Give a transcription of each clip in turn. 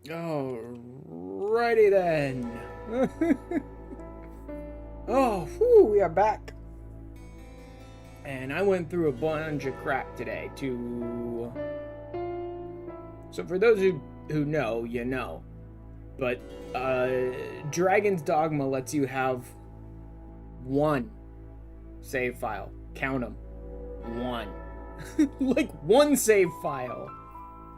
Alrighty then. Oh, whew, we are back. And I went through a bunch of crap today to... So for those who know, you know. But Dragon's Dogma lets you have one save file. Count them. One. Like one save file.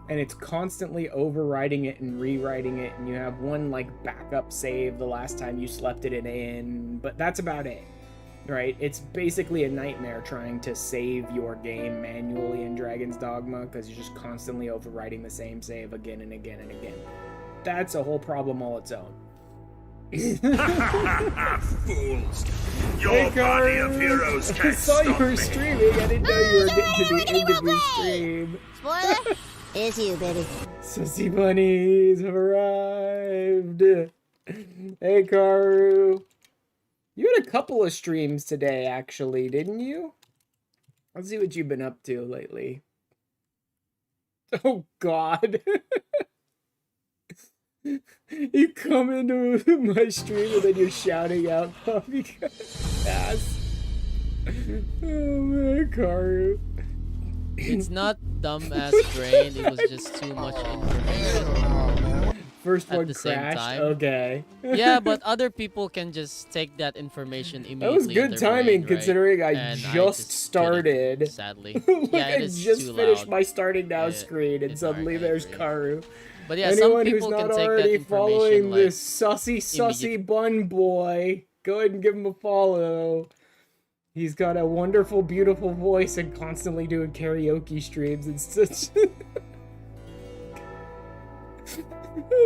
And it's constantly overwriting it and rewriting it, and you have one like backup save the last time you slept it in, but that's about it, right? It's basically a nightmare trying to save your game manually in Dragon's Dogma because you're just constantly overwriting the same save again and again and again. That's a whole problem all its own. Fools! Your party of heroes can't I saw you were streaming. I didn't know you were getting to the end of your stream. Spoiler? It's you, baby. Sussy bunnies have arrived. Hey, Karu. You had a couple of streams today, actually, didn't you? Let's see what you've been up to lately. Oh, God. You come into my stream and then you're shouting out coffee ass. Oh, man, Karu. It's not dumbass brain, it was just too much information. First one at the same crashed. time. Okay. Yeah, but other people can just take that information immediately. That was in good their timing, brain, considering I And just started. couldn't, sadly. Look, Yeah, I it is just too finished loud. my starting now Yeah, screen, and it's suddenly dark, I there's agree. Karu. But yeah, Anyone some who's people not can take that already information following like this sussy bun boy, go ahead and give him a follow. He's got a wonderful, beautiful voice and constantly doing karaoke streams and such. I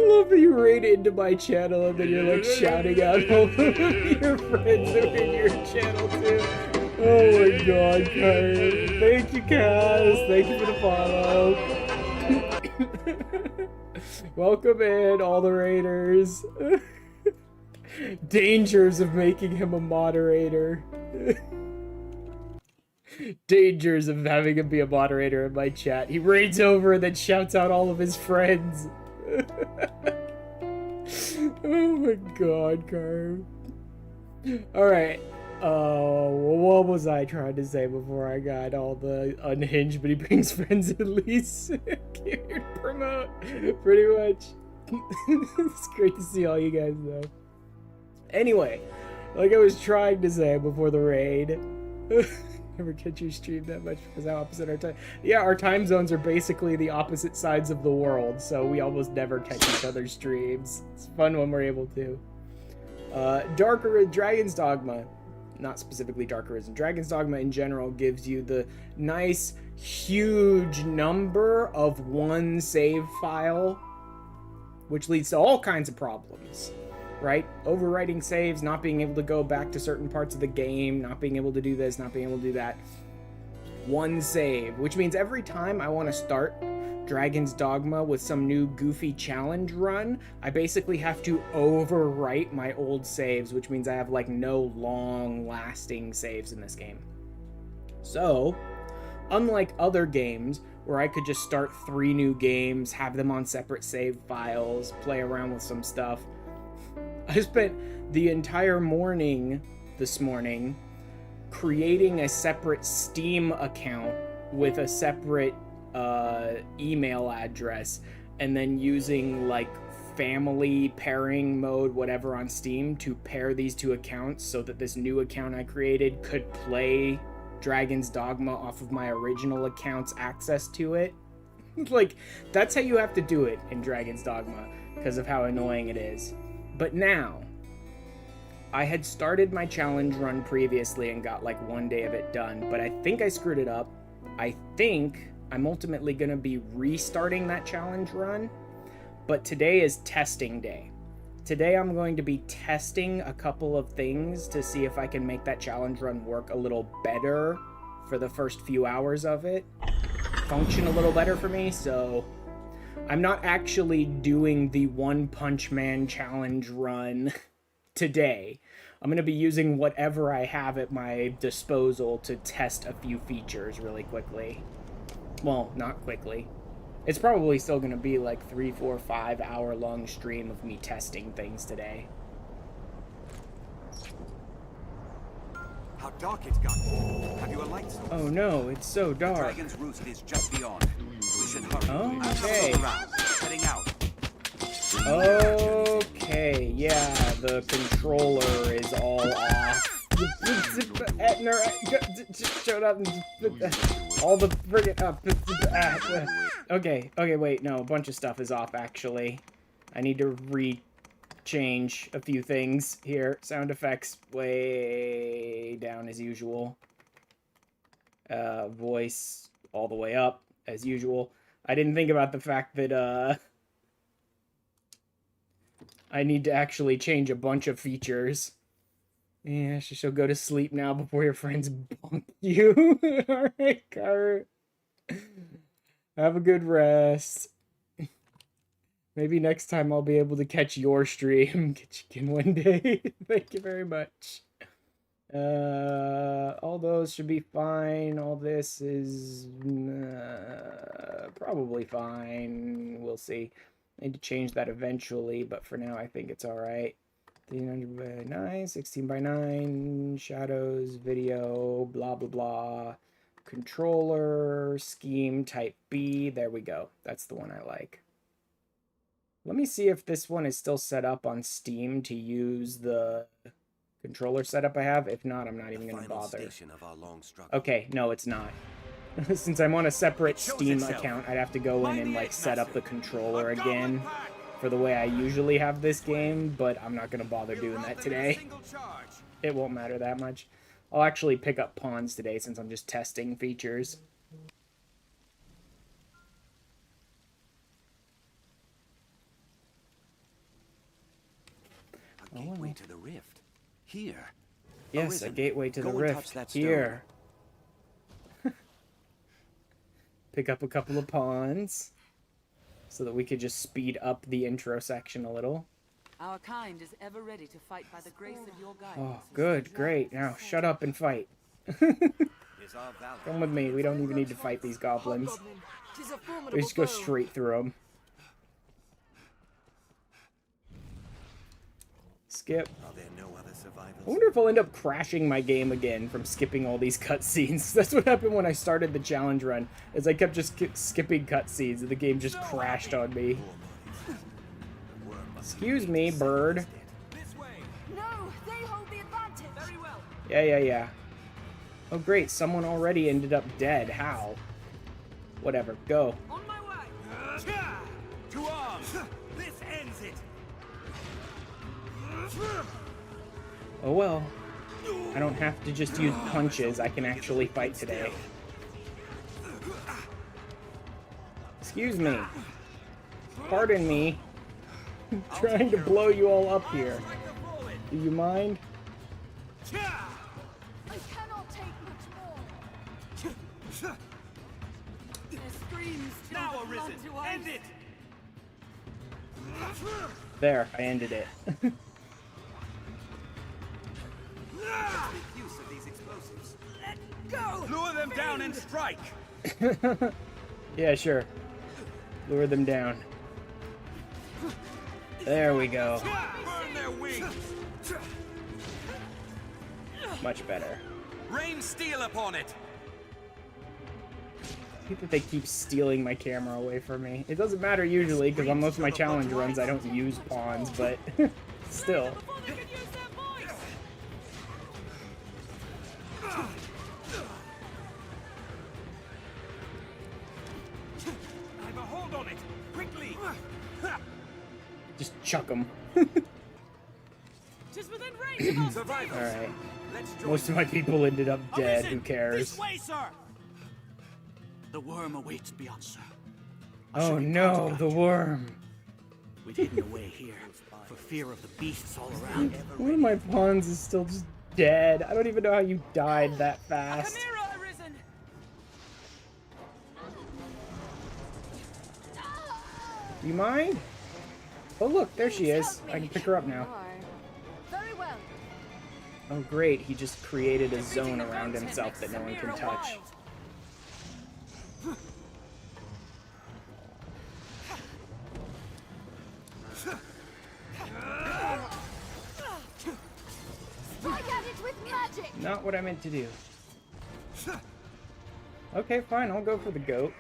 love that you raid into my channel and then you're like shouting out all of your friends who are in your channel too. Oh my god, Karen. Thank you, Kaz. Thank you for the follow. Welcome in, all the raiders. Dangers of making him a moderator. Dangers of having him be a moderator in my chat. He raids over and then shouts out all of his friends. Oh my god, Carm. Alright. What was I trying to say before I got all the unhinged, but he brings friends at least? Here to promote. Pretty much. It's great to see all you guys though. Anyway, like I was trying to say before the raid. Never catch your stream that much because how opposite our time. Yeah, our time zones are basically the opposite sides of the world, so we almost never catch each other's streams. It's fun when we're able to. Dragon's Dogma, not specifically DarkArisen, Dragon's Dogma in general gives you the nice, huge number of one save file, which leads to all kinds of problems. Right? Overwriting saves, not being able to go back to certain parts of the game, not being able to do this, not being able to do that. One save, which means every time I want to start Dragon's Dogma with some new goofy challenge run, I basically have to overwrite my old saves, which means I have like no long-lasting saves in this game. So, unlike other games where I could just start 3 new games, have them on separate save files, play around with some stuff, I spent the entire morning this morning creating a separate Steam account with a separate email address and then using like family pairing mode, whatever, on Steam to pair these two accounts so that this new account I created could play Dragon's Dogma off of my original account's access to it. Like, that's how you have to do it in Dragon's Dogma because of how annoying it is. But now, I had started my challenge run previously and got like 1 day of it done, but I think I screwed it up. I think I'm ultimately going to be restarting that challenge run, but today is testing day. Today I'm going to be testing a couple of things to see if I can make that challenge run work a little better for the first few hours of it, function a little better for me, so I'm not actually doing the One Punch Man challenge run today. I'm going to be using whatever I have at my disposal to test a few features really quickly. Well, not quickly. It's probably still going to be like 3, 4, 5 hour long stream of me testing things today. How dark it's gotten. Have you a light source? Oh no, it's so dark. Dragon's Roost is just beyond. We should hurry. Okay. Heading out. Okay, yeah, the controller is all off. Shut up. All the friggin' Okay, wait, no, a bunch of stuff is off, actually. I need to change a few things here. Sound effects way down as usual. Voice all the way up as usual. I didn't think about the fact that, I need to actually change a bunch of features. Yeah, she'll go to sleep now before your friends bump you. Alright, Kurt. Have a good rest. Maybe next time I'll be able to catch your stream. Get you again one day. Thank you very much. All those should be fine. All this is probably fine. We'll see. I need to change that eventually, but for now I think it's alright. 300 by 9, 16 by 9, shadows, video, blah blah blah. Controller, scheme, type B. There we go. That's the one I like. Let me see if this one is still set up on Steam to use the controller setup I have. If not, I'm not even going to bother. Okay, no, it's not. Since I'm on a separate Steam account, I'd have to go in and like set up the controller again for the way I usually have this game, but I'm not going to bother doing that today. It won't matter that much. I'll actually pick up pawns today since I'm just testing features. A gateway to the rift. Here. Yes, a gateway to the Go and touch rift. that stone. Here. Pick up a couple of pawns so that we could just speed up the intro section a little. Our kind is ever ready to fight by the grace of your guidance. Oh, good, great. Now shut up and fight. Come with me. We don't even need to fight these goblins. We just go straight through them. Skip. Are there no other survivors? I wonder if I'll end up crashing my game again from skipping all these cutscenes. That's what happened when I started the challenge run, is I kept just skipping cutscenes and the game just crashed on me. Excuse me, bird. No, they hold the advantage. Very well. Yeah. Oh great, someone already ended up dead. How? Whatever, go. On my way. To arms! This ends it! Oh well. I don't have to just use punches, I can actually fight today. Excuse me. Pardon me. I'm trying to blow you all up here. Do you mind? I cannot take much more. Their screams Now, turn Arisen! blood to End ice. it! There, I ended it. Make use of these explosives. Go! Lure them down and strike! Yeah, sure. Lure them down. There we go. Burn their wings! Much better. Rain steel upon it! I hate that they keep stealing my camera away from me. It doesn't matter usually, because on most of my challenge runs I don't use pawns, but still. Before they can use their voice. I have a hold on it! Quickly! Just chuck them. Just within range of us. Survivors! Alright. Let's join Most of my people ended up dead. Arisen, Who cares? This way, sir! The worm awaits beyond, sir. Oh no, the worm. We've hidden away here for fear of the beasts all around. One of my pawns is still just dead. I don't even know how you died that fast. Chimera arisen. You mind? Oh look, there she is. I can pick her up now. Very well. Oh great, he just created a zone around himself that no one can touch. Not what I meant to do. Okay, fine, I'll go for the goat.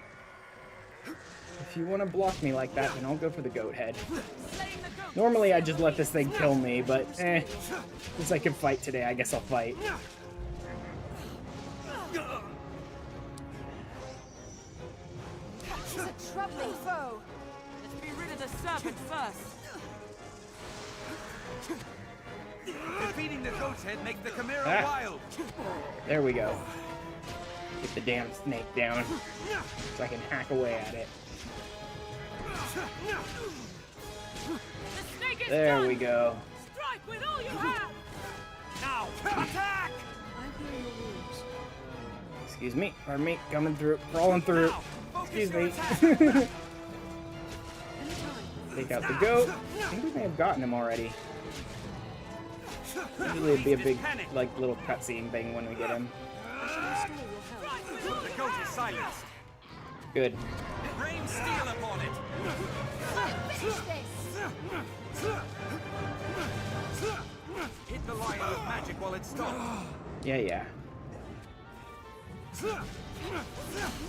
If you want to block me like that, then I'll go for the goat head. Normally I just let this thing kill me, but since I can fight today, I guess I'll fight. She's a troubling foe. Let's be rid of the serpent first. Defeating the goat's head makes the Chimera wild. There we go. Get the damn snake down so I can hack away at it. The snake is There done. we go. Strike with all you have. Now, attack! Excuse me, pardon me, coming through, crawling through. Now, focus Excuse your me. attack. Take out the goat. I think we may have gotten him already. Usually it'd be a big, like, little cutscene thing when we get him. The goat is silenced. Good. Rain steel upon it. Finish this. Hit the lion with magic while it stops. Yeah.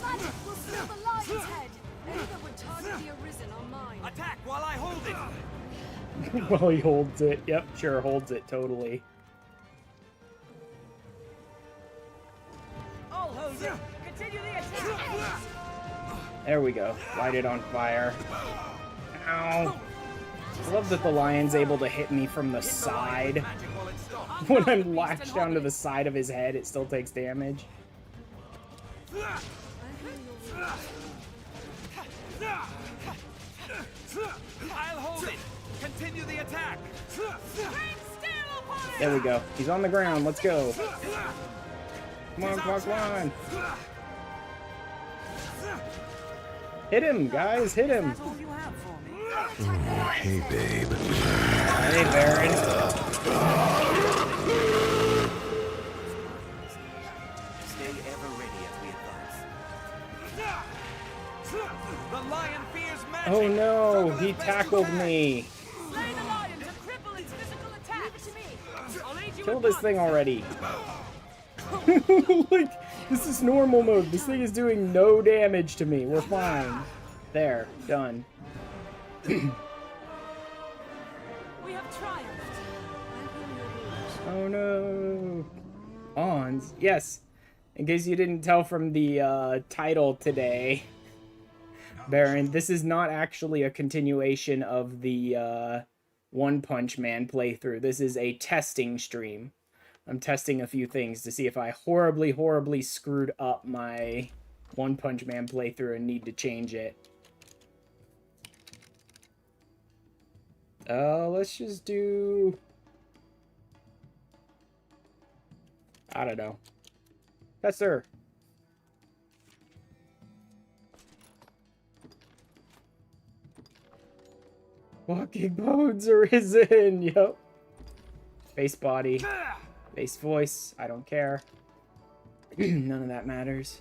Magic will seal the lion's head. Any that would target the Arisen are mine. Attack while I hold it. Well, he holds it. Yep, sure, holds it, totally. I'll hold it. Continue the attack. There we go. Light it on fire. Ow. I love that the lion's able to hit me from the side. Magic while it stops. When I'm latched onto the side of his head, it still takes damage. I'll hold it. Continue the attack. There we go. He's on the ground. Let's go. Come on, clock line. Hit him, guys. Hit him. That's all you have for me. Hey, babe. Hey, Baron. Stay ever ready as we advance. The lion fears magic. Oh no, Struggle he as best tackled you can. me. Slay the lion to cripple its physical attack. Leave it to me. I'll aid you Kill at this once. thing already. Like, this is normal mode. This thing is doing no damage to me. We're fine. There, done. We have triumphed. Oh no. Ons. Yes. In case you didn't tell from the title today, Baron, this is not actually a continuation of the One Punch Man playthrough. This is a testing stream. I'm testing a few things to see if I horribly screwed up my One Punch Man playthrough and need to change it. Let's just do... I don't know. Tester. Walking bones arisen. Yep. Face body. Face voice. I don't care. None of that matters.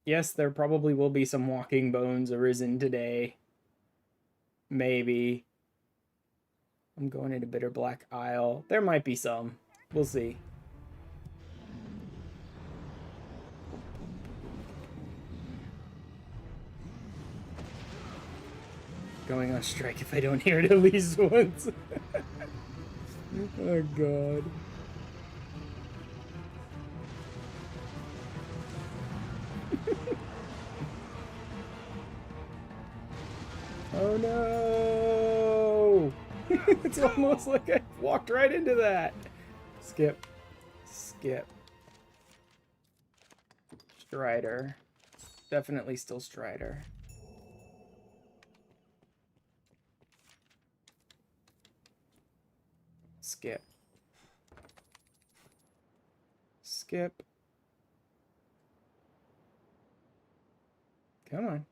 Yes, there probably will be some walking bones arisen today. Maybe. I'm going into Bitter Black Isle. There might be some. We'll see. Going on strike if I don't hear it at least once. Oh god. Oh no! It's almost like I walked right into that. Skip. Skip. Strider. Definitely still Strider. Skip. Skip. Come on.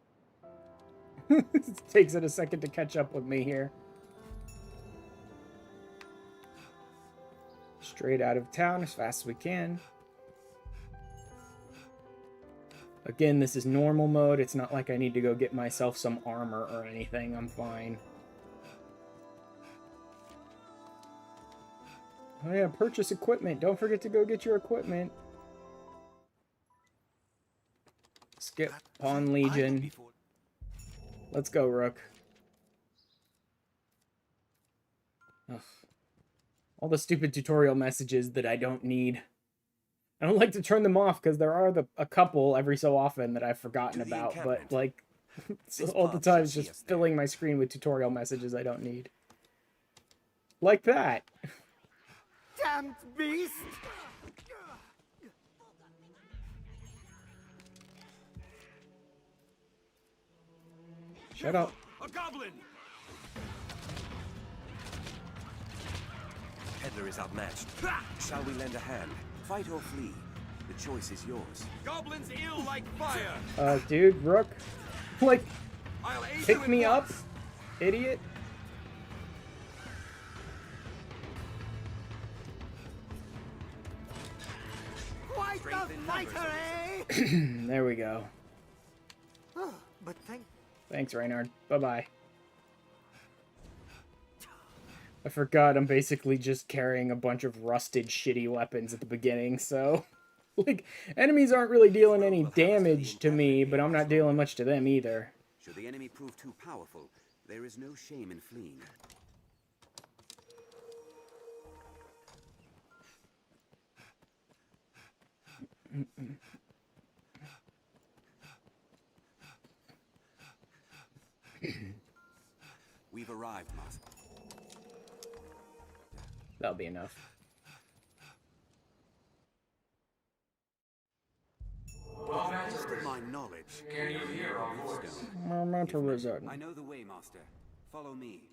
It takes it a second to catch up with me here. Straight out of town as fast as we can. Again, this is normal mode. It's not like I need to go get myself some armor or anything. I'm fine. Oh yeah, purchase equipment. Don't forget to go get your equipment. Skip Pawn Legion. Let's go, Rook. Ugh. All the stupid tutorial messages that I don't need. I don't like to turn them off because there are a couple every so often that I've forgotten about, but like all the time it's just filling my screen with tutorial messages I don't need. Like that. Damned beast! Shut up. A goblin! Peddler is outmatched. Shall we lend a hand? Fight or flee? The choice is yours. Goblins ill like fire! Dude, Rook. Like, I'll aid you pick at me up, once. idiot. Quite the fighter, eh? There we go. Oh, but Thanks, Reynard. Bye-bye. I forgot I'm basically just carrying a bunch of rusted, shitty weapons at the beginning, so... Like, enemies aren't really dealing any damage to me, but I'm not dealing much to them either. Should the enemy prove too powerful, there is no shame in fleeing. We've arrived, Master. That'll be enough. Best of my knowledge. Risen. I know the way, Master. Follow me.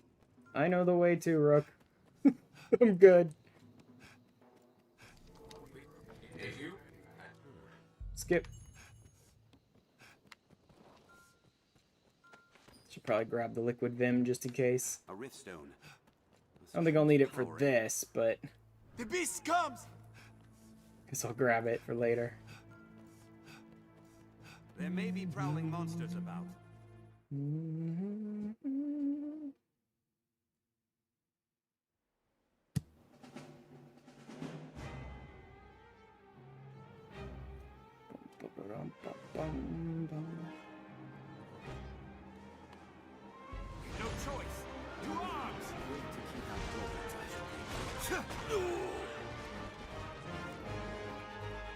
I know the way too, Rook. I'm good. Skip. Should probably grab the liquid vim just in case. A rift stone. I don't think I'll need it for this, but The beast comes! guess I'll grab it for later. There may be prowling monsters about. No choice! To arms!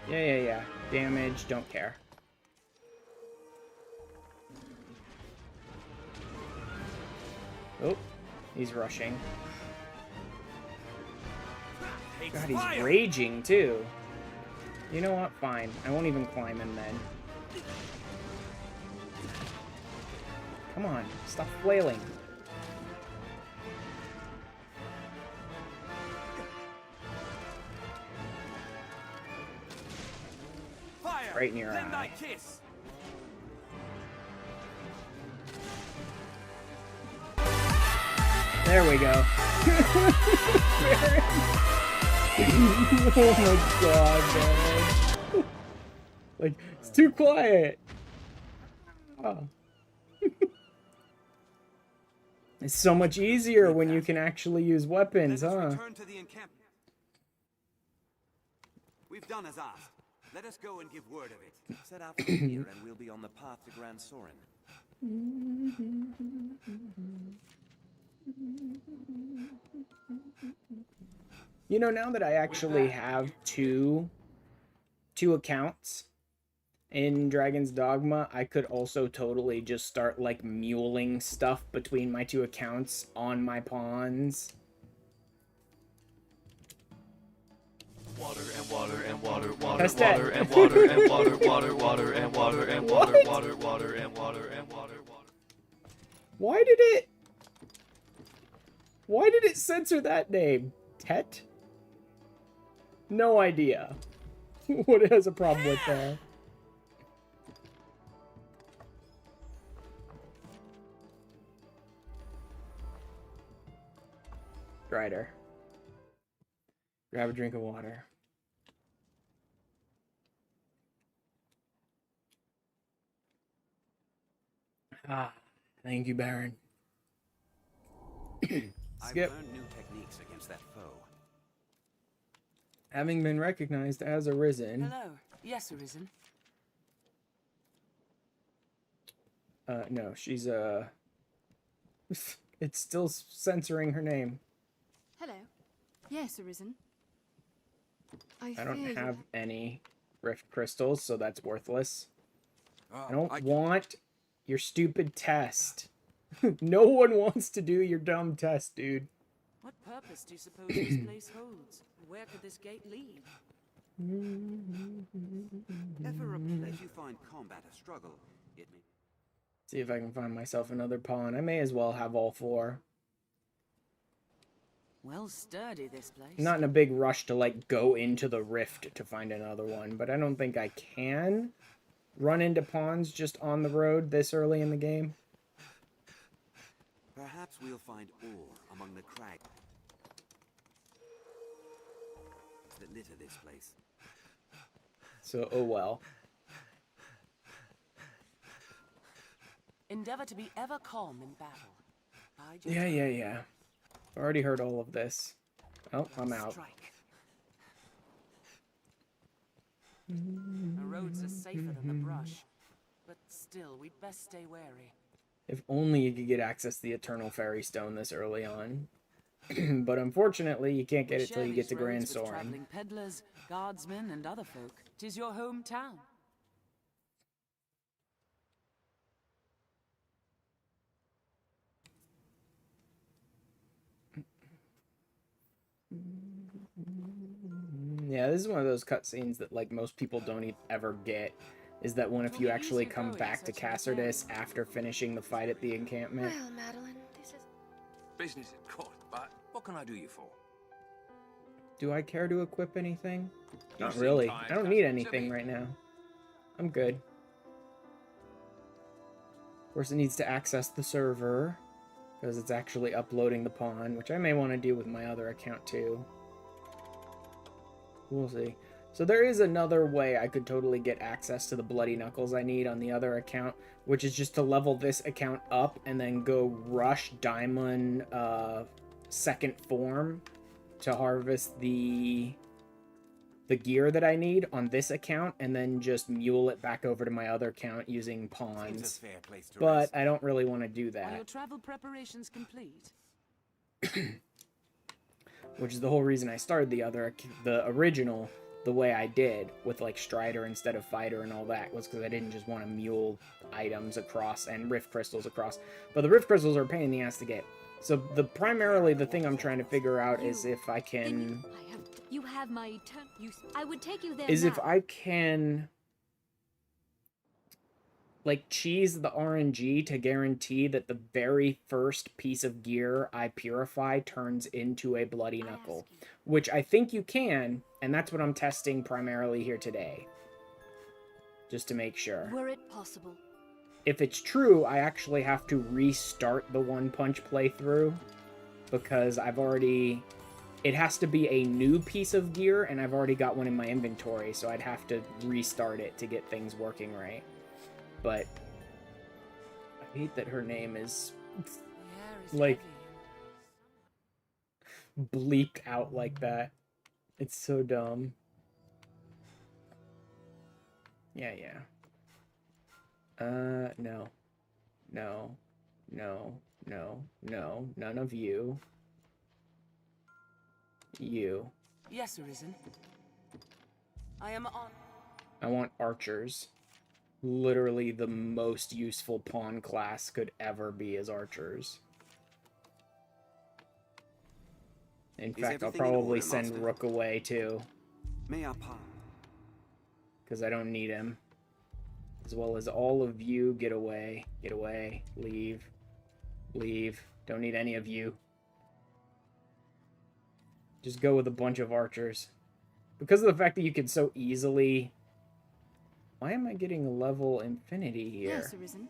Yeah. Damage, don't care. Oh, he's rushing. God, he's raging too. You know what? Fine. I won't even climb him then. Come on, stop flailing. Fire! Right in your Lend thy eye. kiss! There we go. Oh my god, man. Like, it's too quiet. Oh. It's so much easier when you can actually use weapons, Let us huh? return to the encampment. We've done as asked. Let us go and give word of it. Set out from here and we'll be on the path to Grand Sorin. You know, now that I actually have two accounts in Dragon's Dogma, I could also totally just start, like, muling stuff between my two accounts on my pawns. Water and water and water, water, Test water it. and water and water, water, water and water and water, What? water, water and water and water, water. Why did it censor that name? Tet? No idea what it has a problem with there. Strider. Grab a drink of water. Ah, thank you, Baron. I've Skip. learned new techniques against that foe. Having been recognized as Arisen. Hello. Yes, Arisen. No, she's it's still censoring her name. Hello. Yes, Arisen. I don't have any rift crystals, so that's worthless. I don't I want your stupid test. No one wants to do your dumb test, dude. What purpose do you suppose this place holds? Where could this gate lead? Ever a place you find combat a struggle? It may... See if I can find myself another pawn. I may as well have all four. Well, sturdy this place. I'm not in a big rush to like go into the rift to find another one, but I don't think I can run into pawns just on the road this early in the game. Perhaps we'll find ore among the crags that litter this place. So, oh well. Endeavor to be ever calm in battle. Bide your Yeah. Already heard all of this. Oh, I'm out. strike. The roads are safer than the brush, but still, we'd best stay wary. If only you could get access to the Eternal Fairy Stone this early on. But unfortunately, you can't get it till you get to Grand Soren. Traveling peddlers, guardsmen, and other folk. 'Tis your hometown. Yeah, this is one of those cutscenes that like most people don't ever get. Is that one if you actually come back to Cassardis after finishing the fight at the encampment? Well, Madeline, this is... Business at court, but what can I do you for? Do I care to equip anything? You Not seem really. tired, I don't need Captain anything Jimmy. right now. I'm good. Of course, it needs to access the server because it's actually uploading the pawn, which I may want to do with my other account too. We'll see. So there is another way I could totally get access to the Bloody Knuckles I need on the other account, which is just to level this account up and then go rush Diamond second form to harvest the gear that I need on this account and then just mule it back over to my other account using Seems pawns. a fair place to But rest. I don't really want to do Are that, your travel preparations complete? which is the whole reason I started the original the way I did with like Strider instead of Fighter and all that was because I didn't just want to mule items across and Rift Crystals across. But the Rift Crystals are a pain in the ass to get. So primarily the thing I'm trying to figure out is if I can... You have my eternal use. I would take you there Is now. if I can... like cheese the RNG to guarantee that the very first piece of gear I purify turns into a Bloody Knuckle. Which I think you can, and that's what I'm testing primarily here today. Just to make sure. Were it possible. If it's true, I actually have to restart the One Punch playthrough. Because I've already... It has to be a new piece of gear, and I've already got one in my inventory, so I'd have to restart it to get things working right. But I hate that her name is The air is like heavy. bleeped out like that. It's so dumb. Yeah. No. None of you. You. Yes, Arisen. I am on. I want archers. Literally the most useful pawn class could ever be as archers. In fact, I'll everything in probably order, send Master? Rook away too, May I pass? because I don't need him. As well as all of you, get away, leave, don't need any of you. Just go with a bunch of archers. Because of the fact that you can so easily... Why am I getting level infinity here? Yes, Arisen.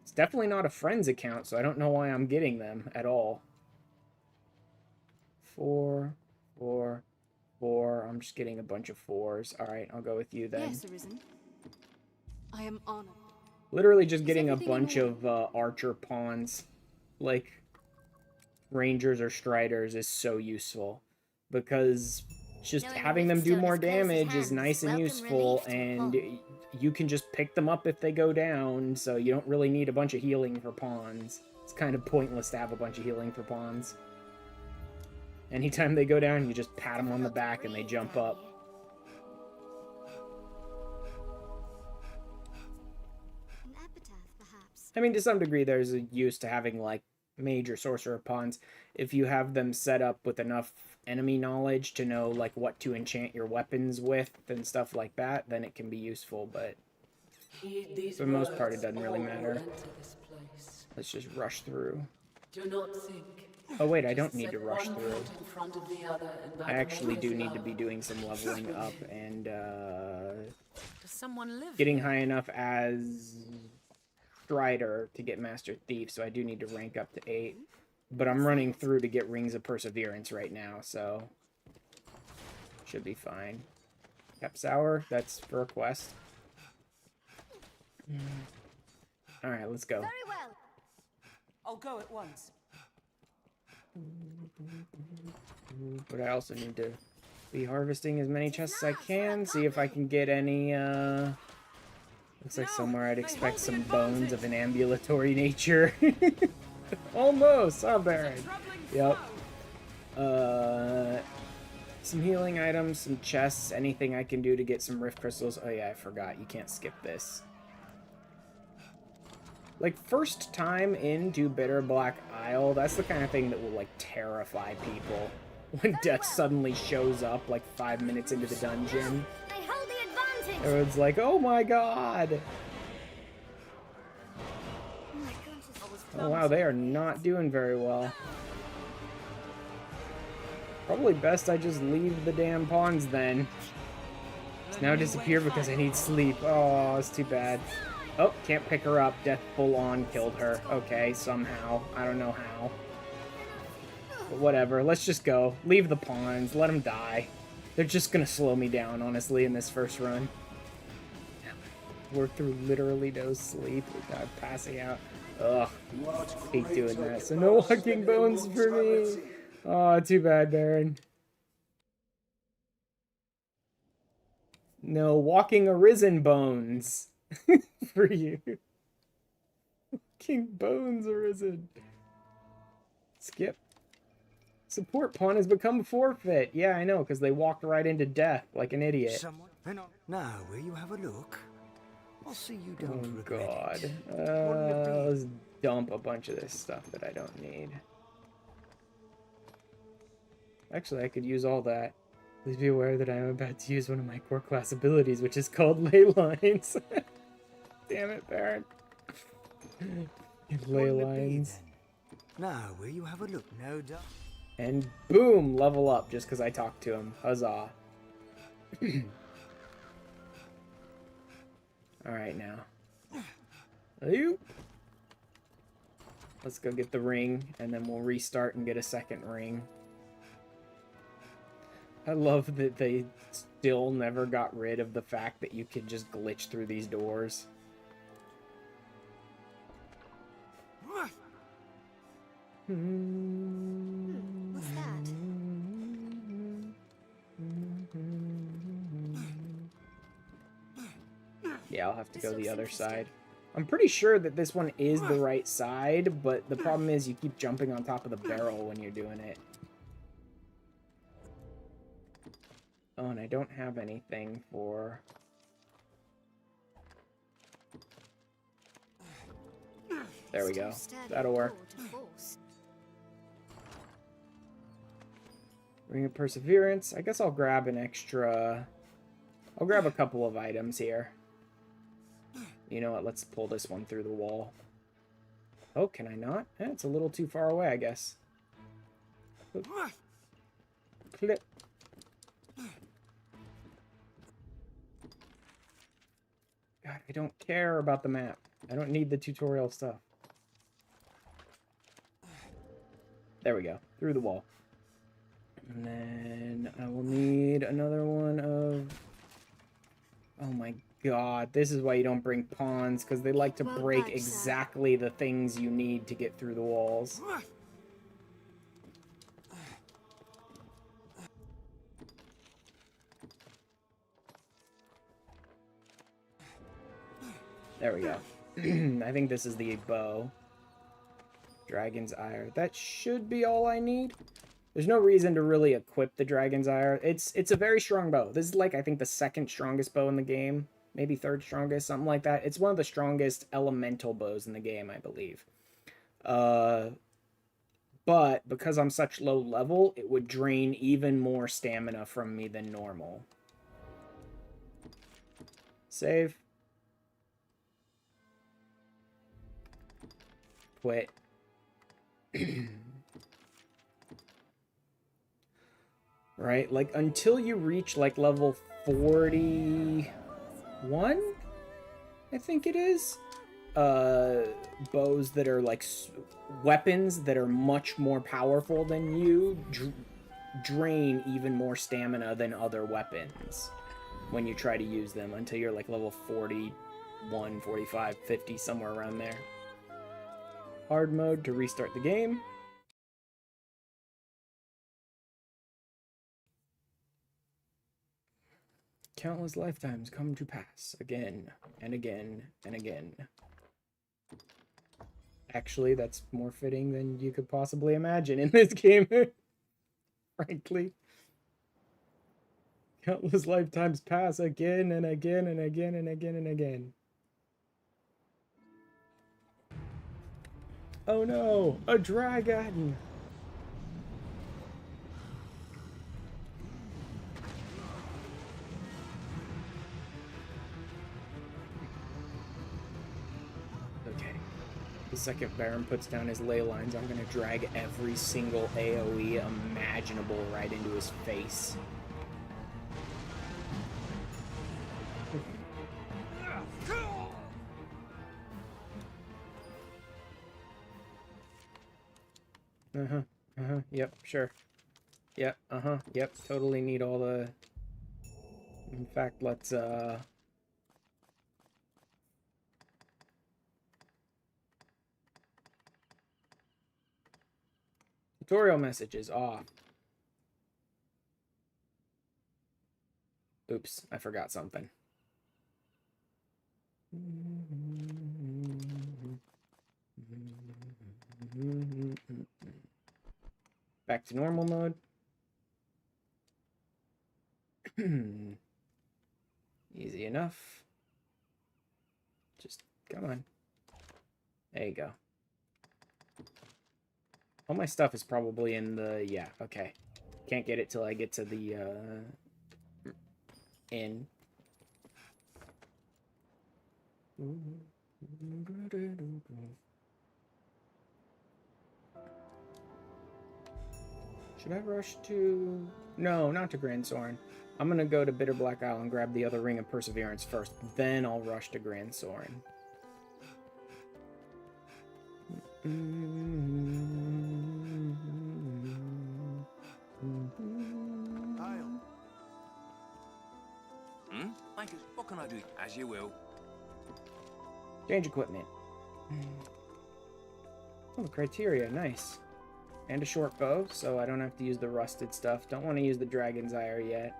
It's definitely not a friend's account, so I don't know why I'm getting them at all. 4. I'm just getting a bunch of 4s. Alright, I'll go with you then. Yes, Arisen. I am honored. Literally just getting a everything in bunch of archer pawns, like Rangers or Striders, is so useful. Because just Knowing having the them do Riftstone more is close at damage is hand, nice and welcome useful, relief to a and pond. you can just pick them up if they go down, so you don't really need a bunch of healing for pawns. It's kind of pointless to have a bunch of healing for pawns. Anytime they go down, you just pat them on the back and they jump up. An epitaph, perhaps. I mean, to some degree, there's a use to having, like, major sorcerer pawns. If you have them set up with enough enemy knowledge to know, like, what to enchant your weapons with and stuff like that, then it can be useful, but for the most part, it doesn't really matter. Let's just rush through. Do not think. Oh, wait, I don't need to Set rush one through. foot in front of the other and I back actually away do from need to the be other. doing some leveling up and, Does someone live getting here? high enough as Strider to get Master Thief, so I do need to rank up to 8. But I'm running through to get Rings of Perseverance right now, so should be fine. Cap Sour, that's for a quest. Alright, let's go. Very well. I'll go at once. But I also need to be harvesting as many chests as I can, see if I can get any, looks like somewhere I'd expect some bones of an ambulatory nature. Almost! Oh, Baron. Yep. Some healing items, some chests, anything I can do to get some rift crystals. Oh yeah, I forgot. You can't skip this. Like, first time into Bitter Black Isle, that's the kind of thing that will, like, terrify people. When death suddenly shows up, like, 5 minutes into the dungeon. I hold the advantage. Everyone's like, oh my god! Oh my gosh, Oh wow, they are not doing very well. Probably best I just leave the damn pawns then. It's now disappear because I need sleep. Oh, it's too bad. Oh, can't pick her up. Death full on killed her. Okay, somehow. I don't know how. But whatever, let's just go. Leave the pawns, let them die. They're just gonna slow me down, honestly, in this first run. Work through literally no sleep without passing out. Ugh, hate doing that. So no walking bones for me. Oh, too bad, Baron. No walking arisen bones for you. Walking bones arisen. Skip. Support pawn has become forfeit. Yeah, I know, because they walked right into death like an idiot. Someone? Now, will you have a look? I'll see you Oh don't regret god. it. Wouldn't it be? Let's dump a bunch of this stuff that I don't need. Actually, I could use all that. Please be aware that I am about to use one of my core class abilities, which is called Ley Lines. Damn it, Baron. Ley Wouldn't it be Lines. then? Now, will you have a look? No doubt. And boom, level up just because I talked to him. Huzzah. Alright now. Ayoo. Let's go get the ring, and then we'll restart and get a second ring. I love that they still never got rid of the fact that you could just glitch through these doors. What's that? Yeah, I'll have to go the other side. I'm pretty sure that this one is the right side, but the problem is you keep jumping on top of the barrel when you're doing it. Oh, and I don't have anything for... There we go. That'll work. Ring of Perseverance. I guess I'll grab an extra... I'll grab a couple of items here. You know what? Let's pull this one through the wall. Oh, can I not? Eh, it's a little too far away, I guess. Clip. God, I don't care about the map. I don't need the tutorial stuff. There we go. Through the wall. And then I will need another one of... Oh my god. This is why you don't bring pawns, because they like to break exactly the things you need to get through the walls. There we go. I think this is the bow. Dragon's Ire. That should be all I need. There's no reason to really equip the Dragon's Ire. It's a very strong bow. This is like, I think, the second strongest bow in the game. Maybe third strongest, something like that. It's one of the strongest elemental bows in the game, I believe. But because I'm such low level, it would drain even more stamina from me than normal. Save. Quit. Right, like, until you reach, like, level 41, I think it is, bows that are, like, weapons that are much more powerful than you drain even more stamina than other weapons when you try to use them until you're, like, level 41, 45, 50, somewhere around there. Hard mode to restart the game. Countless lifetimes come to pass again and again and again. Actually, that's more fitting than you could possibly imagine in this game, frankly. Countless lifetimes pass again and again and again and again and again. Oh no, a dragon! Okay. The second Baron puts down his ley lines, I'm gonna drag every single AoE imaginable right into his face. Yep, sure. Yep, yep, totally need all the... In fact, let's, tutorial messages off. Oops, I forgot something. Back to normal mode. Easy enough. Just, come on. There you go. All my stuff is probably in the... Yeah, okay. Can't get it till I get to the, inn. Should I rush to... No, not to Grand Soren. I'm gonna go to Bitter Black Isle and grab the other Ring of Perseverance first. Then I'll rush to Grand Soren. Kyle. Michael, what can I do? As you will. Change equipment. Oh, criteria, nice. And a short bow, so I don't have to use the rusted stuff. Don't want to use the Dragon's Ire yet.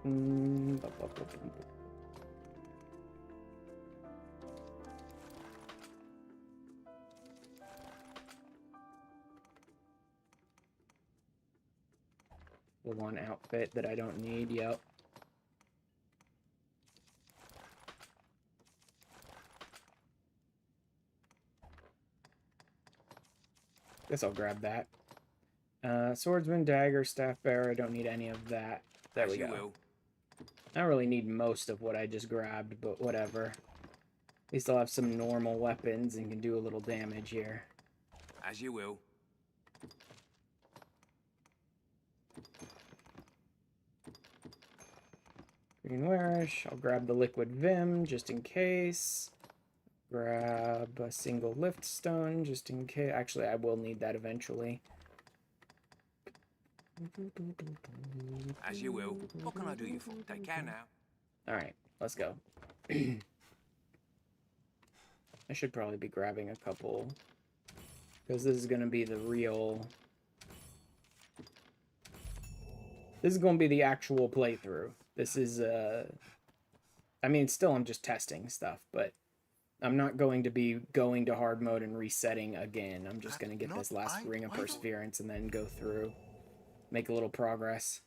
The one outfit that I don't need, yep. Guess I'll grab that. Swordsman, dagger, staff bearer, I don't need any of that. There we go. I don't really need most of what I just grabbed, but whatever. At least I'll have some normal weapons and can do a little damage here. As you will. Green Warish, I'll grab the liquid Vim just in case. Grab a single lift stone just in case. Actually, I will need that eventually. As you will. What can I do you for? Take care now. Alright, let's go. I should probably be grabbing a couple. Because this is going to be the real... This is going to be the actual playthrough. This is, I mean, still I'm just testing stuff, but I'm not going to be going to hard mode and resetting again. I'm just going to get this last Ring of Perseverance and then go through, make a little progress.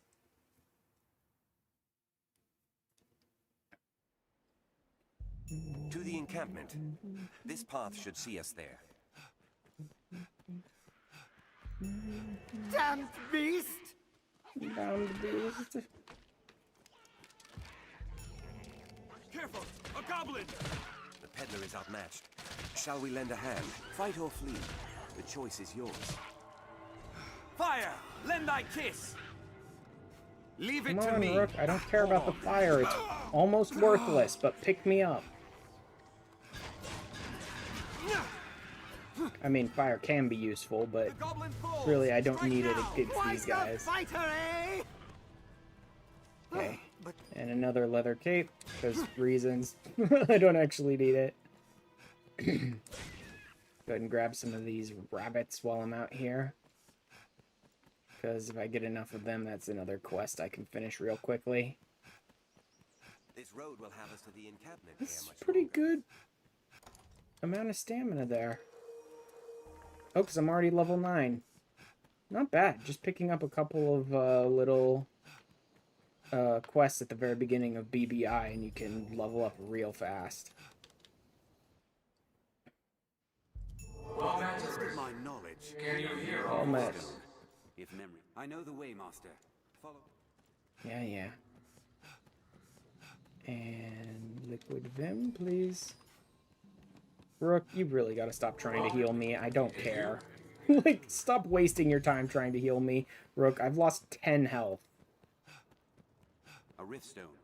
To the encampment. This path should see us there. Damned beast! Damned beast. Careful! A goblin! The peddler is outmatched. Shall we lend a hand? Fight or flee? The choice is yours. Fire! Lend thy kiss! Leave it Come to on, me! Rook. I don't care about the fire. It's almost worthless, but pick me up. I mean, fire can be useful, but The goblin falls! really I don't Strike need it now! against these guys. Fighter, eh? Okay. But And another leather cape, because reasons. I don't actually need it. Go ahead and grab some of these rabbits while I'm out here. Because if I get enough of them, that's another quest I can finish real quickly. This road will have us to the encampment. That's pretty good amount of stamina there. Oh, because I'm already level 9. Not bad. Just picking up a couple of little quests at the very beginning of BBI, and you can level up real fast. With my knowledge. Almost. If memory. I know the way, master. Follow. Yeah. And liquid vim, please. Rook, you really gotta stop trying to heal me. I don't care. Like, stop wasting your time trying to heal me. Rook, I've lost 10 health. A riftstone.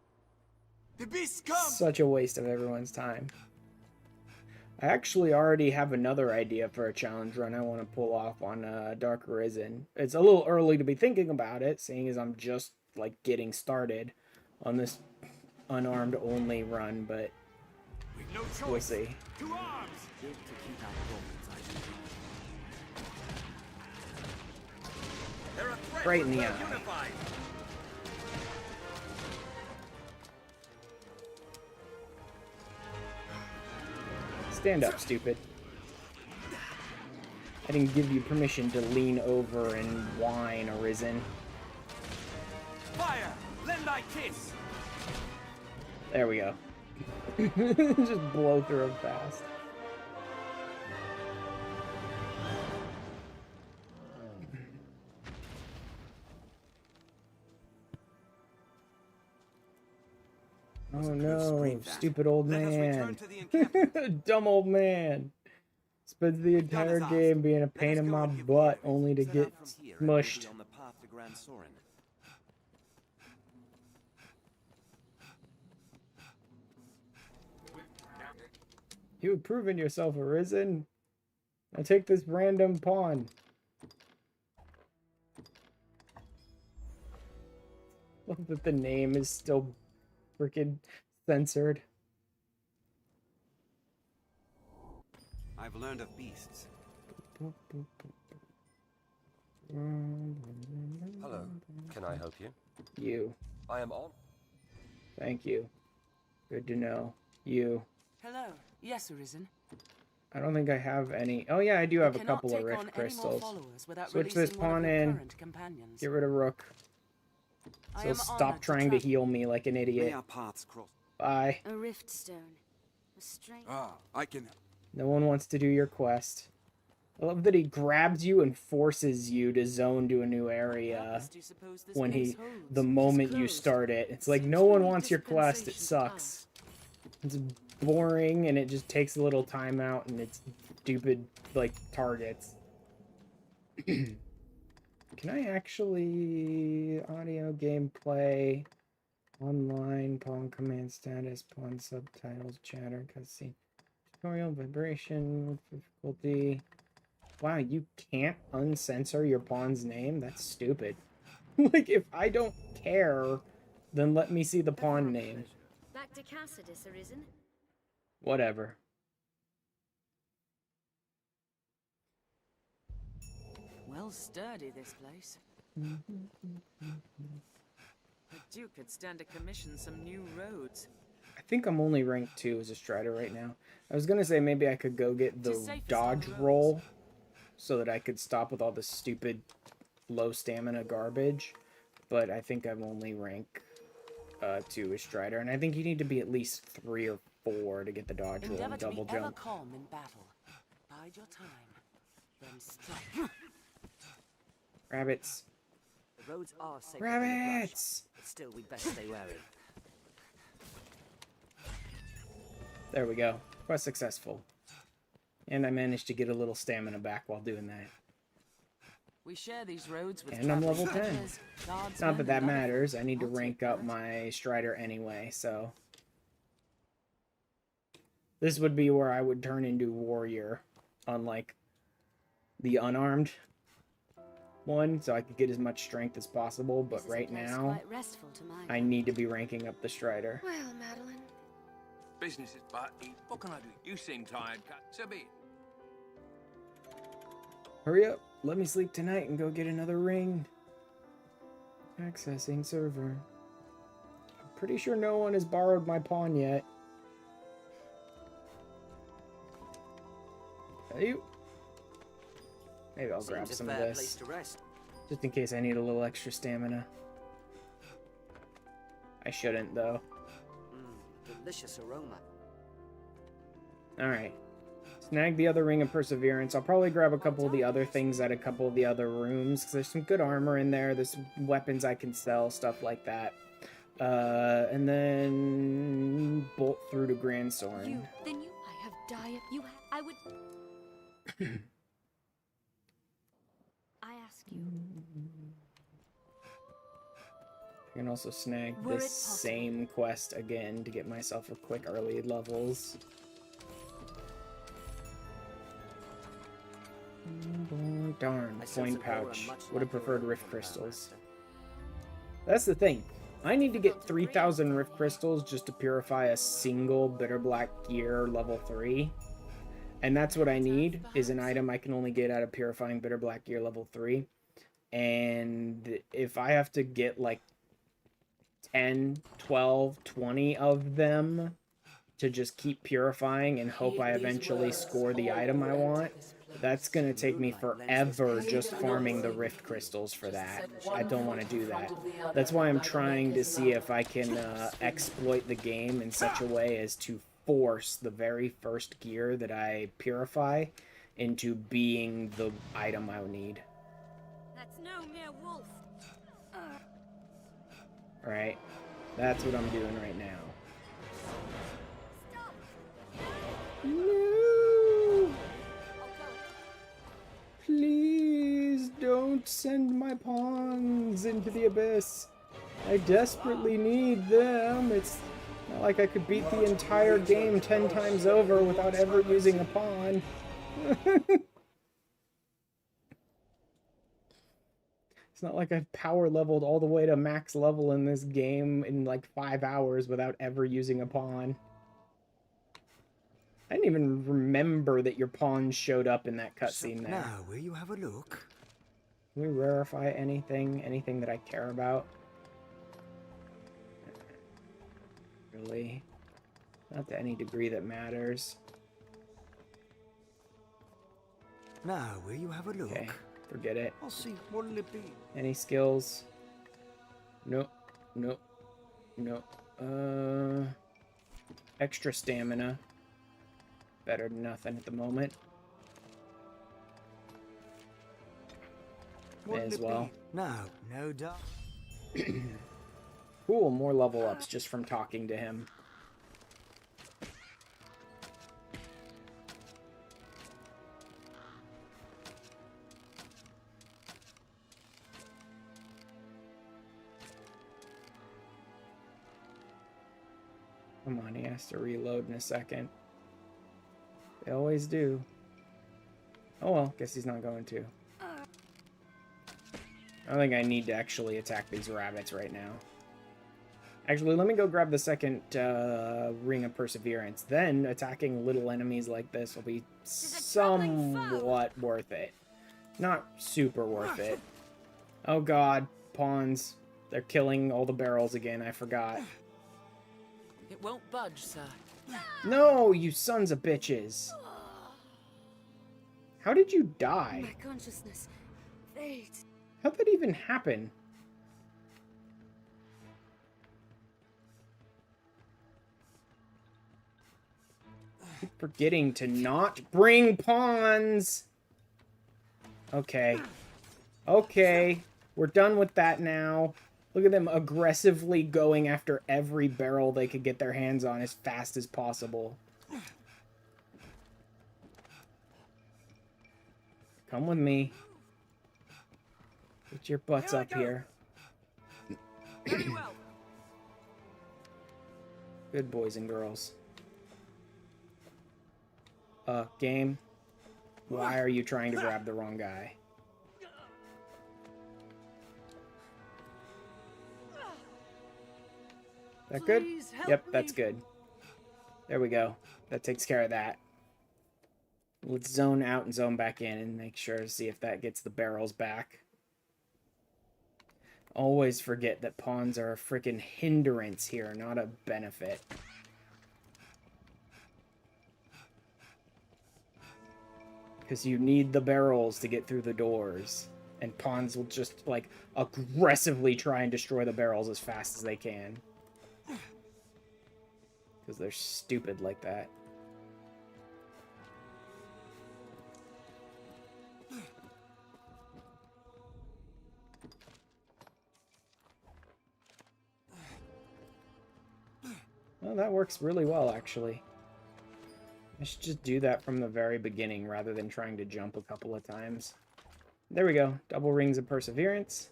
The beast comes! Such a waste of everyone's time. I actually already have another idea for a challenge run I want to pull off on DarkArisen. It's a little early to be thinking about it, seeing as I'm just, like, getting started on this unarmed only run, but We've no choice. we'll see. To arms! They're a threat. Right in the We're eye. unified. Stand up, stupid. I didn't give you permission to lean over and whine, Arisen. Fire! Lend thy kiss! There we go. Just blow through them fast. Oh no, stupid old Let us return man. to the encampment. Dumb old man. Spends the entire game being a pain in my butt only to Set get out from here and we'll mushed. be on the path to Grand Sorin. You have proven yourself, Arisen. Now take this random pawn. Love that the name is still freaking censored. I've learned of beasts. Hello, can I help you? You. I am on. Thank you. Good to know. You. Hello. Yes, Arisen. I don't think I have any. Oh yeah, I do have a Cannot couple of take rift on any more crystals. followers without Switch this releasing one of pawn your in. current companions. Get rid of Rook. I So am stop honored trying to travel. heal me like an May idiot. our paths cross. Bye. A rift stone. A strange. I can. No one wants to do your quest. I love that he grabs you and forces you to zone to a new What area purpose do you suppose this when place he, holds? the moment you Closed. start it. It's like, Seems no one to me wants your quest, it dispensation sucks. It's boring and it just takes a little time out and it's stupid, like, targets. Can I actually audio gameplay online pawn command status pawn subtitles chatter cutscene tutorial vibration difficulty? Wow, you can't uncensor your pawn's name? That's stupid. Like, if I don't care, then let me see the pawn name. Back to Cassidus, Arisen. Whatever. Well sturdy, this place. The Duke could stand to commission some new roads. I think I'm only ranked 2 as a Strider right now. I was gonna say maybe I could go get the dodge roll so that I could stop with all this stupid low stamina garbage, but I think I'm only rank 2 as Strider, and I think you need to be at least 3 or 4 to get the dodge roll Endeavor and to double be ever jump. calm in battle. Bide your time. Then strike. Rabbits. The roads are safer than the brush, Rabbits! but still we'd best stay wary. There we go. Quest successful. And I managed to get a little stamina back while doing that. We share these roads with And I'm level traveling 10. soldiers, guardsmen, Not that that and other matters. I need to I'll take rank up that. my Strider anyway, so... This would be where I would turn into Warrior, unlike the Unarmed one, so I could get as much strength as possible, but This is a right place now, quite restful to my I need to be ranking up the Strider. Well, Madeline. Business is but what can I do? You seem tired, cut. So be it. Hurry up, let me sleep tonight and go get another ring. Accessing server. I'm pretty sure no one has borrowed my pawn yet. Hey, maybe I'll grab Seems a some of fair place this, to rest. just in case I need a little extra stamina. I shouldn't, though. Delicious aroma. Alright. Snag the other Ring of Perseverance. I'll probably grab a couple of the other things at a couple of the other rooms, because there's some good armor in there. There's some weapons I can sell, stuff like that. And then bolt through to Grand Soren. Then you. I have diet. You have. I would. I ask you. I can also snag Were it this possible. same quest again to get myself a quick early levels. Darn, I sense coin an aura pouch. much Would have like your preferred own, rift Master. crystals. That's the thing. I need to get 3,000 rift crystals just to purify a single bitter black gear level 3. And that's what I need, is an item I can only get out of purifying bitter black gear level 3. And if I have to get like 10, 12, 20 of them to just keep purifying and hope I eventually score the item I want, that's going to take me forever just farming the rift crystals for that. I don't want to do that. That's why I'm trying to see if I can exploit the game in such a way as to force the very first gear that I purify into being the item I would need. That's no mere wolf. Right? That's what I'm doing right now. No! Please don't send my pawns into the abyss. I desperately need them. It's not like I could beat the entire game 10 times over without ever using a pawn. It's not like I've power leveled all the way to max level in this game in like 5 hours without ever using a pawn. I didn't even remember that your pawns showed up in that cutscene there. Now, will you have a look? Can we rarefy anything? Anything that I care about? Really? Not to any degree that matters. Now, will you have a look? Okay, forget it. I'll see. What'll it be? Any skills? Nope. Nope. Nope. Extra stamina. Better than nothing at the moment. May What'll as it well. be? Now, no doubt. Cool, more level ups just from talking to him. Come on, he has to reload in a second. They always do. Oh well, guess he's not going to. I think I need to actually attack these rabbits right now. Actually, let me go grab the second Ring of Perseverance. Then attacking little enemies like this will be somewhat worth it. Not super worth it. Oh god, pawns. They're killing all the barrels again, I forgot. It won't budge, sir. No, you sons of bitches. How did you die? My consciousness fades. How'd that even happen? Keep forgetting to not bring pawns. Okay. Okay. We're done with that now. Look at them aggressively going after every barrel they could get their hands on as fast as possible. Come with me. Get your butts up here. Very well. Good boys and girls. Game. Why are you trying to grab the wrong guy? That good? Please help Yep, that's me. good. There we go. That takes care of that. Let's zone out and zone back in and make sure to see if that gets the barrels back. Always forget that pawns are a freaking hindrance here, not a benefit. Because you need the barrels to get through the doors. And pawns will just, like, aggressively try and destroy the barrels as fast as they can. Because they're stupid like that. Well, that works really well, actually. I should just do that from the very beginning rather than trying to jump a couple of times. There we go. Double rings of perseverance.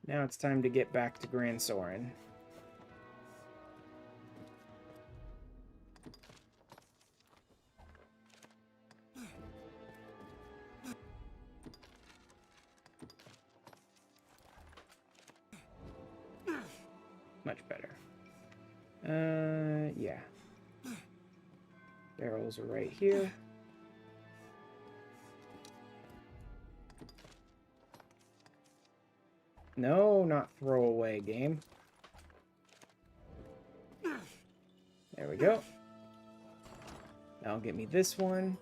Now it's time to get back to Grand Soren. Much better. Yeah. Barrels are right here. No, not throwaway game. There we go. That'll get me this one.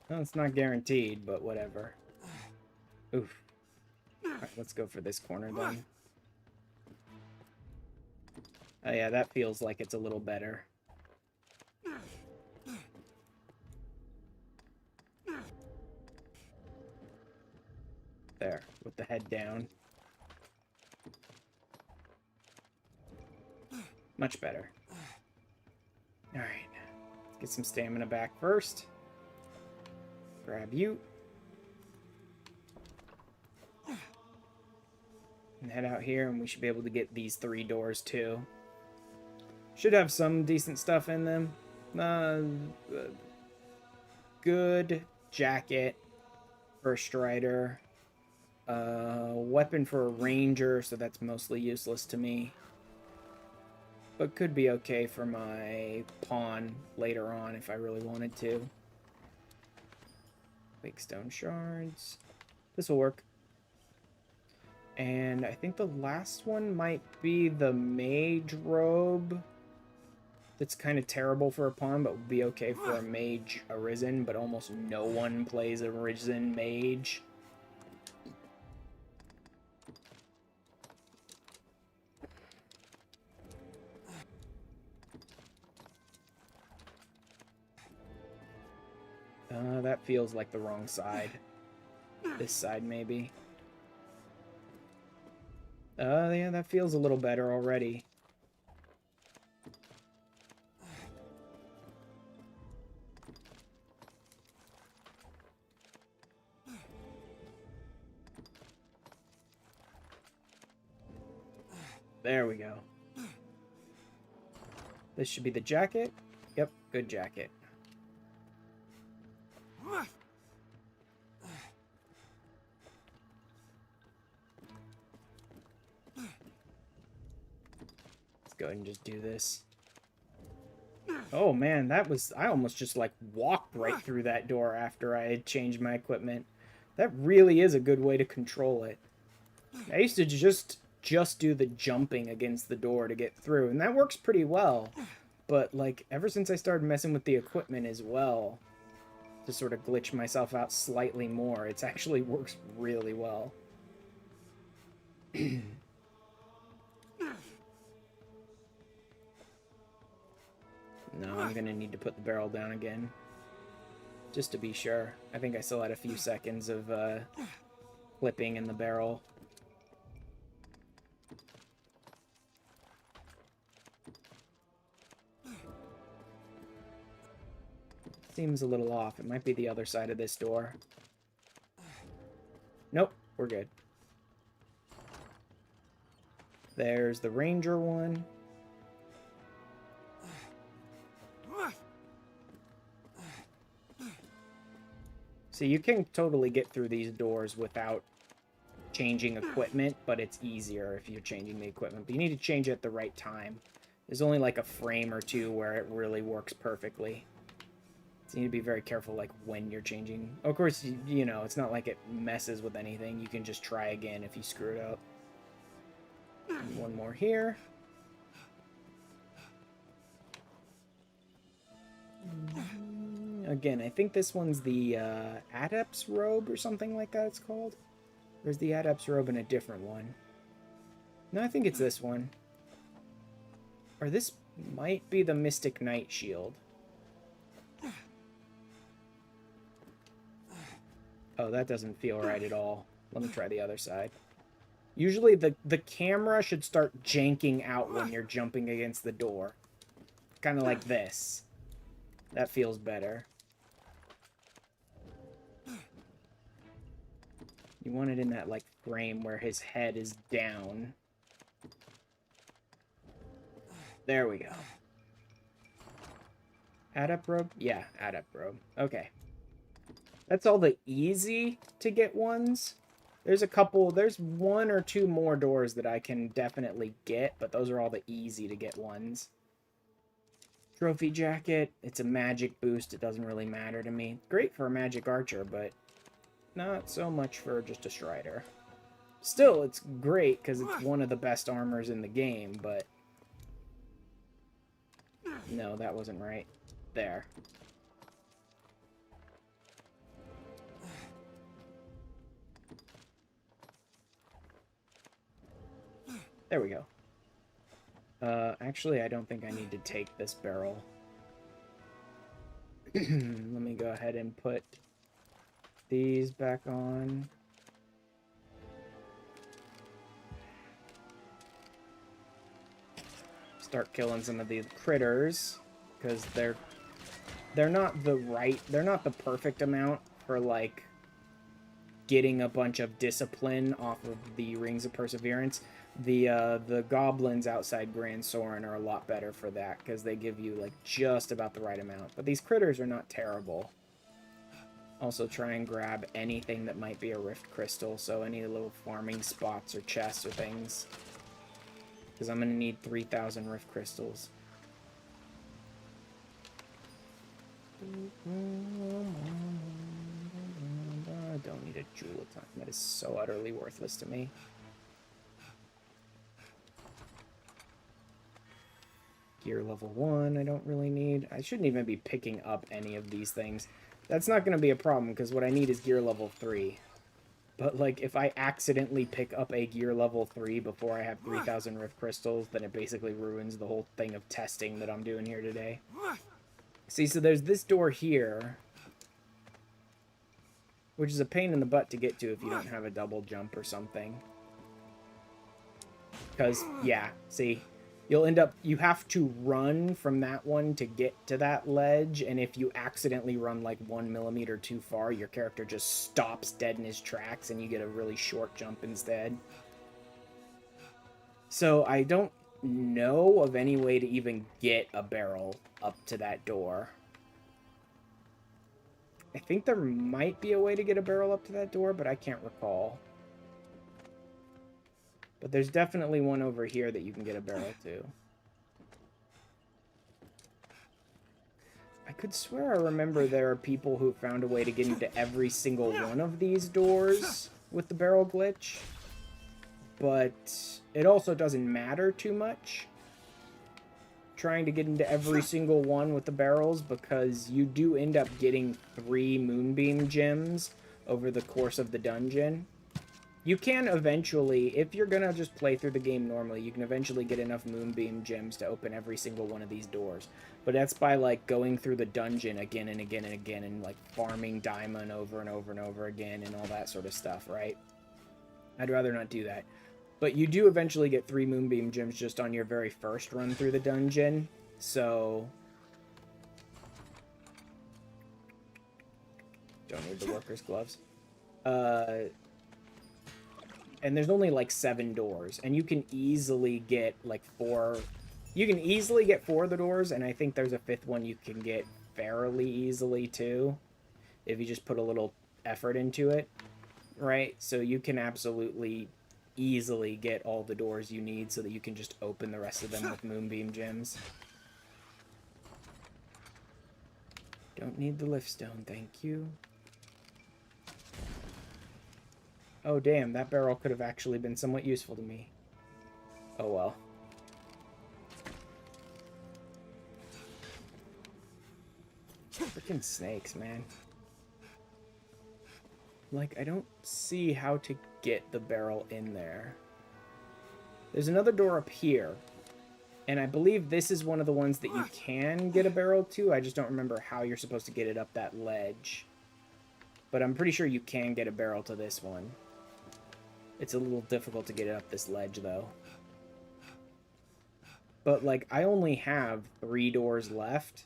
Well, it's not guaranteed, but whatever. Oof. Alright, let's go for this corner then. Oh yeah, that feels like it's a little better. There, with the head down. Much better. Alright, let's get some stamina back first. Grab you. And head out here, and we should be able to get these 3 doors too. Should have some decent stuff in them. Good jacket for a strider. Weapon for a ranger, so that's mostly useless to me. But could be okay for my pawn later on if I really wanted to. Big stone shards. This will work. And I think the last one might be the mage robe. That's kind of terrible for a pawn, but would be okay for a mage arisen, but almost no one plays a arisen mage. That feels like the wrong side. This side, maybe. Yeah, that feels a little better already. There we go. This should be the jacket. Yep, good jacket. go ahead and just do this. Oh man, that was... I almost just like walked right through that door after I had changed my equipment. That really is a good way to control it. I used to just do the jumping against the door to get through, and that works pretty well. But like ever since I started messing with the equipment as well, to sort of glitch myself out slightly more, it actually works really well. No, I'm gonna need to put the barrel down again. Just to be sure. I think I still had a few seconds of clipping in the barrel. Seems a little off. It might be the other side of this door. Nope, we're good. There's the ranger one. So you can totally get through these doors without changing equipment, but it's easier if you're changing the equipment. But you need to change it at the right time. There's only like a frame or two where it really works perfectly. So you need to be very careful like when you're changing. Of course, you know, it's not like it messes with anything. You can just try again if you screw it up. And one more here. Again, I think this one's the Adept's Robe or something like that it's called. There's the Adept's Robe and a different one. No, I think it's this one. Or this might be the Mystic Knight Shield. Oh, that doesn't feel right at all. Let me try the other side. Usually the camera should start janking out when you're jumping against the door. Kind of like this. That feels better. You want it in that, like, frame where his head is down. There we go. Adept Robe? Yeah, Adept Robe. Okay. That's all the easy to get ones. There's a couple, there's one or two more doors that I can definitely get, but those are all the easy to get ones. Trophy Jacket, it's a magic boost, it doesn't really matter to me. Great for a magic archer, but not so much for just a strider. Still, it's great because it's one of the best armors in the game, but... No, that wasn't right. There. There we go. Actually, I don't think I need to take this barrel. Let me go ahead and put these back on. Start killing some of these critters, because they're not the perfect amount for, like, getting a bunch of discipline off of the Rings of Perseverance. The goblins outside Grand Soren are a lot better for that, because they give you, like, just about the right amount. But these critters are not terrible. Also try and grab anything that might be a Rift Crystal, so any little farming spots or chests or things. Because I'm going to need 3,000 Rift Crystals. I don't need a Jewel of Time. That is so utterly worthless to me. Gear level 1, I don't really need. I shouldn't even be picking up any of these things. That's not going to be a problem, because what I need is gear level 3. But, like, if I accidentally pick up a gear level 3 before I have 3,000 Rift Crystals, then it basically ruins the whole thing of testing that I'm doing here today. See, so there's this door here, which is a pain in the butt to get to if you don't have a double jump or something. Because, yeah, see... You'll end up, you have to run from that one to get to that ledge, and if you accidentally run like 1 millimeter too far, your character just stops dead in his tracks, and you get a really short jump instead. So I don't know of any way to even get a barrel up to that door. I think there might be a way to get a barrel up to that door, but I can't recall. But there's definitely one over here that you can get a barrel to. could swear I remember there are people who found a way to get into every single one of these doors with the barrel glitch. But it also doesn't matter too much trying to get into every single one with the barrels, because you do end up getting 3 moonbeam gems over the course of the dungeon. You can eventually, if you're gonna just play through the game normally, you can eventually get enough moonbeam gems to open every single one of these doors. But that's by, like, going through the dungeon again and again and again and, like, farming diamond over and over and over again and all that sort of stuff, right? I'd rather not do that. But you do eventually get 3 moonbeam gems just on your very first run through the dungeon. So don't need the worker's gloves. And there's only like 7 doors, and you can easily get like 4. You can easily get 4 of the doors, and I think there's a 5th one you can get fairly easily too, if you just put a little effort into it, right? So you can absolutely easily get all the doors you need so that you can just open the rest of them with moonbeam gems. Don't need the lift stone, thank you. Oh damn, that barrel could have actually been somewhat useful to me. Oh well. Freaking snakes, man. Like, I don't see how to get the barrel in there. There's another door up here. And I believe this is one of the ones that you can get a barrel to. I just don't remember how you're supposed to get it up that ledge. But I'm pretty sure you can get a barrel to this one. It's a little difficult to get it up this ledge, though. But, like, I only have 3 doors left.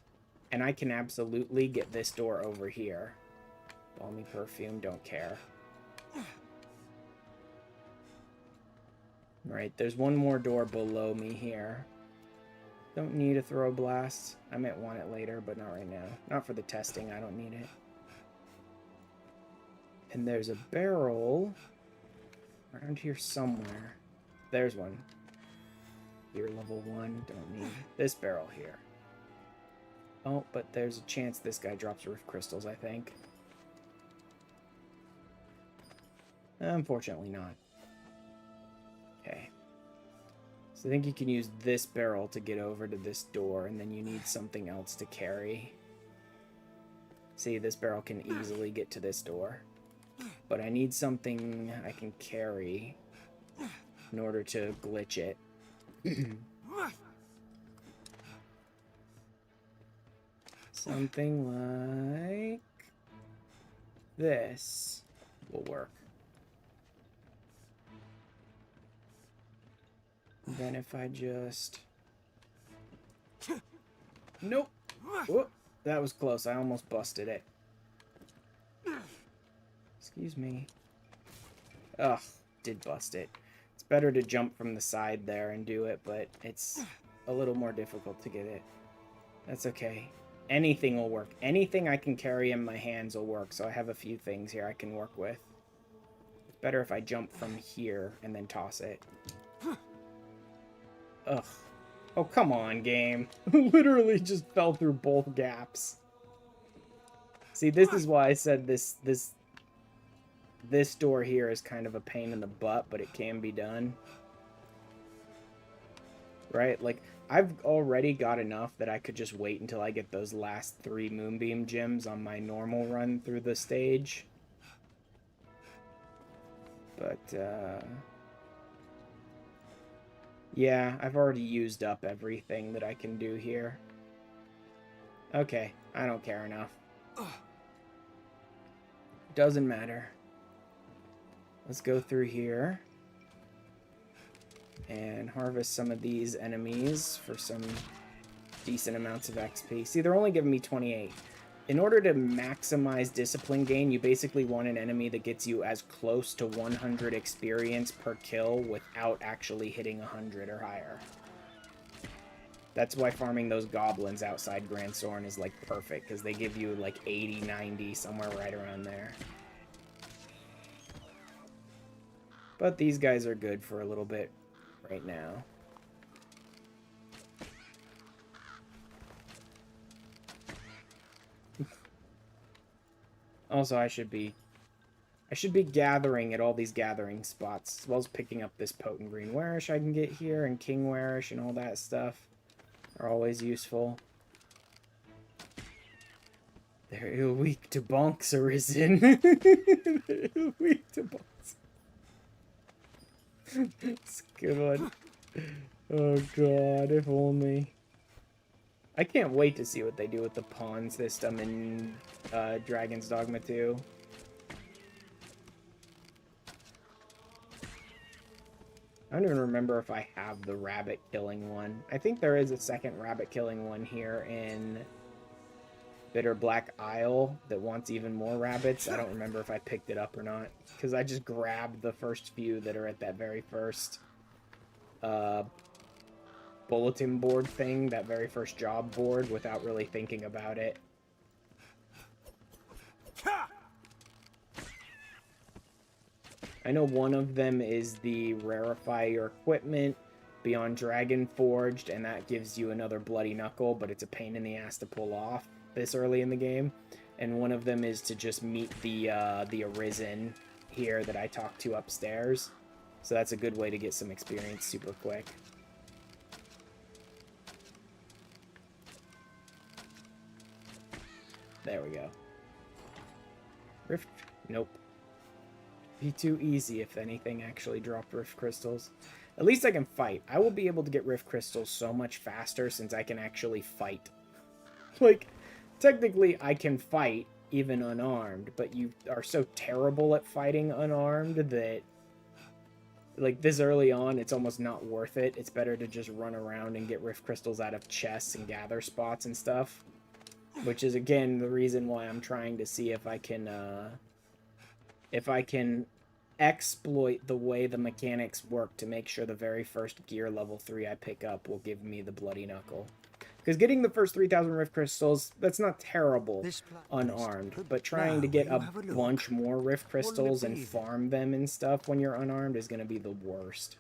And I can absolutely get this door over here. Balmy perfume, don't care. Right, there's one more door below me here. Don't need a throw blast. I might want it later, but not right now. Not for the testing, I don't need it. And there's a barrel around here somewhere. There's one. Here, level 1, don't need this barrel here. Oh, but there's a chance this guy drops roof crystals, I think. Unfortunately not. Okay. So I think you can use this barrel to get over to this door, and then you need something else to carry. See, this barrel can easily get to this door. But I need something I can carry in order to glitch it. Something like this will work. Then if I just... Nope. Whoop. That was close. I almost busted it. Excuse me. Ugh, did bust it. It's better to jump from the side there and do it, but it's a little more difficult to get it. That's okay. Anything will work. Anything I can carry in my hands will work, so I have a few things here I can work with. It's better if I jump from here and then toss it. Ugh. Oh, come on, game. Literally just fell through both gaps. See, this is why I said this door here is kind of a pain in the butt, but it can be done. Right? Like, I've already got enough that I could just wait until I get those last 3 moonbeam gems on my normal run through the stage. But, yeah, I've already used up everything that I can do here. Okay, I don't care enough. Doesn't matter. Let's go through here and harvest some of these enemies for some decent amounts of XP. See, they're only giving me 28. In order to maximize discipline gain, you basically want an enemy that gets you as close to 100 experience per kill without actually hitting 100 or higher. That's why farming those goblins outside Grand Soren is, like, perfect, because they give you, like, 80, 90, somewhere right around there. But these guys are good for a little bit right now. Also, I should be gathering at all these gathering spots, as well as picking up this potent green warish I can get here, and king warish and all that stuff are always useful. They're weak to bonks, Arisen. They're weak to bonks. It's a good one. Oh god, if only. I can't wait to see what they do with the pawn system in Dragon's Dogma 2. I don't even remember if I have the rabbit killing one. I think there is a second rabbit killing one here in Bitter Black Isle that wants even more rabbits. I don't remember if I picked it up or not, because I just grabbed the first few that are at that very first bulletin board thing, that very first job board, without really thinking about it. I know one of them is the rarify your equipment beyond Dragon Forged, and that gives you another bloody knuckle, but it's a pain in the ass to pull off this early in the game. And one of them is to just meet the Arisen here that I talked to upstairs. So that's a good way to get some experience super quick. There we go. Rift? Nope. Be too easy if anything actually dropped Rift Crystals. At least I can fight. I will be able to get Rift Crystals so much faster since I can actually fight. Like, technically I can fight even unarmed, but you are so terrible at fighting unarmed that, like, this early on, it's almost not worth it. It's better to just run around and get Rift Crystals out of chests and gather spots and stuff. Which is, again, the reason why I'm trying to see if I can exploit the way the mechanics work to make sure the very first gear level 3 I pick up will give me the bloody knuckle. Because getting the first 3,000 Rift Crystals, that's not terrible unarmed, but trying to get a bunch more Rift Crystals and farm them and stuff when you're unarmed is going to be the worst.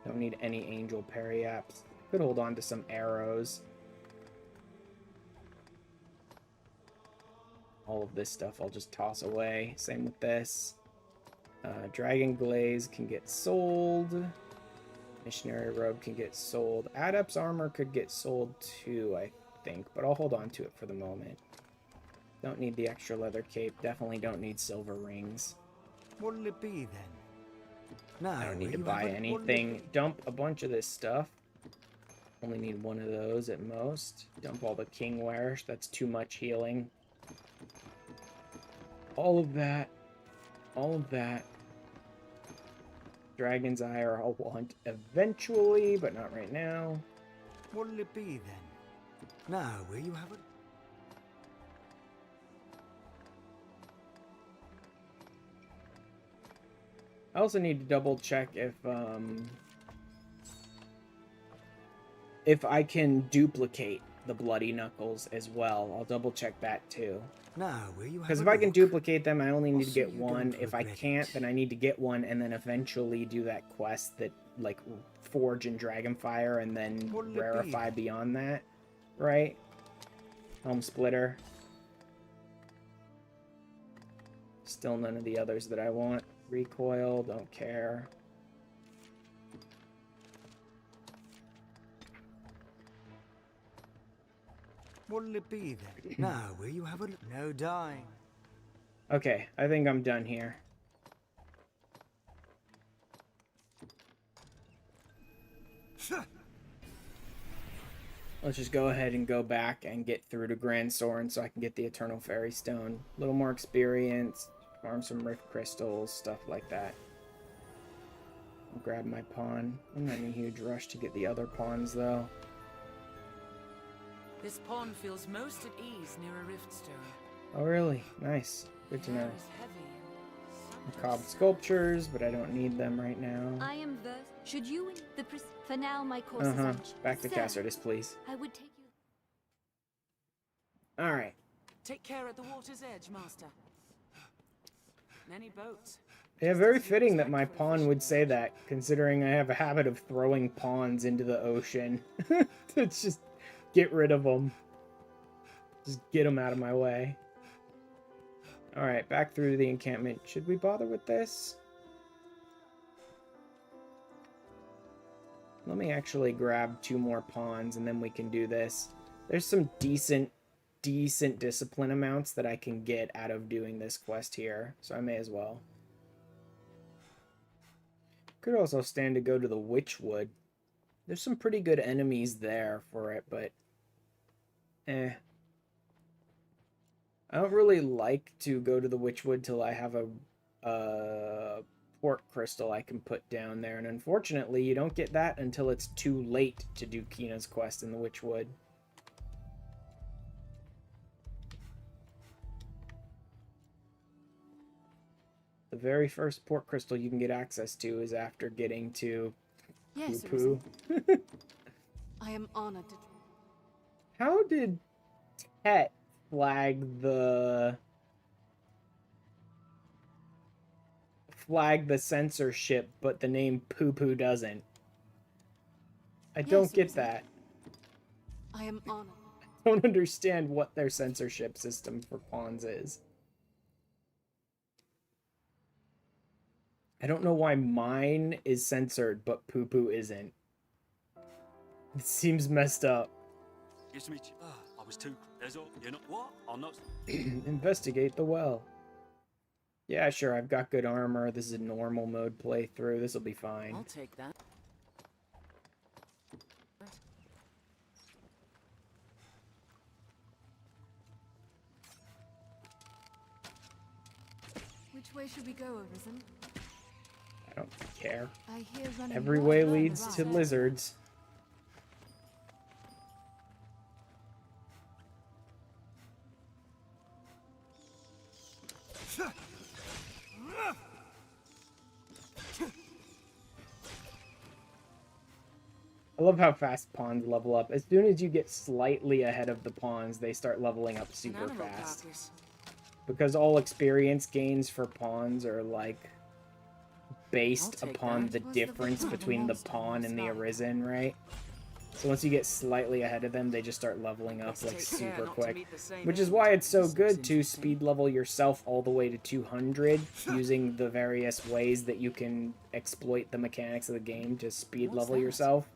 Don't need any Angel Periaps. Could hold on to some arrows. All of this stuff I'll just toss away. Same with this. Dragon Glaze can get sold. Missionary Robe can get sold. Adept's Armor could get sold too, I think. But I'll hold on to it for the moment. Don't need the extra leather cape. Definitely don't need silver rings. What'll it be then? No, I don't need to buy anything. Dump a bunch of this stuff. Only need one of those at most. Dump all the King Warish. That's too much healing. All of that. All of that. Dragon's Eye I'll want eventually, but not right now. What'll it be then? Now, will you have it? I also need to double check if I can duplicate the Bloody Knuckles as well. I'll double check that too. Now, will you have Because if I can duplicate them, I only need to get one. If I can't, then I need to get one and then eventually do that quest that, like, Forge and Dragonfire and then rarify beyond that, right? Helm Splitter. Still none of the others that I want. Recoil, don't care. What'll it be then? Now, will you have a look? No dying. Okay, I think I'm done here. Let's just go ahead and go back and get through to Grand Soren so I can get the Eternal Fairy Stone. A little more experience, farm some Rift Crystals, stuff like that. I'll grab my pawn. I'm not in a huge rush to get the other pawns though. This pawn feels most at ease near a riftstone. Oh really? Nice. Good to know. Air is heavy and Macabre sculptures, but I don't need them right now. I am versed. Should you for now my course is unchanged. Back to Cassardus, please. I would take you. Alright. take care at the water's edge, Master. Many boats. Yeah, very fitting that my pawn would say that, considering I have a habit of throwing pawns into the ocean. Let's just get rid of them. Just get them out of my way. Alright, back through the encampment. Should we bother with this? Let me actually grab 2 more pawns and then we can do this. There's some decent discipline amounts that I can get out of doing this quest here, so I may as well. Could also stand to go to the Witchwood. There's some pretty good enemies there for it, but I don't really like to go to the Witchwood till I have a port crystal I can put down there, and unfortunately you don't get that until it's too late to do Kina's quest in the Witchwood. The very first port crystal you can get access to is after getting to Yes, Poo. I am honored to. How did Tet flag the censorship, but the name Poo Poo doesn't? I don't get that. I am honored. I don't understand what their censorship system for pawns is. I don't know why mine is censored, but Poo Poo isn't. It seems messed up. Used to meet you. I was too. There's all. You're not. What? I'm not. Investigate the well. Yeah, sure, I've got good armor. This is a normal mode playthrough. This will be fine. I'll take that. Which way should we go, Arisen? I don't care. I hear running Every water way on the leads to right. lizards. I love how fast pawns level up. As soon as you get slightly ahead of the pawns, they start leveling up super fast. Because all experience gains for pawns are, like, based upon the difference between the pawn and the Arisen, right? So once you get slightly ahead of them, they just start leveling up, like, super quick. Which is why it's so good to speed level yourself all the way to 200, using the various ways that you can exploit the mechanics of the game to speed level yourself.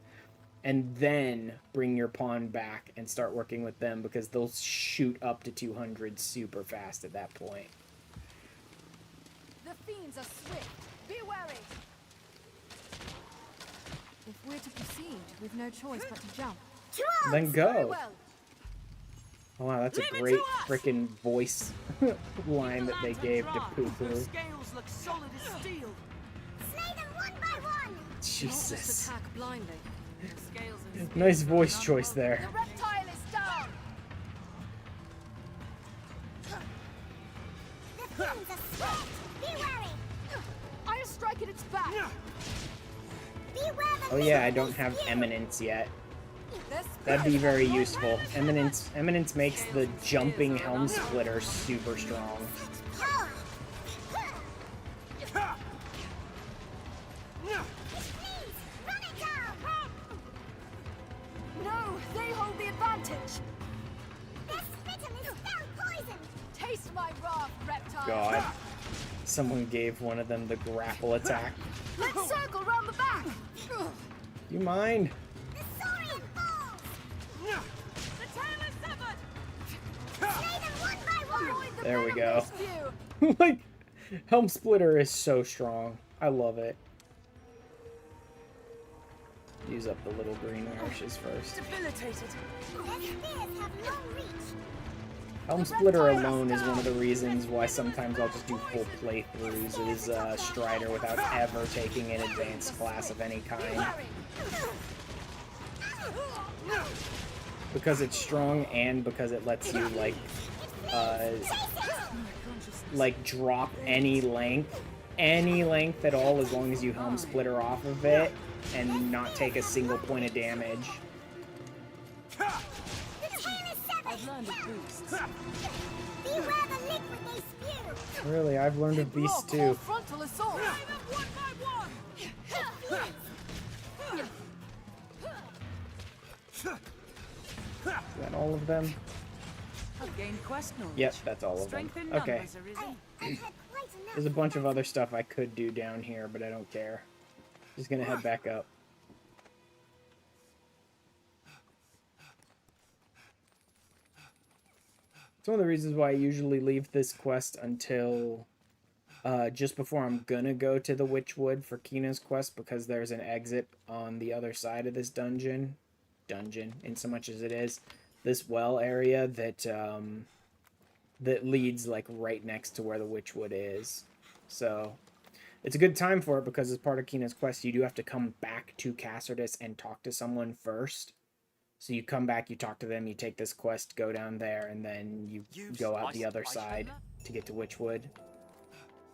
And then bring your pawn back and start working with them, because they'll shoot up to 200 super fast at that point. The fiends are swift. Be wary. If we're to proceed, we've no choice but to jump. Then Very go. well. Oh, wow, that's a great freaking voice line that they gave to Poo Poo. Scales look solid as steel. Slay them one by one. Not just Jesus. attack blindly. Scales and Nice voice choice there. The reptile is down. The fiends are swift. Be wary. I'll strike at its back. Beware the Oh yeah, I don't have Eminence yet. This That'd be very useful. Eminence makes the jumping helm splitter super strong. No, they hold the advantage. Their spittle is spell poison. Taste my wrath, reptile. God. Someone gave one of them the grapple attack. Let's circle round the back. You mind? The saurian falls. The tail is severed. Slay them one by one. Avoid the There we venomous go. view. Like, helm splitter is so strong. I love it. Use up the little green radishes first. debilitated. Their spears have long reach. Helm splitter alone is one of the reasons why sometimes I'll just do full playthroughs as Strider without ever taking an advanced class of any kind. Because it's strong and because it lets you, like drop any length at all, as long as you helm splitter off of it and not take a single point of damage. The tail is severed. it boosts. Beware the liquid they spew. Really, I've learned of beasts too. Frontal assault. One by one. Is that all of them? I've gained quest knowledge. Yep, that's all of them. Strength in Okay. numbers, Arisen. I've had quite enough. There's a bunch of other stuff I could do down here, but I don't care. Just gonna head back up. It's one of the reasons why I usually leave this quest until just before I'm gonna go to the Witchwood for Kina's quest, because there's an exit on the other side of this dungeon, in so much as it is this well area that that leads like right next to where the Witchwood is. So it's a good time for it, because as part of Kina's quest, you do have to come back to Cassardus and talk to someone first. So you come back, you talk to them, you take this quest, go down there, and then you go out the other side to get to Witchwood.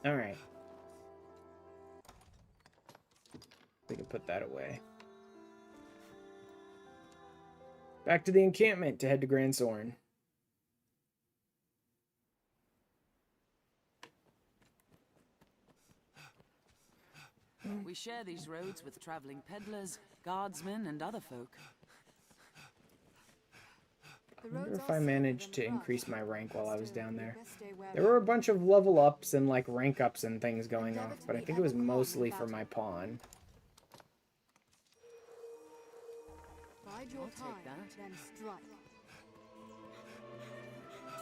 Alright. We can put that away. Back to the encampment to head to Grand Sorn. We share these roads with traveling peddlers, guardsmen, and other folk. I wonder if I managed to increase my rank while I was down there. There were a bunch of level ups and like rank ups and things going off, but I think it was mostly for my pawn. Bide your time, then strike.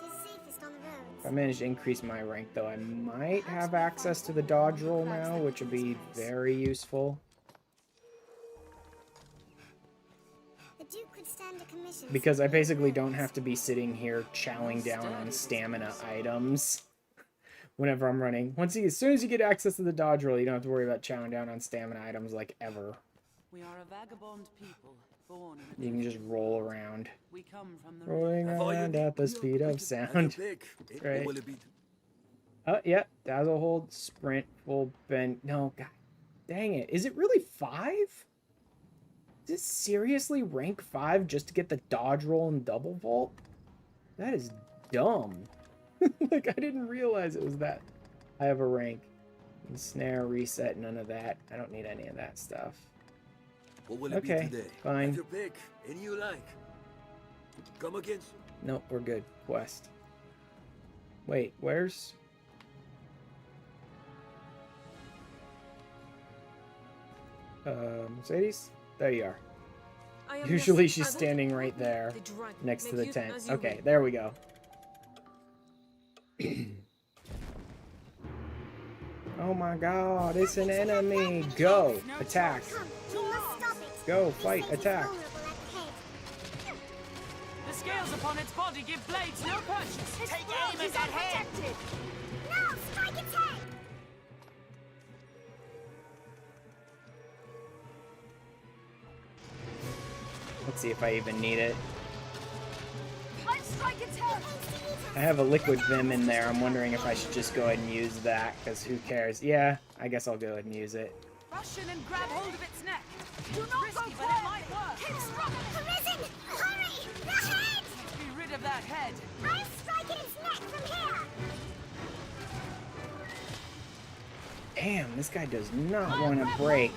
Tis safest on the roads. If I manage to increase my rank, though, I might have access to the dodge roll now, which would be very useful. The Duke could stand a commission. Because I basically don't have to be sitting here chowing down on stamina items whenever I'm running. As soon as you get access to the dodge roll, you don't have to worry about chowing down on stamina items like ever. We are a vagabond people, born in a You can just roll around. We come from the Rolling around at the speed of sound. Right. Oh, yeah. Dazzle hold, sprint, full bend. No, god dang it. Is it really 5? Is it seriously rank 5 just to get the dodge roll and double vault? That is dumb. Like, I didn't realize it was that high of a rank. Snare, reset, none of that. I don't need any of that stuff. Okay, fine. Any you like. Come again. Nope, we're good. Quest. Wait, where's... Mercedes? There you are. Usually she's standing right there, next to the tent. Okay, there we go. Oh my god, it's an enemy! Go! Attack! Go, fight, attack! The scales upon its body give blades no purchase. Take aim at that head. No, strike its head! Let's see if I even need it. I'd strike its head! I have a liquid vim in there. I'm wondering if I should just go ahead and use that, because who cares? Yeah, I guess I'll go ahead and use it. Rush in and grab hold of its neck. Do not Risky, go but it might work. It's strong! Arisen! Hurry! The head! Be rid of that head. I'll strike at its neck from here! Damn, this guy does not want to break.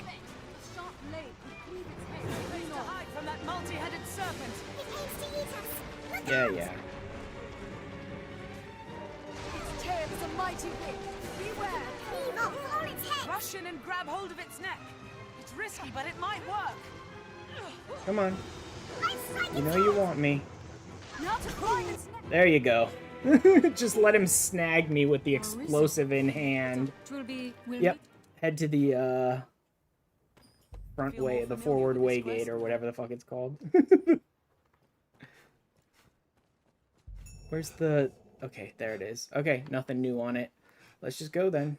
Sharp blade will cleave its head. Place to hide from that multi-headed serpent. It aims to eat us! Look Yeah, out! yeah. Its tail is a mighty whip. Beware! Cleave off all its head! Rush in and grab hold of its neck. It's risky, but it might work. Come on. I'll strike You its know you head! want me. Now to climb its neck! There you go. Just let him snag me with the explosive in hand. Yep. Head to the front way, the forward way gate, or whatever the fuck it's called. Where's the... Okay, there it is. Okay, nothing new on it. Let's just go then.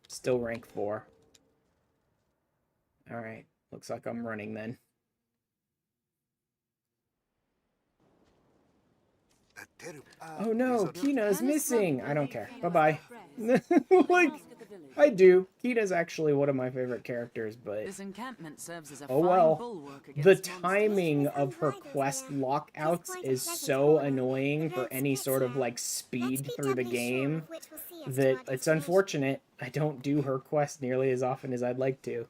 Still rank 4. Alright, looks like I'm running then. Oh no, Kina is missing! I don't care. Bye-bye. Like, village. I do. Kina's actually one of my favorite characters, but This encampment serves as a oh fine well. bulwark The against monsters. timing of her quest lockouts is so annoying for any sort of like speed through the game that it's unfortunate I don't do her quest nearly as often as I'd like to.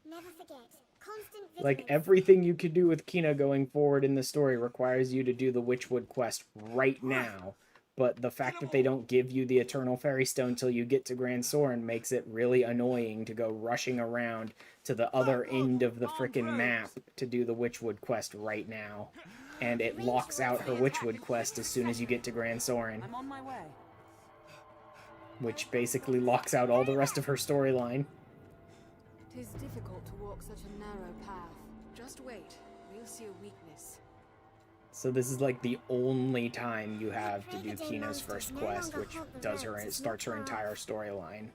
Never forget. Constant Like, vigilance. everything you could do with Kina going forward in the story requires you to do the Witchwood quest right now. But the fact that they don't give you the Eternal Fairy Stone till you get to Grand Soren makes it really annoying to go rushing around to the other end of the frickin' map to do the Witchwood quest right now. And it locks out her Witchwood quest as soon as you get to Grand Soren, I'm on my way. which basically locks out all the rest of her storyline. 'Tis difficult to walk such a narrow path. Just wait, we'll see a weakness. So this is like the only time you have to do Kina's first quest, which starts her entire storyline.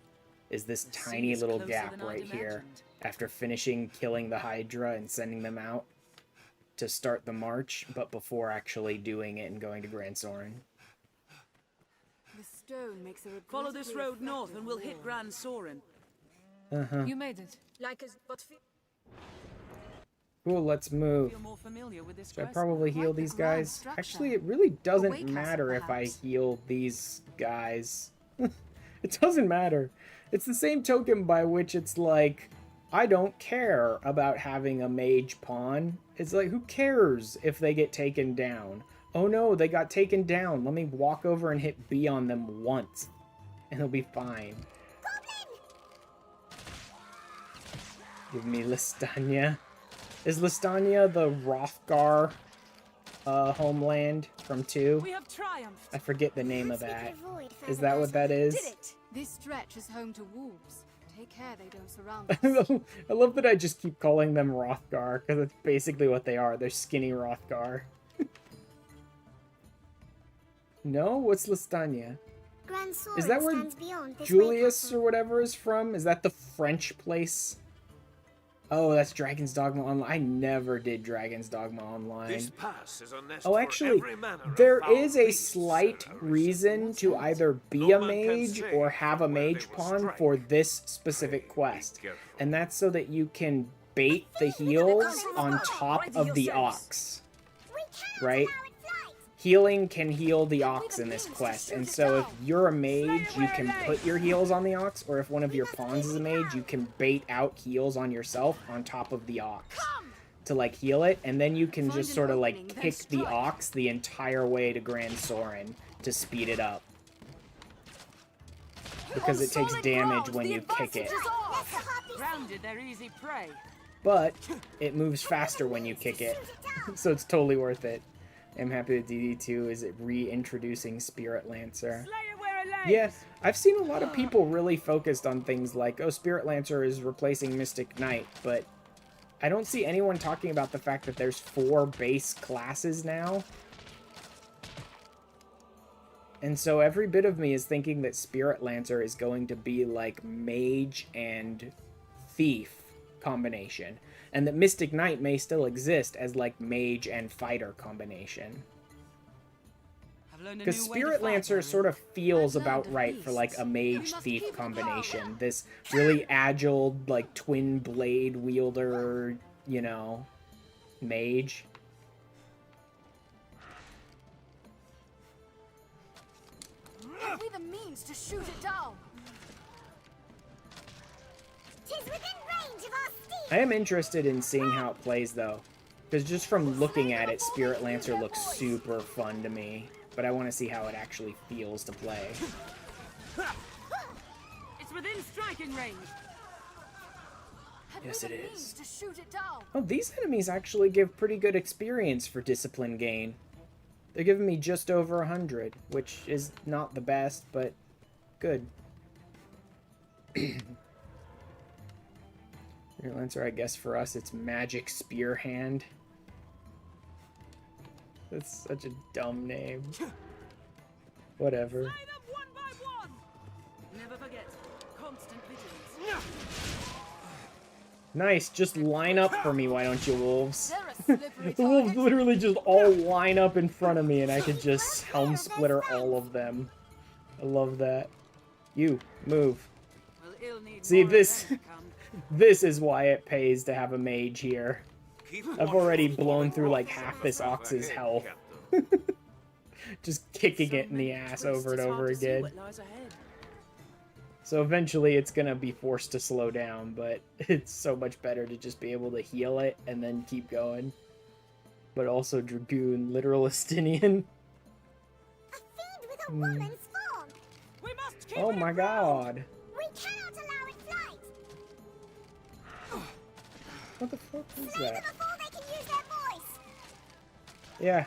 Is this tiny little gap right here after finishing killing the Hydra and sending them out to start the march, but before actually doing it and going to Grand Soren. The stone makes a Follow this road north and we'll hit Grand Soren. You made it. Like us, but Cool, let's move. Feel more familiar with this Should I quest probably now. heal the these grand guys? structure. Actually, it really doesn't Awake us, matter if I perhaps. heal these guys. It doesn't matter. It's the same token by which it's like, I don't care about having a mage pawn. It's like, who cares if they get taken down? Oh no, they got taken down. Let me walk over and hit B on them once, and it'll be fine. Give me Listania. Is Listania the Hrothgar homeland from 2? We have triumphed. I forget the name of Perhaps we that. could avoid Is further that what that is? Did it? this stretch is home to wolves. Take care they don't surround us. I love that I just keep calling them Hrothgar, because that's basically what they are. They're skinny Hrothgar. No? What's Listania? Grand Soren Is that where stands beyond this Julius way or whatever is from? Is that the French place? Oh, that's Dragon's Dogma Online. I never did Dragon's Dogma Online. This pass is a nest Oh, for actually, every manner of there foul is a beasts, slight Sir. reason to either be No a man can mage say or have a from where they mage will pawn strike. for this specific Pray, quest. be careful. And that's so that you can bait the heals on top of the ox. Right? Healing can heal the ox in this quest, and so if you're a mage, you can put your heals on the ox, or if one of your pawns is a mage, you can bait out heals on yourself on top of the ox to like heal it, and then you can Find just an sort of opening, like then kick the strike. ox the entire way to Grand Soren to speed it up. Because it takes damage when you kick it. Grounded, they're easy prey. But it moves faster when you kick it, so it's totally worth it. I'm happy that DD2 is reintroducing Spirit Lancer. Slay it where it lays. Yeah, I've seen a lot of people really focused on things like, oh, Spirit Lancer is replacing Mystic Knight, but I don't see anyone talking about the fact that there's 4 base classes now. And so every bit of me is thinking that Spirit Lancer is going to be like Mage and Thief combination. And that Mystic Knight may still exist as like Mage and Fighter combination. I've learned a Because new way to Spirit fight, Lancer Harry. sort of feels I've learned about of right for like a beasts. Mage must Thief keep it combination. This really agile, like twin blade wielder, you know, mage. Have we the means to shoot it down? 'Tis within range of our steel. I am interested in seeing how it plays though. Because just from looking at it, Spirit Lancer looks super fun to me. But I want to see how it actually feels to play. It's within striking range. Have Yes, we the it means is. to shoot it down? Oh, these enemies actually give pretty good experience for discipline gain. They're giving me just over 100, which is not the best, but good. Spirit Lancer, I guess for us, it's Magic Spear Hand. That's such a dumb name. Whatever. Slay them one by one. Never forget, constant vigilance. Nice, just line up for me, why don't you, wolves? They're a slippery The wolves target. literally just all line up in front of me and I could just helm splitter all of them. I love that. You, move. Well, he'll need See, more this... of them to come. This is why it pays to have a mage here. Keep I've watching already the blown through fallen like rocks half of this the ox's ahead, health. Captain. Just kicking So it in the many ass twists, over and it's hard over to see again. what lies ahead. So eventually it's gonna be forced to slow down, but it's so much better to just be able to heal it and then keep going. But also Dragoon, literal Estinian. A fiend with a woman's form. We must keep Oh it my abroad. god. We cannot allow it flight. What the fuck is Slay them that? before they can use their voice. Yeah.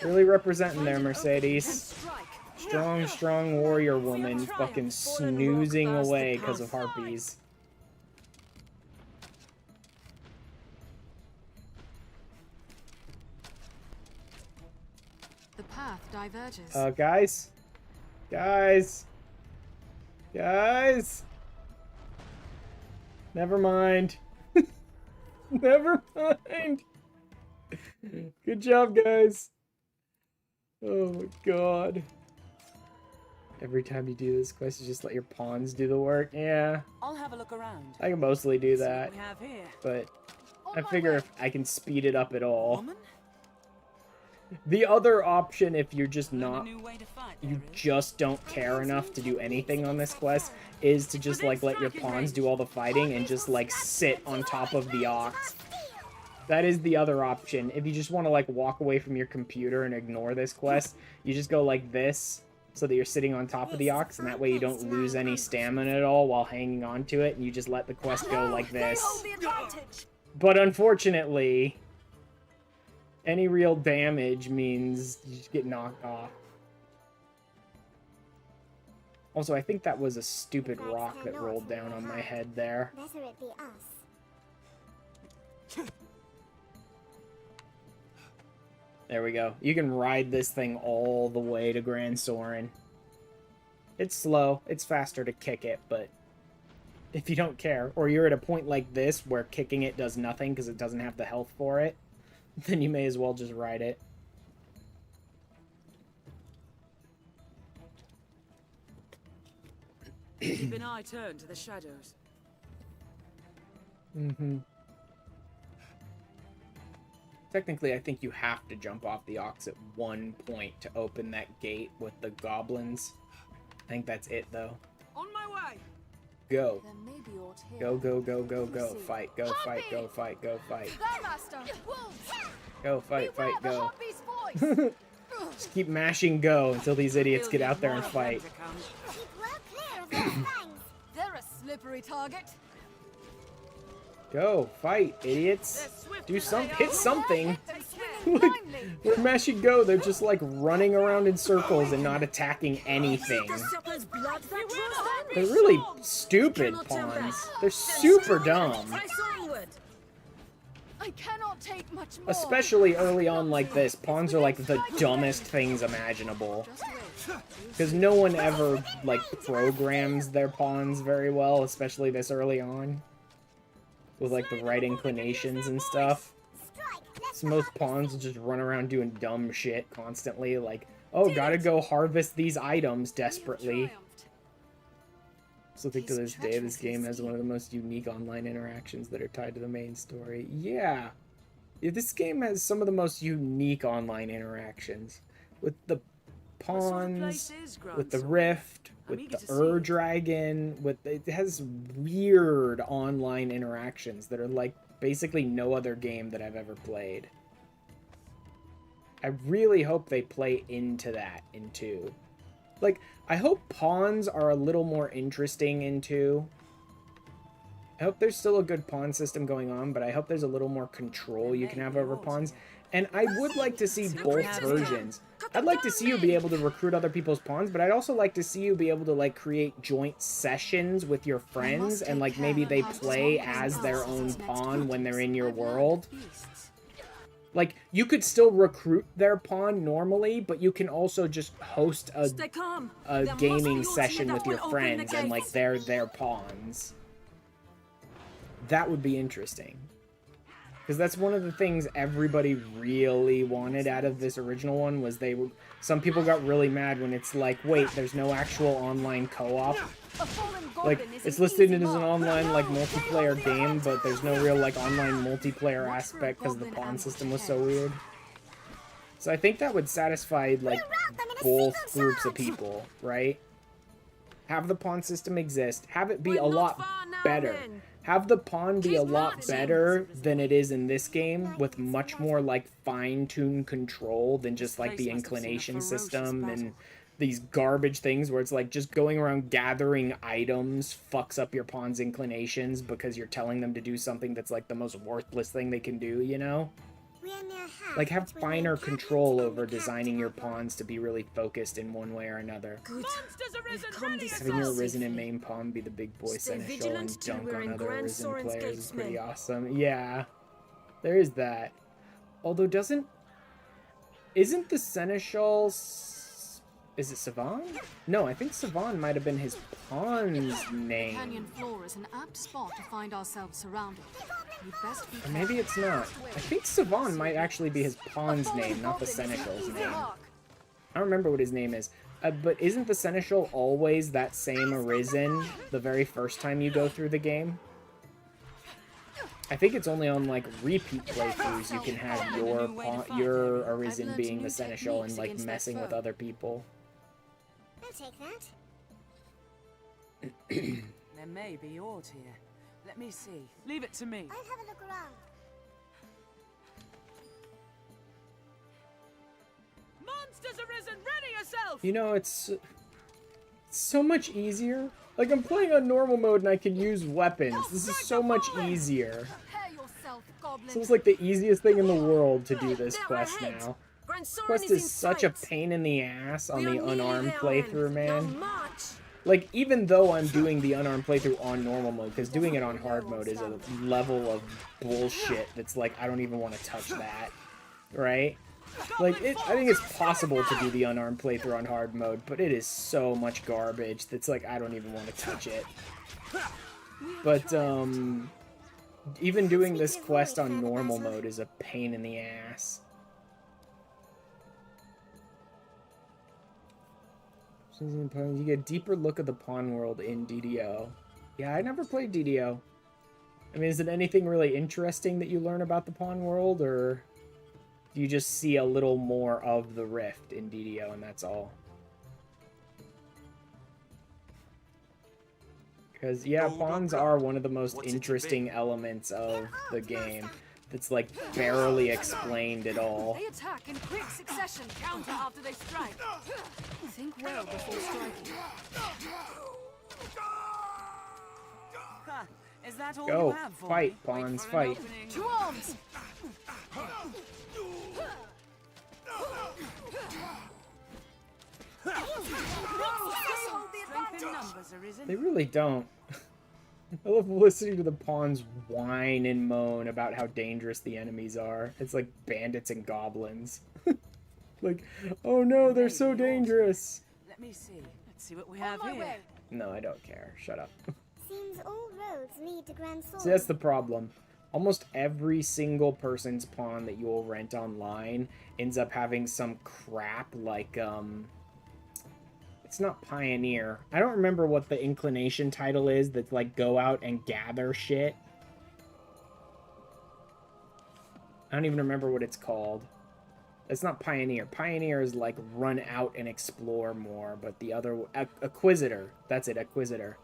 Really representing there, Find an opening and Mercedes. strike. Strong, strong warrior woman fucking snoozing away because of path. harpies. The path diverges. Guys? Guys? Guys? Never mind. Never mind. Good job, guys. Oh my god. Every time you do this quest, you just let your pawns do the work. Yeah, I'll have a look around. I can mostly do See what that, we have here. but On I my figure way. if I can speed it up at all. Woman? The other option, if you're just Learn a not, new way to fight, you there is. just don't care enough to do anything on this quest, is to just like let your pawns do all the fighting and just like sit on top of the ox. That is the other option. If you just want to like walk away from your computer and ignore this quest, you just go like this so that you're sitting on top of the ox, and that way you don't lose any stamina at all while hanging on to it, and you just let the quest go like They this. hold the advantage. But unfortunately, any real damage means you just get knocked off. Also, I think that was a stupid rock that rolled down on my head there. Better it be us. There we go. You can ride this thing all the way to Grand Soren. It's slow. It's faster to kick it, but if you don't care, or you're at a point like this where kicking it does nothing because it doesn't have the health for it, then you may as well just ride it. Keep an eye turned to the shadows. Mm-hmm. Technically, I think you have to jump off the ox at one point to open that gate with the goblins. I think that's it, though. On my way. Go. There may be aught here. Go, go, go, go, go. Fight, go, fight, go, fight, go, fight. There, master. Wolves. Go, fight, fight, Beware the go. harpy's voice. Just keep mashing go until these idiots get out there and fight. Keep well clear of their fangs. They're a slippery target. Go, fight, idiots. Do some, hit something. And swinging blindly. We're mashing go. They're just like running around in circles and not attacking anything. They're really stupid pawns. They're super dumb. I cannot take much more. Especially early on like this, pawns are like the dumbest things imaginable. Just wait. Because no one ever like programs their pawns very well, especially this early on. With like the right inclinations and stuff. So most pawns will just run around doing dumb shit constantly, like, oh, gotta go harvest these items desperately. So I think to this day, this game has one of the most unique online interactions that are tied to the main story. Yeah. This game has some of the most unique online interactions. With the pawns, with the rift, with the Ur-Dragon, it has weird online interactions that are like basically no other game that I've ever played. I really hope they play into that in 2. Like, I hope pawns are a little more interesting in 2. I hope there's still a good pawn system going on, but I hope there's a little more control you can have over pawns. And I would like to see both versions. I'd like to see you be able to recruit other people's pawns, but I'd also like to see you be able to, like, create joint sessions with your friends, and, like, maybe they play as their own pawn when they're in your world. Like, you could still recruit their pawn normally, but you can also just host a gaming session with your friends, and, like, they're their pawns. That would be interesting. Because that's one of the things everybody really wanted out of this original one was some people got really mad when it's like, wait, there's no actual online co-op. Like, it's listed as an online, like, multiplayer game, but there's no real, like, online multiplayer aspect because the pawn system was so weird. So I think that would satisfy, like, both groups of people, right? Have the pawn system exist. Have it be a lot better. Have the pawn be a lot better than it is in this game, with much more, like, fine-tuned control than just, like, the inclination system and these garbage things where it's, like, just going around gathering items fucks up your pawn's inclinations because you're telling them to do something that's, like, the most worthless thing they can do, you know? Like, have finer control over designing your pawns to be really focused in one way or another. Having your Arisen and main pawn be the big boy seneschal and dunk on other Arisen players is pretty awesome. Yeah, there is that. Although isn't the seneschal... Is it Savan? No, I think Savan might have been his pawn's name. Canyon floor is an apt spot to find ourselves surrounded. You'd best be Or maybe it's not. I think Savan might actually be his pawn's name, not the seneschal's name. I don't remember what his name is. But isn't the seneschal always that same Arisen the very first time you go through the game? I think it's only on, like, repeat playthroughs you can have your Arisen being the seneschal and, like, messing with other people. I'll take that. There may be ord here. Let me see. Leave it to me. I'll have a look around. Monsters arisen! Ready yourself! You know, it's so much easier. Like, I'm playing on normal mode and I can use weapons. This is so much easier. This is like the easiest thing in the world to do this quest now. This quest is such a pain in the ass on the unarmed playthrough, man. Like, even though I'm doing the unarmed playthrough on normal mode, because doing it on hard mode is a level of bullshit that's like, I don't even want to touch that, right? Like, I think it's possible to do the unarmed playthrough on hard mode, but it is so much garbage that's like, I don't even want to touch it. But, even doing this quest on normal mode is a pain in the ass. You get a deeper look at the pawn world in DDO. Yeah, I never played DDO. I mean, is it anything really interesting that you learn about the pawn world, or do you just see a little more of the Rift in DDO and that's all? Because, yeah, pawns are one of the most interesting elements of the game that's, like, barely explained at all. They attack in quick succession. Counter after they strike. Think well before striking. Is that all Go, you have for fight, me? pawns, fight. To arms! Strength in numbers, Arisen. They really don't. I love listening to the pawns whine and moan about how dangerous the enemies are. It's like bandits and goblins. Like, oh no, they're so dangerous. Let me see. Let's see what we have here. No, I don't care. Shut up. Seems all roads lead to Grand Sword. See, that's the problem. Almost every single person's pawn that you'll rent online ends up having some crap like, it's not Pioneer. I don't remember what the inclination title is that's like go out and gather shit. I don't even remember what it's called. It's not Pioneer. Pioneer is like run out and explore more, but the other... Acquisitor. That's it, Acquisitor.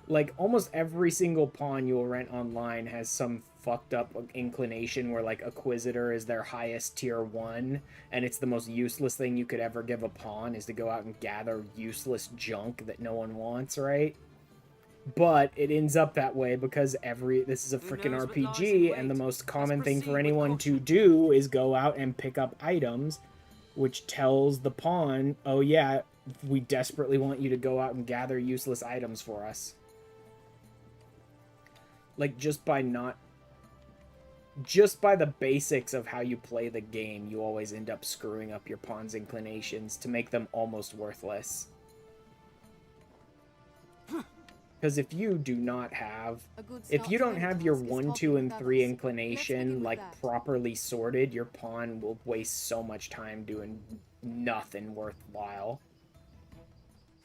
Like, almost every single pawn you'll rent online has some fucked up inclination where, like, Acquisitor is their highest tier 1, and it's the most useless thing you could ever give a pawn, is to go out and gather useless junk that no one wants, right? But it ends up that way because this is a freaking RPG, and the most common thing for anyone to do is go out and pick up items, which tells the pawn, oh yeah, we desperately want you to go out and gather useless items for us. Like, just by the basics of how you play the game, you always end up screwing up your pawn's inclinations to make them almost worthless. Because if you do not have, A good if start you to don't any have your task is 1, 2, toppling and 3 levels. Let's begin inclination with like that. properly sorted, your pawn will waste so much time doing nothing worthwhile.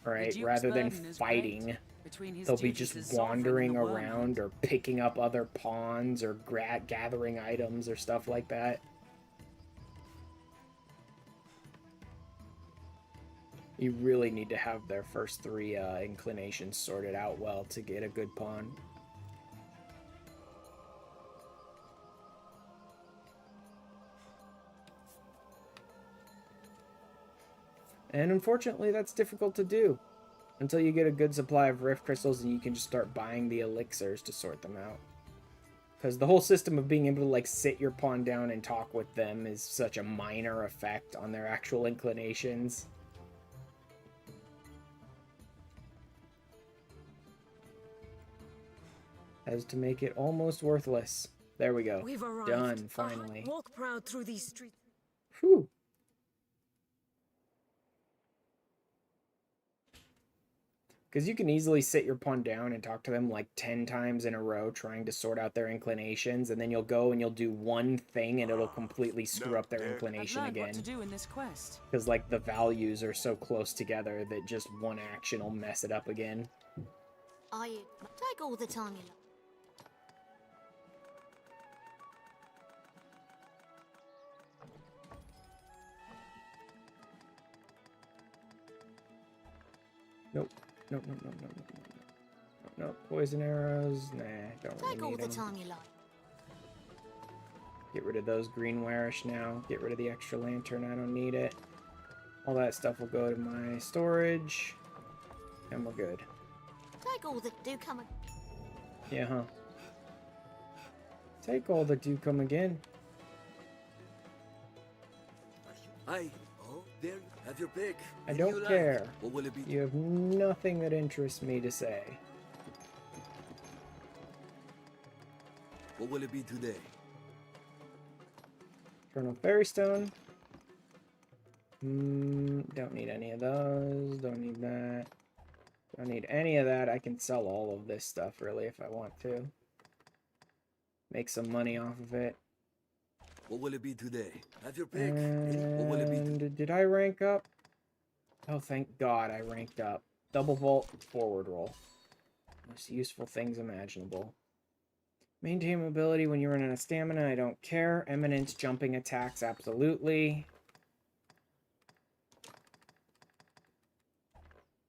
Right? Duke's Rather than burden is fighting, great. Between his they'll be duties just as sovereign and wandering the around Wormhunt. or picking up other pawns or gathering items or stuff like that. You really need to have their first 3 inclinations sorted out well to get a good pawn. And unfortunately, that's difficult to do until you get a good supply of rift crystals and you can just start buying the elixirs to sort them out. Because the whole system of being able to like sit your pawn down and talk with them is such a minor effect on their actual inclinations. As to make it almost worthless. There we go. We've arrived. Done, finally. Walk proud through these streets. Whew. Because you can easily sit your pawn down and talk to them like 10 times in a row trying to sort out their inclinations, and then you'll go and you'll do one thing and it'll completely screw up their I've inclination learned what again. to do in this quest. Because like the values are so close together that just one action will mess it up again. Take all the time you like. Nope. Nope, nope, nope, nope, nope, nope, nope. Nope, poison arrows. Nah, don't really Take all need the them. time you like. Get rid of those green warish now. Get rid of the extra lantern. I don't need it. All that stuff will go to my storage. And we're good. Take all that do come. Yeah, huh? Take all that do come again. Aye. Oh, there, have your pick. I don't care. What will it be? You have nothing that interests me to say. What will it be today? Eternal Fairy Stone. Don't need any of those. Don't need that. Don't need any of that. I can sell all of this stuff, really, if I want to. Make some money off of it. What will it be today? Have your pick. What will it be? And did I rank up? Oh, thank God I ranked up. Double vault, forward roll. Most useful things imaginable. Maintain mobility when you're running out of stamina, I don't care. Eminence, jumping attacks, absolutely.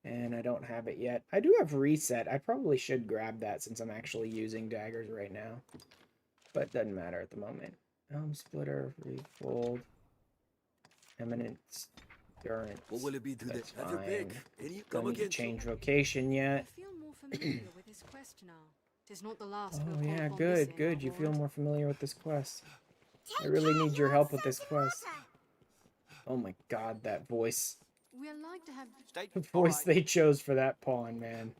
And I don't have it yet. I do have reset. I probably should grab that since I'm actually using daggers right now. But it doesn't matter at the moment. Helm splitter, refold. Eminence, endurance. What will it be today? That's Have your pick. fine. Come Don't need to again. change vocation yet. I feel more familiar with this quest now. Tis not the last Oh we'll yeah, call upon good, this in good. our You feel ward. more familiar with this quest. I really need your help with this quest. Oh my God, that voice. We'd like to have The voice they chose for that pawn, man.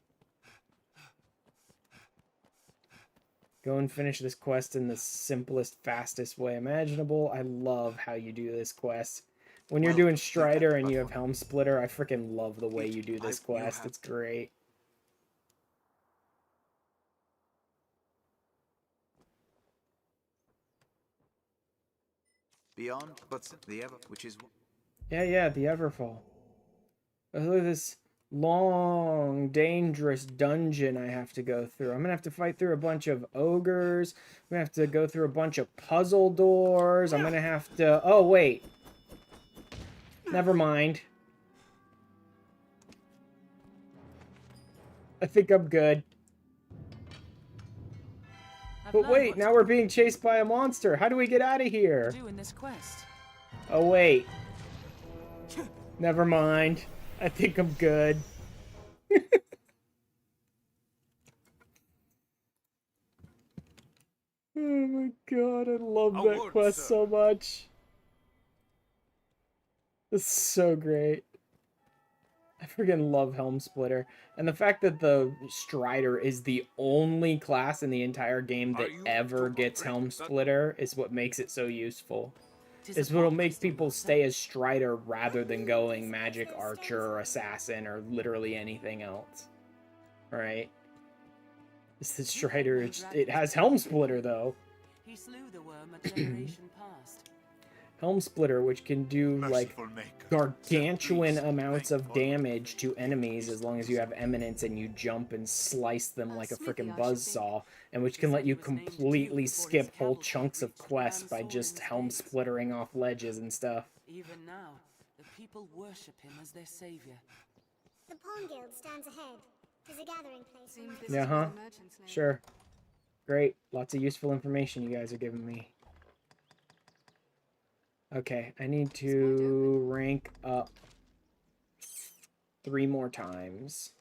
Go and finish this quest in the simplest, fastest way imaginable. I love how you do this quest. When you're doing Strider and you have Helm Splitter, I freaking love the way you do this quest. It's great. Beyond, but the ever, which is Yeah, the Everfall. Look at this long, dangerous dungeon I have to go through. I'm gonna have to fight through a bunch of ogres. I'm gonna have to go through a bunch of puzzle doors. I'm gonna have to... Oh, wait. Never mind. I think I'm good. I've But learned wait, what now we're being chased by a monster. How do we get out of to here? do in this quest. Oh, wait. Never mind. I think I'm good. Oh my God, I love that Onward, quest sir. so much. It's so great. I freaking love Helm Splitter. And the fact that the Strider is the only class in the entire game that Are you ever to gets break Helm that? Splitter is what makes it so useful. Tis It's a what'll bond make crystal people myself. stay as Strider rather than going Magic Archer or Assassin or literally anything else. Right? It's the Strider. It has Helm Splitter, though. He slew the worm a generation past. Helm Splitter, which can do, like, gargantuan amounts of damage to enemies as long as you have Eminence and you jump and slice them like a frickin' buzzsaw, and which can let you completely skip whole chunks of quests by just Helm Splittering off ledges and stuff. Even now, the people worship him as their savior. The Pawn Guild stands ahead. There's a gathering place. Seems this Yeah, is huh? where the merchants live. Sure. Great. Lots of useful information you guys are giving me. Okay, I need to rank up 3 more times.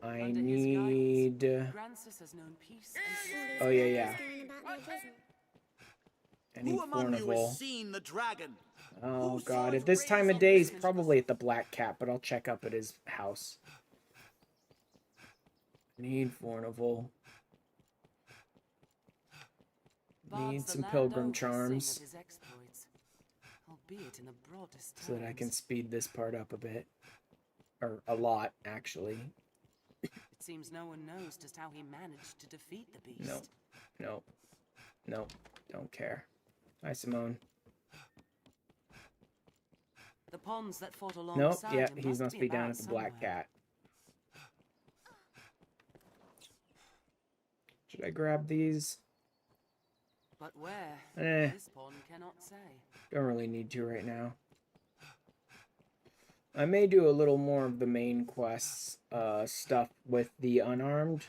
I Under his need... Grancis has known peace and Oh, yeah. Going about their business. I need Who among you Fornival. has seen the dragon? Oh, God. At this time of day, he's probably at the Black Cat, but I'll check up at his house. Need Fornival. Need some Pilgrim Charms. Albeit in the broadest So that I can terms. speed this part up a bit. Or a lot, actually. It seems no one knows just how he managed to defeat the beast. No. Don't care. Hi, Simone. The pawns that fought Nope, alongside yeah, him he must be down about at the Black somewhere. Cat. Should I grab these? But where? Eh. This pawn cannot say. Don't really need to right now. I may do a little more of the main quests stuff with the Unarmed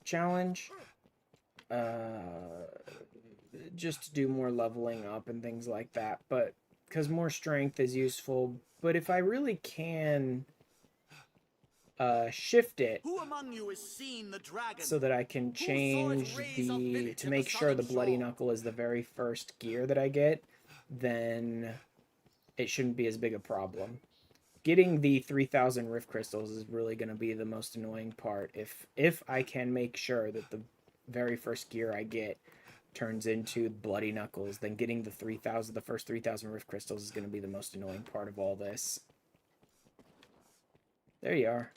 challenge. Just to do more leveling up and things like that. But because more strength is useful. But if I really can shift it Who among you has seen the dragon? so that I can change to make sure the Bloody Knuckle is the very first gear that I get, then it shouldn't be as big a problem. Getting the 3,000 Rift Crystals is really going to be the most annoying part. If I can make sure that the very first gear I get turns into Bloody Knuckles, then getting the first 3,000 Rift Crystals is going to be the most annoying part of all this. There you are.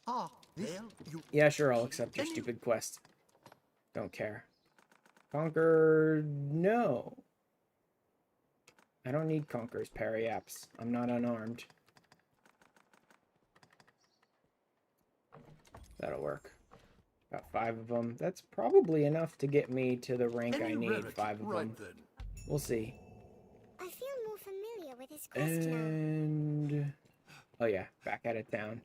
Ah, well, you... Yeah, sure, I'll accept your stupid quest. Don't care. Conquer... No. I don't need Conqueror's Periaps. I'm not unarmed. That'll work. Got 5 of them. That's probably enough to get me to the rank I need. 5 of them. We'll see. I feel more familiar with his quest now. And... Oh yeah, back at it down.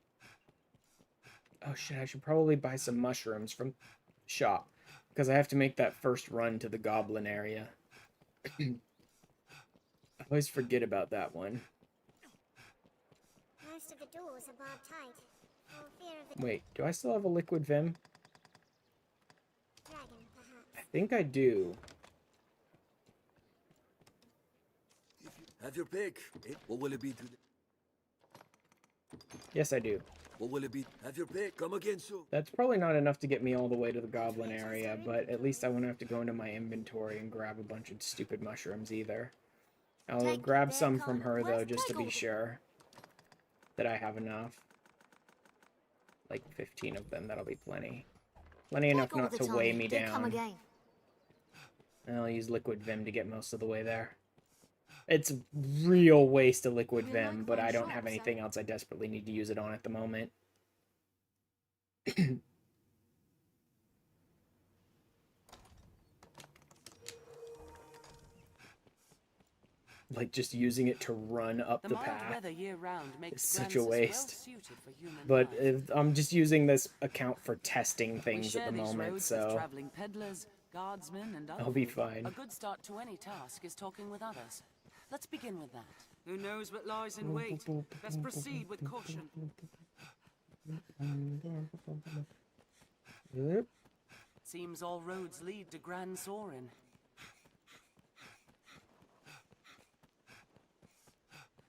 Oh shit, I should probably buy some mushrooms from shop. Because I have to make that first run to the goblin area. I always forget about that one. Most of the doors are barred tight. For fear of the Wait, do I still have a liquid Vim? dragon, perhaps. I think I do. Have your pick. What will it be today? Yes, I do. What will it be? Have your pick. Come again soon. That's probably not enough to get me all the way to the goblin area, but at least I won't have to go into my inventory and grab a bunch of stupid mushrooms either. I'll grab some from her, though, just to be sure that I have enough. Like 15 of them, that'll be plenty. Plenty enough not to weigh me down. And I'll use liquid Vim to get most of the way there. It's a real waste of liquid Vim, but I don't have anything else I desperately need to use it on at the moment. Like, just using it to run up the mild path weather year-round makes is such a Grancis waste. well-suited for human But life. I'm just using this account for testing We things share at the these moment, roads with so traveling peddlers, guardsmen, and I'll be other fine. A good start to any task is talking with others. Let's begin with that. Who knows what lies in wait? Let's proceed with caution. Yep. Seems all roads lead to Gran Sorin.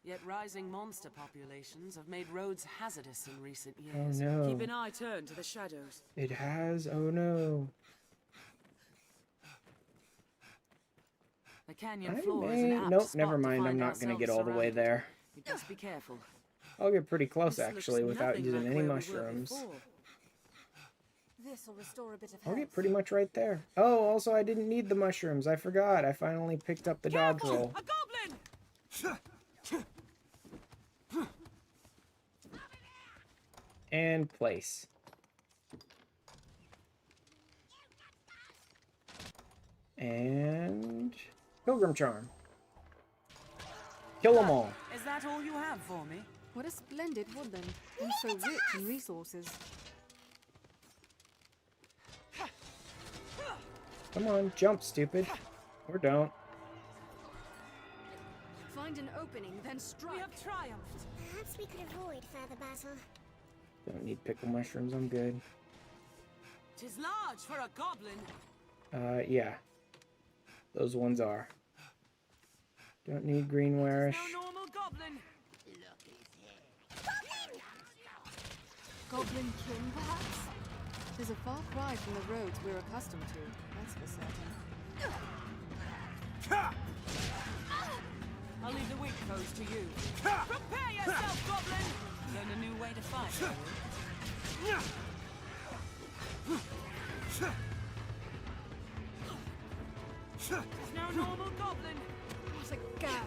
Yet rising monster populations have made roads hazardous in recent years. Oh no. Keep an eye turned to the shadows. It has? Oh no. The canyon I floor is an may... apt Nope, spot never to mind. I'm find not going to get ourselves all the way surrounded. there. We best be careful. I'll get pretty close, This actually, looks without nothing using like any where we were mushrooms. before. This'll restore a bit of Okay, health. pretty much right there. Oh, also I didn't need the mushrooms. I forgot. I finally picked up the dodge roll. A goblin! And place. And Pilgrim Charm. Kill them all. Is that all you have for me? What a splendid woodland, and so rich in resources. Come on, jump, stupid. Or don't. Find an opening, then We strike. have triumphed. Perhaps we could avoid further battle. Don't need pickle mushrooms, I'm good. 'Tis large for a goblin. Yeah. Those ones are. Don't need green warish. No normal goblin. Goblin king, perhaps? There's a far cry from the roads we're accustomed to, that's for certain. I'll leave the weak foes to you. Prepare yourself, goblin! Learn a new way to fight. There's no normal goblin. What a gaff!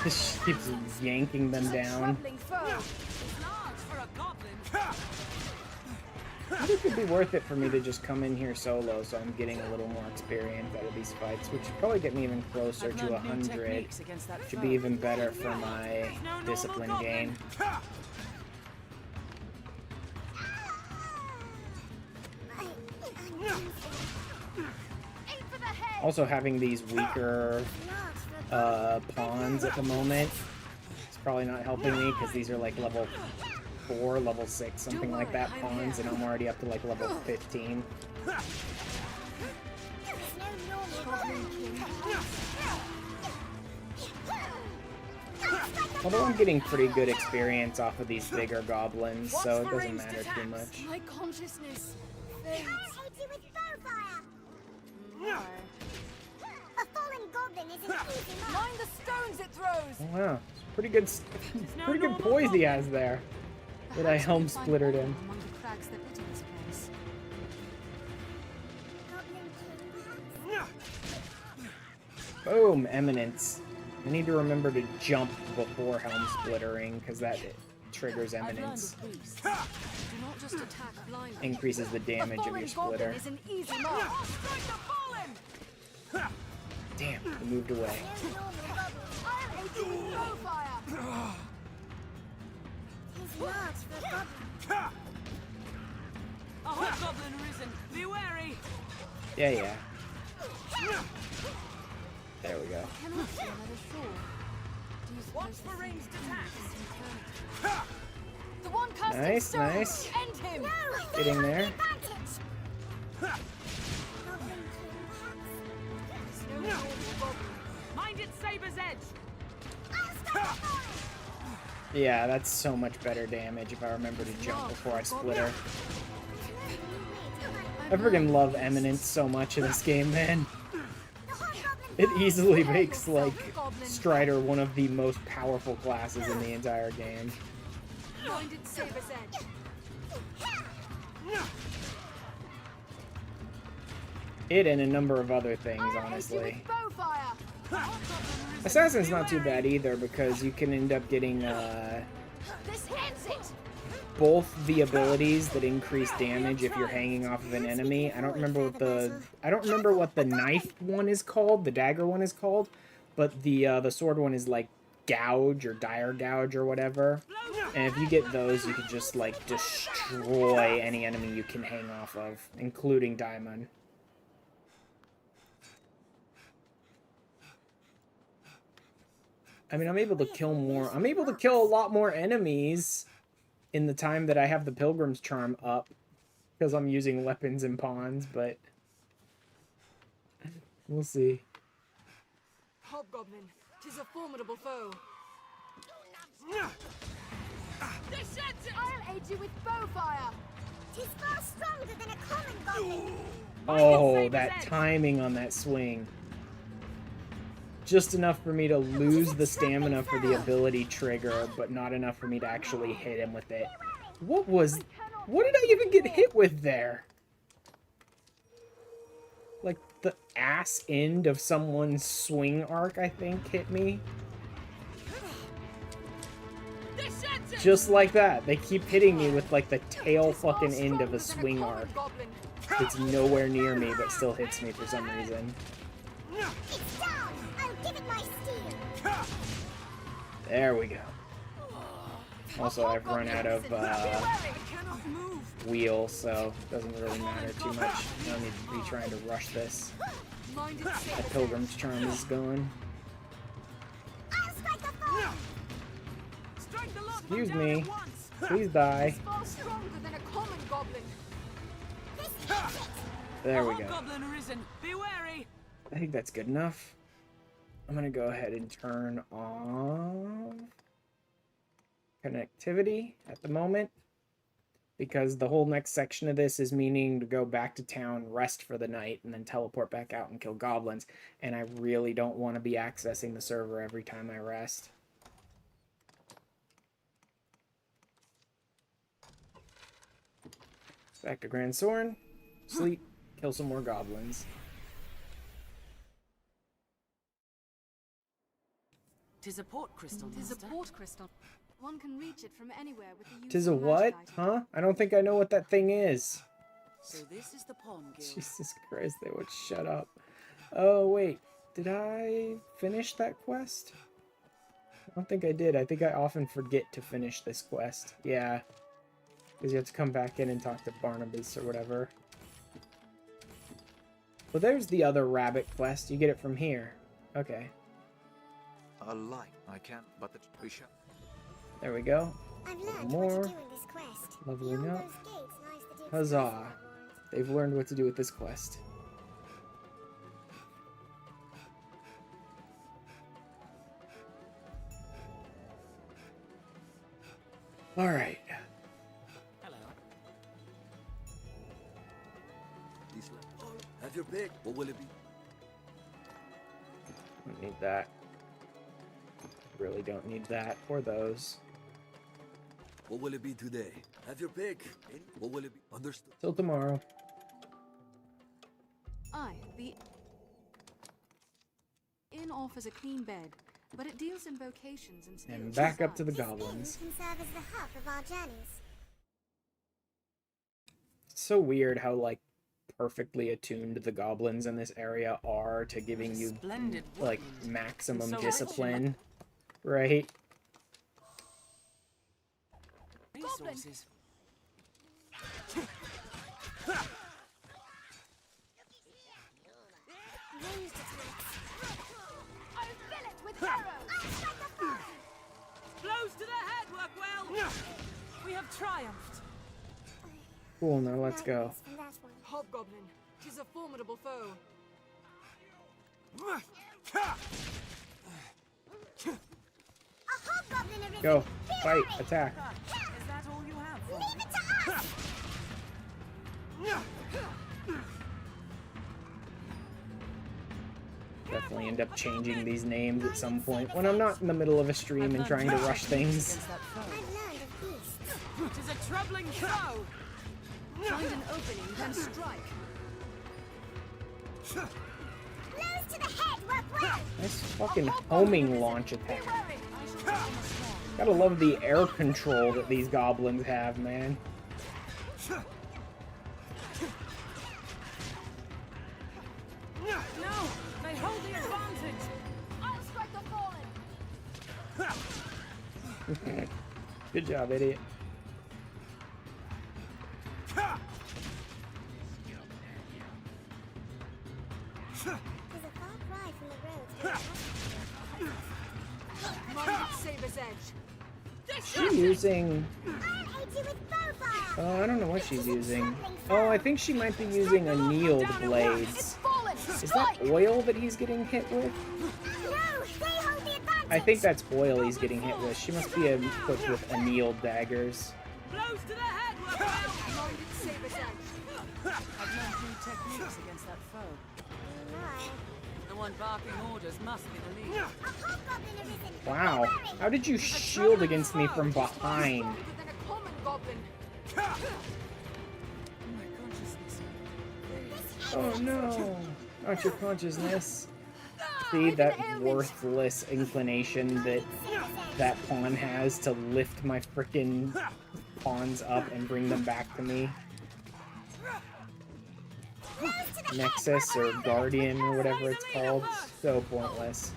She keeps yanking them down. Traveling foe! It's large for a goblin. I think it could be worth it for me to just come in here solo, so I'm getting a little more experience out of these fights, which would probably get me even closer I've to learned new 100. techniques against that Should foe. be even better for my discipline gain. Aim for the head. Also, having these weaker pawns at the moment, it's probably not helping me because these are like level 4, level 6, something like that pawns, and I'm already up to like level 15. Although I'm getting pretty good experience off of these bigger goblins, so it doesn't matter too much. My consciousness fades. Hit you with bowfire. My. A fallen goblin is an easy mark. Mind the stones it throws! Oh, wow, it's pretty good poise he has there. That I helm splittered him. Among the cracks that litter this place. Goblin king, perhaps. Boom, eminence. I need to remember to jump before helm splittering, because that triggers I've learned eminence. of beasts. Do not just attack blindly. Increases the damage of fallen your goblin splitter. is an easy mark. Strike the fallen! Damn, he moved away. No normal goblin. I'll aid you with bowfire. His marks for a goblin. A hobgoblin risen. Be wary. Yeah. There we go. Cannot see another shore. Do you Watch suppose for the ranged sea attacks. is eternity? The one casting Nice, stone! nice. End him! Getting there. Advantage. Goblin king, perhaps. There's no normal goblin. Mind its saber's edge. I'll stop the fallen. Yeah, that's so much better damage if I remember to jump before I split her. I freaking love eminence so much in this game, man. The hobgoblin It easily makes, like, Strider one of the most powerful classes in the entire game. Mind its saber's edge. It and a number of other things, I'll aid you honestly. with bowfire. Assassin's not too bad either, because you can end up getting This ends it! both the abilities that increase damage if you're hanging off of an enemy. I don't remember what the knife one is called, the dagger one is called, but the sword one is like gouge or dire gouge or whatever. And if you get those, you can just like destroy any enemy you can hang off of, including Diamond. I mean, I'm able to kill a lot more enemies in the time that I have the Pilgrim's Charm up, because I'm using weapons and pawns, but we'll see. Hobgoblin, 'tis a formidable foe. I'll aid you with bowfire. 'Tis far stronger than a common goblin. Oh, that timing on that swing. Just enough for me to lose the stamina for the ability trigger, but not enough for me to actually hit him with it. What did I even get hit with there? Like, the ass end of someone's swing arc, I think, hit me. Just like that. They keep hitting me with, like, the tail fucking end of a swing arc. It's nowhere near me, but still hits me for some reason. There we go. Also, I've run out of wheel, so it doesn't really matter too much. I don't need to be trying to rush this. That Pilgrim's Charm is going. Excuse me. Please die. There we go. I think that's good enough. I'm gonna go ahead and turn off connectivity at the moment, because the whole next section of this is meaning to go back to town, rest for the night, and then teleport back out and kill goblins, and I really don't want to be accessing the server every time I rest. Back to Grand Soren, sleep, kill some more goblins. Tis a port crystal. Tis a port crystal. One can reach it from anywhere with the use Tis a of what? magic items. Huh? I don't think I know what that thing is. So this is the Pawn Guild. Jesus Christ, they would shut up. Oh, wait. Did I finish that quest? I don't think I did. I think I often forget to finish this quest. Yeah. Because you have to come back in and talk to Barnabas or whatever. Well, there's the other rabbit quest. You get it from here. Okay. A light. I can't, but the bishop. There we go. I've learned more. what to do in this quest. Lovely Beyond note. those gates lies the Duke's Huzzah. castle. They've learned what to do with this quest. Alright. Hello. Have your pick. What will it be? Don't need that. Really don't need that or those. What will it be today? Have your pick. What will it be? Understood. Till tomorrow. Aye, the inn offers a clean bed, but it deals in vocations and spiritual And back up to the sides. goblins. Can serve as the hub of our journeys. It's so weird how, like, perfectly attuned the goblins in this area are to giving you, Splendid like, woodland. maximum So discipline. Right? Resources. Ranged attacks. I fill it with arrows. I'll strike the foe. Blows to the head work well. We have triumphed. Cool, now let's go. Madness from that one. Hobgoblin. Tis a formidable foe. A hobgoblin arisen. Go. Be Fight. wary. Attack. Is that all you have for Leave me? it to us. Definitely end up changing these names at some point when I'm not in the middle of a stream and trying to rush things. Against that foe. I've learned of beasts. Tis a troubling foe. Find an opening, then strike. Blows to the head work well. Nice fucking homing launch attack. I shall become a swarm. Gotta love the air control that these goblins have, man. No, they hold the advantage. I'll strike the fallen. Good job, idiot. There's a far cry from the road. Minded Saber's Edge. She's using... I'll aid you with bowfire. Oh, I don't know what she's using. Oh, I think she might be using annealed blades. Fallen. Is that oil that he's getting hit with? No, they hold the advantage. I think that's oil he's getting hit with. She must be equipped with annealed daggers. Blows to the head work well. Minded Saber's Edge. I've learned new techniques against that foe. My. The one barking orders must be the leader. Wow. How did you shield against me from behind? Stronger than a common goblin. My consciousness. Oh no. Not your consciousness. See that worthless inclination that pawn has to lift my frickin' pawns up and bring them back to me. Nexus or Guardian or whatever it's called. So pointless.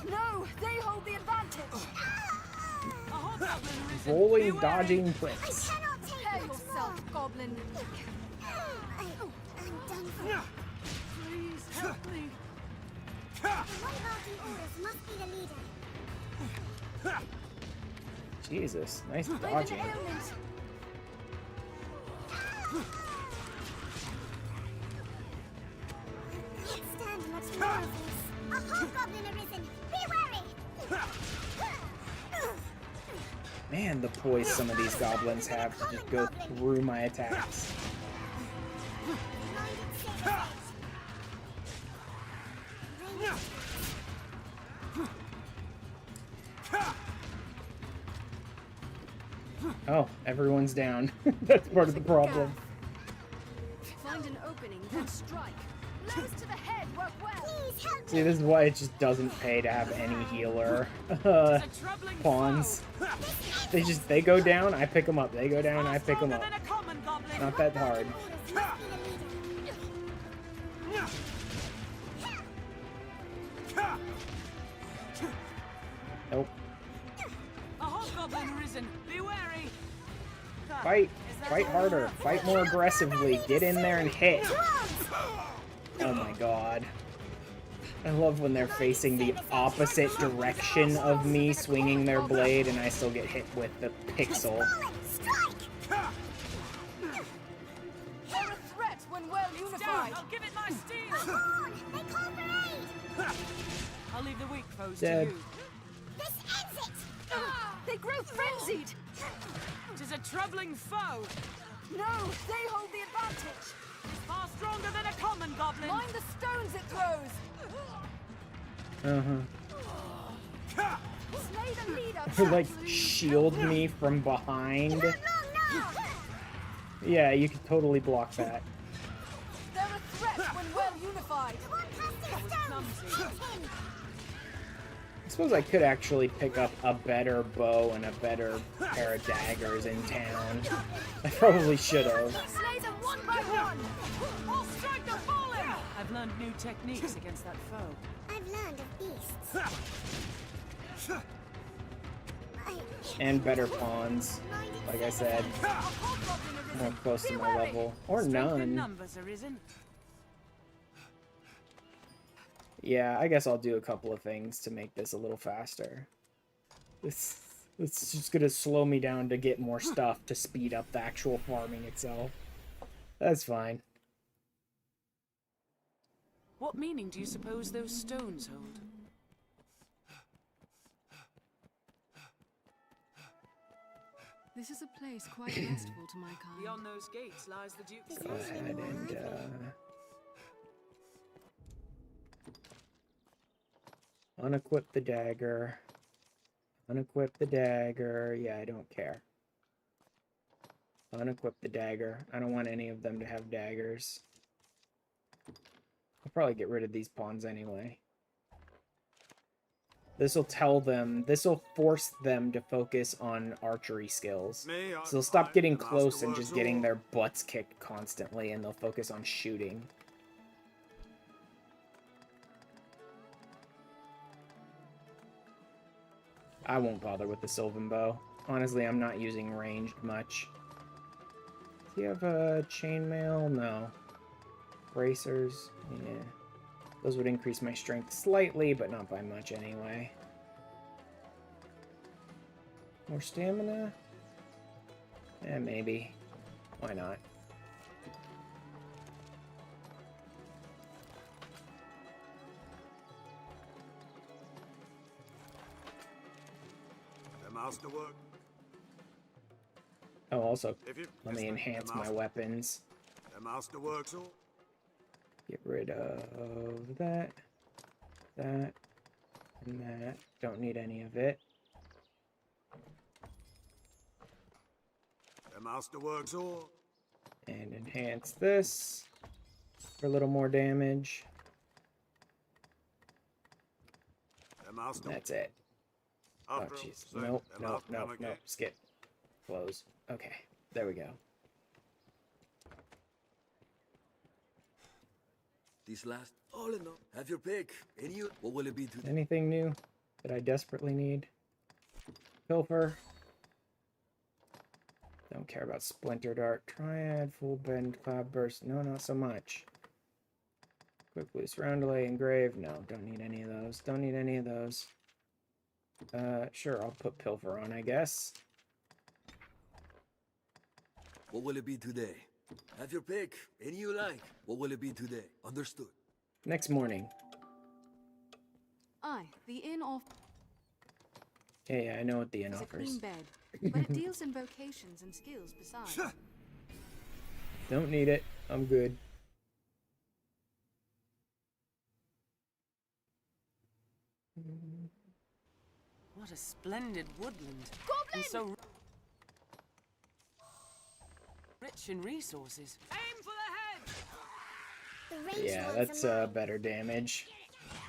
No, they hold the advantage. Rolling, dodging bricks. Prepare yourself, goblin. I'm done for. Please help me. The one barking orders must be the leader. Jesus, nice I've an dodging. ailment. Can't stand much more of this. A hobgoblin arisen. Be wary. Man, the poise some of these goblins have to just go through my attacks. Oh, everyone's down. That's part of the problem. Find an opening, then strike. Blows to the head work well. Please help See, this is why it just doesn't pay to have any healer pawns. They go down, I pick them up. They go down, I pick them up. Not that hard. Nope. A hobgoblin arisen. Be wary. Fight. Fight harder. Fight more aggressively. Get in there and hit. Oh my god. I love when they're facing the opposite direction of me swinging their blade and I still get hit with the pixel. They're a threat when well unified. I'll give it my steel. They call for aid. I'll leave the weak foes Dead. to you. This ends it. They grow frenzied. Tis a troubling foe. No, they hold the advantage. Far stronger than a common goblin. Mind the stones it throws. Slay the leader. To like shield me from behind. Long now. Yeah, you could totally block that. They're a threat when well unified. The one casting stones. Hit him. I suppose I could actually pick up a better bow and a better pair of daggers in town. I probably should have. Slay them one by one. I'll strike the fallen. I've learned new techniques against that foe. I've learned of beasts. And better pawns, like I said. More close to my level. Or none. Numbers arisen. Yeah, I guess I'll do a couple of things to make this a little faster. It's just gonna slow me down to get more stuff to speed up the actual farming itself. That's fine. What meaning do you suppose those stones hold? This is a place quite restful to my kind. Beyond those gates lies the Duke's Go ahead and unequip the dagger. Unequip the dagger. Yeah, I don't care. Unequip the dagger. I don't want any of them to have daggers. I'll probably get rid of these pawns anyway. This will tell them, this will force them to focus on archery skills. So they'll stop getting close and just getting their butts kicked constantly, and they'll focus on shooting. I won't bother with the Sylvan Bow. Honestly, I'm not using ranged much. Do you have a chainmail? No. Bracers? Yeah. Those would increase my strength slightly, but not by much anyway. More stamina? Eh, maybe. Why not? The masterwork. Oh, also, let me enhance my weapons. The masterworks all. Get rid of that. That and that. Don't need any of it. The masterworks all. And enhance this for a little more damage. The master. That's it. Oh, After jeez. all, Nope, the nope, master nope, come nope. again. Skip. Close. Okay, there we go. This last, all in all, have your pick. And you, what will it be today? Anything new that I desperately need? Pilfer. Don't care about Splinter Dart. Triad, Full Bend, Cloud Burst. No, not so much. Quick Loose, Roundelay, Engrave. No, don't need any of those. Don't need any of those. Sure, I'll put Pilfer on, I guess. What will it be today? Have your pick. Any you like. What will it be today? Understood. Next morning. Aye, the inn offers Yeah, I know what the inn a offers. clean bed, but it deals in vocations and skills besides. Don't need it. I'm good. What a splendid woodland. Goblin! And so rich in resources. Aim for the head! The ranged Yeah, ones that's are mine. better damage.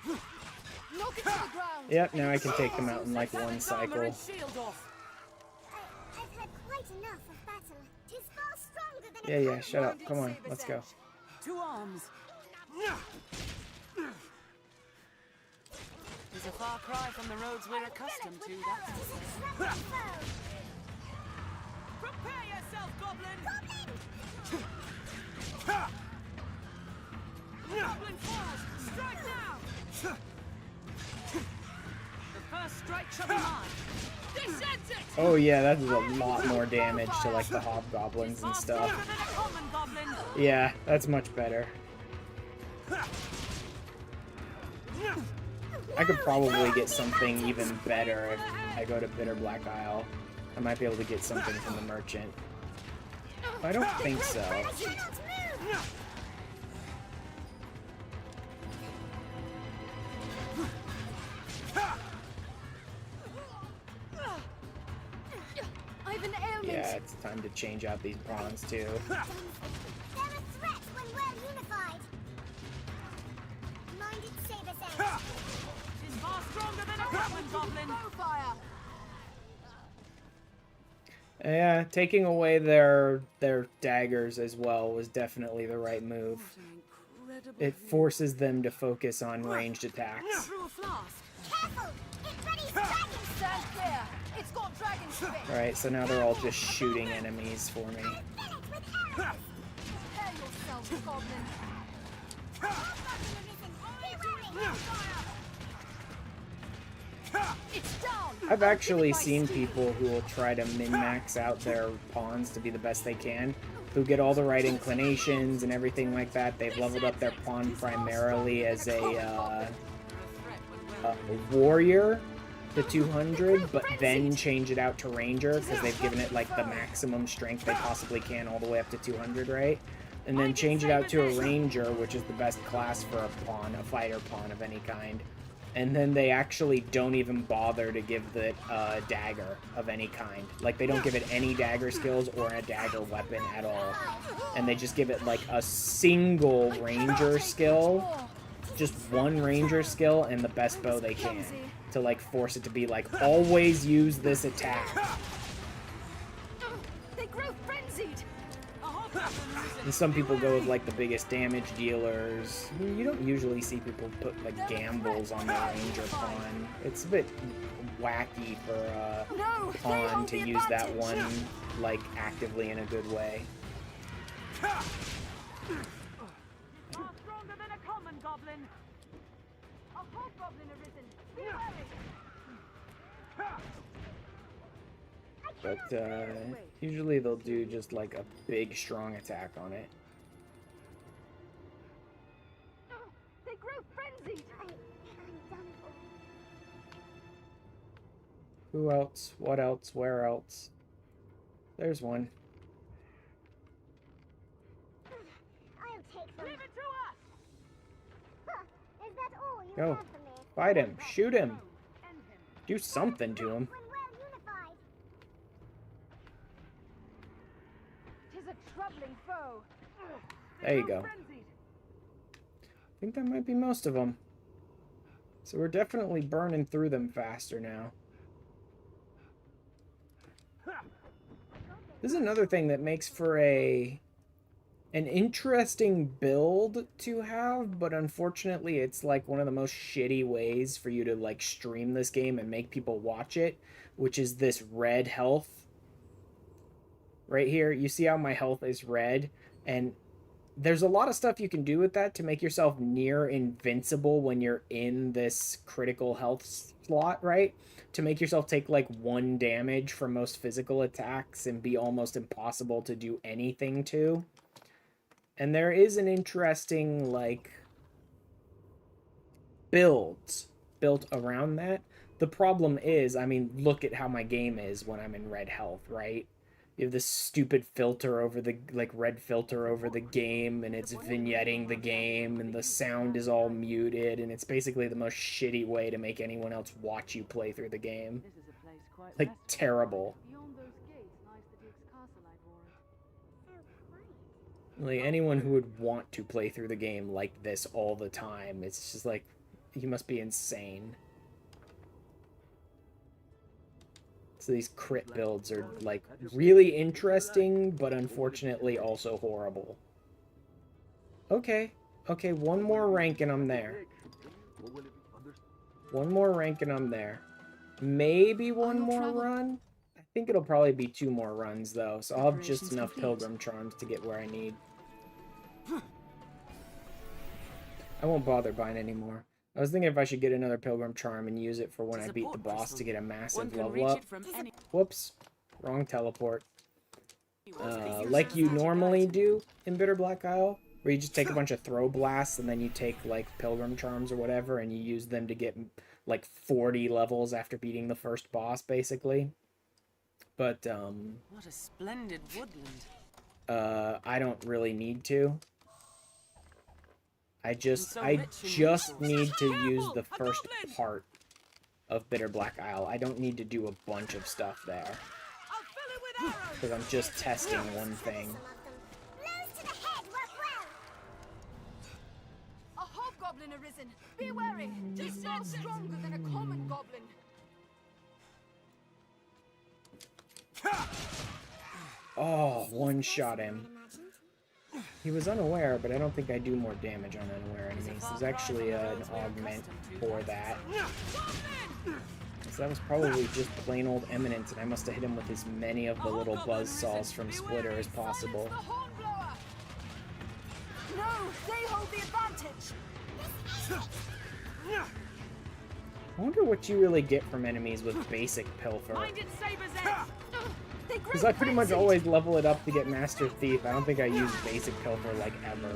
Knock it to the ground. Yep, now I can take them out in like one cycle. Shield off. I've had quite enough of battle. 'Tis far stronger than Yeah, a yeah, shut up. Come on, let's go. 2 arms. It's a far cry from the roads we're accustomed to, that's for certain. Prepare yourself, Goblin! Goblin falls! Strike now! The first strike shall be mine. Descend it! Oh yeah, that does a lot more damage to like the hobgoblins and stuff. Stronger than a common goblin. Yeah, that's much better. I could probably get something even better if I go to Bitter Black Isle. I might be able to get something from the merchant. I don't think so. I've an ailment. Yeah, it's time to change out these pawns too. They're a threat when well unified. Minded saber sense. She's far stronger than a common goblin. Fire. Yeah, taking away their daggers as well was definitely the right move. It forces them to focus on ranged attacks. Through a flask. Careful! It readies dragon! Stand clear. It's got dragon spit. Alright, so now they're all just shooting enemies for me. Fill it with arrows! Prepare yourself, goblin. It's down. I've actually seen people who will try to min-max out their pawns to be the best they can, who get all the right inclinations and everything like that. They've leveled up their pawn primarily as a warrior to 200, but then change it out to ranger because they've given it like the maximum strength they possibly can all the way up to 200, right? And then change it out to a ranger, which is the best class for a pawn, a fighter pawn of any kind. And then they actually don't even bother to give it a dagger of any kind. Like, they don't give it any dagger skills or a dagger weapon at all. And they just give it, like, a single ranger skill. Just one ranger skill and the best bow they can. To, like, force it to be, like, always use this attack. They grow frenzied. And some people go with, like, the biggest damage dealers. I mean, you don't usually see people put, like, gambles on their ranger pawn. It's a bit wacky for a pawn to use that one, like, actively in a good way. Far stronger than a common goblin. A hobgoblin arisen. Be wary. But, usually they'll do just, like, a big, strong attack on it. They grow frenzied. I'm done for. Who else? What else? Where else? There's one. I'll take them. Leave it to us. Huh, is that all you Go. have for me? Fight him. Shoot him. Do something to him. There you go. I think that might be most of them. So we're definitely burning through them faster now. This is another thing that makes for an interesting build to have, but unfortunately it's like one of the most shitty ways for you to like stream this game and make people watch it, which is this red health. Right here, you see how my health is red, and there's a lot of stuff you can do with that to make yourself near invincible when you're in this critical health slot, right? To make yourself take like 1 damage from most physical attacks and be almost impossible to do anything to. And there is an interesting, like, build built around that. The problem is, I mean, look at how my game is when I'm in red health, right? You have this stupid filter over the, like, red filter over the game, and it's vignetting the game, and the sound is all muted, and it's basically the most shitty way to make anyone else watch you play through the game. Like, terrible. Like, anyone who would want to play through the game like this all the time, it's just like, you must be insane. So these crit builds are, like, really interesting, but unfortunately also horrible. Okay. Okay, one more rank and I'm there. One more rank and I'm there. Maybe one more run? I think it'll probably be 2 more runs, though, so I'll have just enough Pilgrim Charms to get where I need. I won't bother buying anymore. I was thinking if I should get another Pilgrim Charm and use it for when I beat the boss to get a massive level up. Whoops. Wrong teleport. Like you normally do in Bitter Black Isle, where you just take a bunch of throw blasts and then you take, like, Pilgrim Charms or whatever and you use them to get, like, 40 levels after beating the first boss, basically. But, What a splendid woodland. I don't really need to. I just need to use the first part of Bitter Black Isle. I don't need to do a bunch of stuff there. Because I'm just testing one thing. A hobgoblin arisen. Be wary. He's not stronger than a common goblin. Oh, one-shot him. He was unaware, but I don't think I do more damage on unaware enemies. There's actually an augment for that. So that was probably just plain old Eminence, and I must have hit him with as many of the little buzzsaws from Splitter as possible. No, they hold the advantage. I wonder what you really get from enemies with basic Pilfer. Because I pretty much always level it up to get Master Thief. I don't think I use basic Pilfer, like, ever.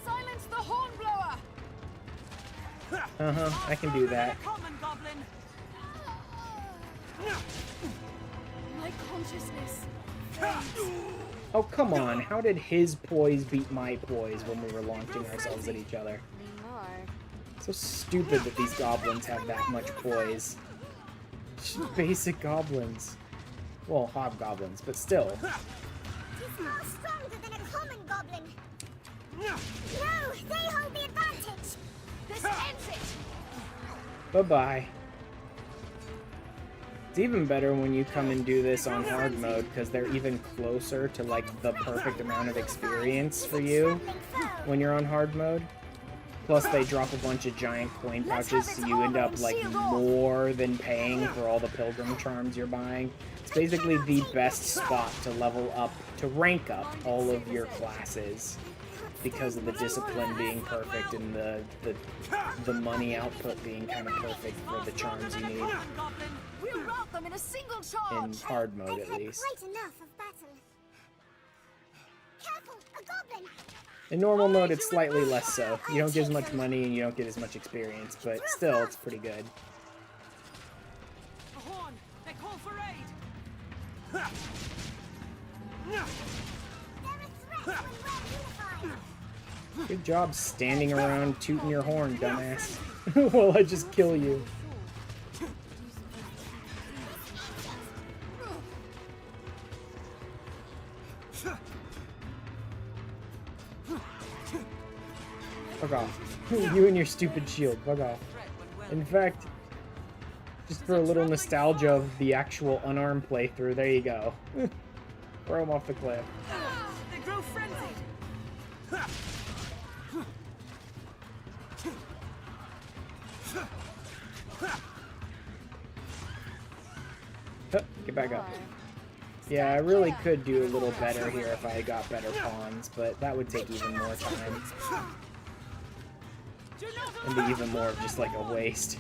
Silence the hornblower. I can do that. My consciousness. Oh, come on. How did his poise beat my poise when we were launching ourselves at each other? So stupid that these goblins have that much poise. Just basic goblins. Well, hobgoblins, but still. He's more stronger than a common goblin. No, they hold the advantage. This ends it. Bye-bye. It's even better when you come and do this on hard mode, because they're even closer to, like, the perfect amount of experience for you when you're on hard mode. Plus, they drop a bunch of giant coin pouches, so you end up, like, more than paying for all the Pilgrim Charms you're buying. It's basically the best spot to level up, to rank up all of your classes, because of the discipline being perfect and the money output being kind of perfect for the charms you need. We'll rout them in a single charge. In hard mode, at least. Quite enough of battle. Careful, a goblin. In normal mode, it's slightly less so. You don't get as much money and you don't get as much experience, but still, it's pretty good. A horn! They call for aid! They're a threat when well unified. Good job standing around tooting your horn, dumbass. While I just kill you. Fuck off. You and your stupid shield. Fuck off. In fact, just for a little nostalgia of the actual Unarmed playthrough, there you go. Throw him off the cliff. They grow frenzied. Get back up. Yeah, I really could do a little better here if I got better pawns, but that would take even more time. And be even more of just like a waste.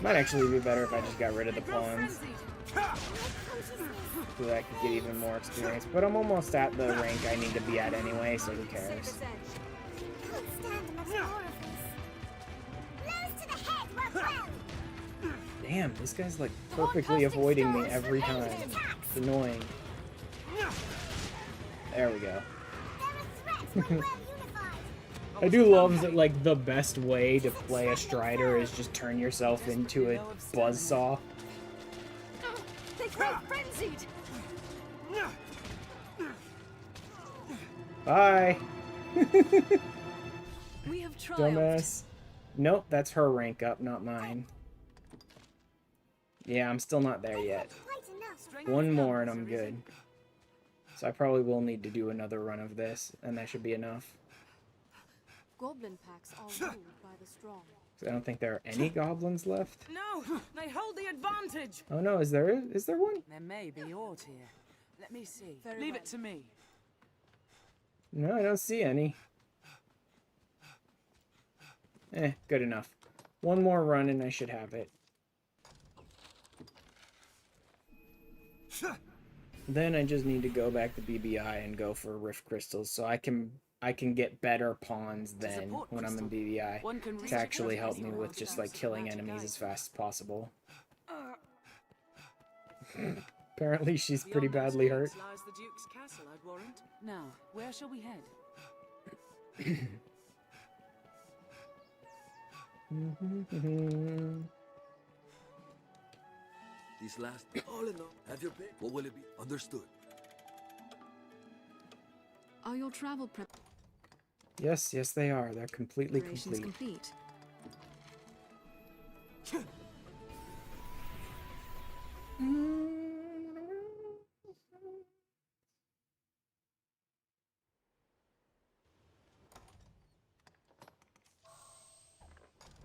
Might actually be better if I just got rid of the pawns. So that I could get even more experience. But I'm almost at the rank I need to be at anyway, so who cares? Damn, this guy's like perfectly avoiding me every time. It's annoying. There we go. I do love that, like, the best way to play a Strider is just turn yourself into a buzzsaw. They grow frenzied. Bye! We have triumphed. Dumbass. Nope, that's her rank up, not mine. Yeah, I'm still not there yet. One more and I'm good. So I probably will need to do another run of this, and that should be enough. Goblin packs are ruled by the strong. I don't think there are any goblins left. No, they hold the advantage. Oh no, is there one? There may be Ord here. Let me see. Very Leave well. it to me. No, I don't see any. Good enough. One more run and I should have it. Then I just need to go back to BBI and go for Rift Crystals so I can get better pawns then when I'm in BBI to actually help me with just like killing enemies as fast as possible. Apparently she's pretty badly hurt. Lies the Duke's castle, I'd warrant. Now, where shall we head? This last, all in all, have your pick. What will it be? Understood. Are your travel Yes, they are. They're completely preparations complete.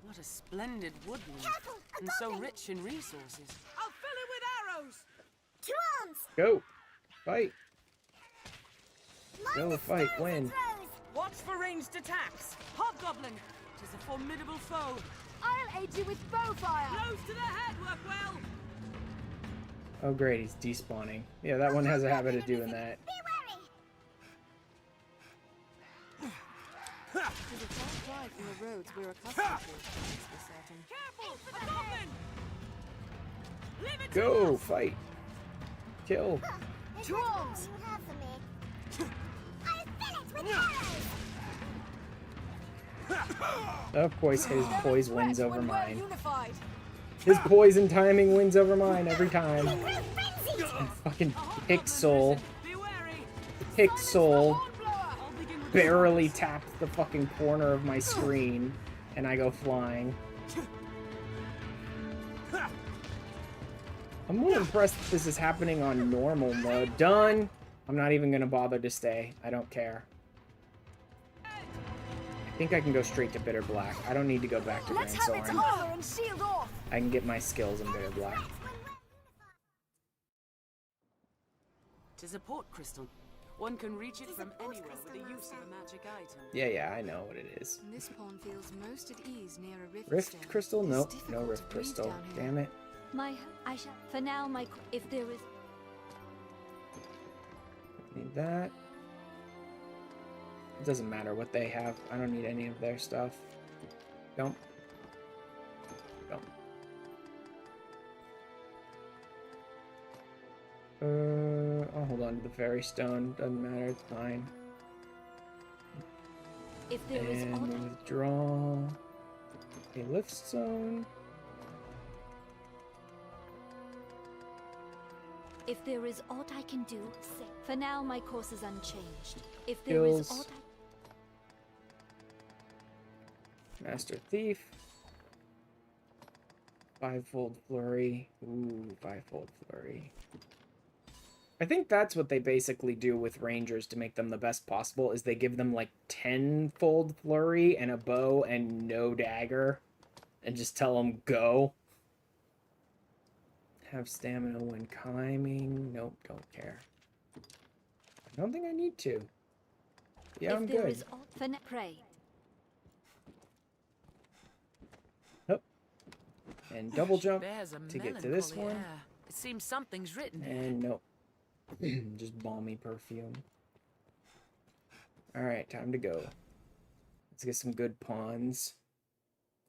What a splendid woodland. And so rich in resources. I'll fill it with arrows! To arms! Go! Fight! Go, fight, win. Watch for ranged attacks. Hobgoblin! Tis a formidable foe. I'll aid you with bow fire. Blows to the head work well. Oh great, he's despawning. Yeah, that one has a habit of doing that. It is a far cry from the roads we're accustomed to, that's for certain. Careful! A goblin! Leave it Go, to us. fight! Kill! To arms! I'll fill it with arrows! Of course his poise wins over When we're mine. unified. His poison timing wins over mine every time. And fucking Pixel. Be wary. Pixel Hornblower. I'll begin with barely taps the fucking corner of my screen and I go flying. I'm more impressed that this is happening on normal mode. Done! I'm not even gonna bother to stay. I don't care. I think I can go straight to Bitter Black. I don't need to go back to Grand Let's have its Soren. armor and shield off. I can get my skills in Bitter Black. Tis a port crystal. One can reach it from anywhere with the use of a magic item. Yeah, I know what it is. This pawn feels most at ease near a rift Rift stone. Crystal? It's Nope, no difficult Rift to breathe Crystal. down here. Damn it. I shall. For now, if there is. Need that. It doesn't matter what they have. I don't need any of their stuff. Don't. I'll hold on to the fairy stone. Doesn't matter. It's fine. If there is And aught withdraw a lift zone. if there is aught I can do, say. For now, my course is unchanged. If there is Skills. aught Master Thief. Fivefold Flurry. Ooh, Fivefold Flurry. I think that's what they basically do with Rangers to make them the best possible, is they give them like 10-fold Flurry and a bow and no dagger. And just tell them go. Have stamina when climbing. Nope, don't care. I don't think I need to. Yeah, if I'm there good. is aught for pray. Nope. And double jump Bears a to get to this melancholy one. air. It seems something's written here. And nope. Just balmy perfume. Alright, time to go. Let's get some good pawns.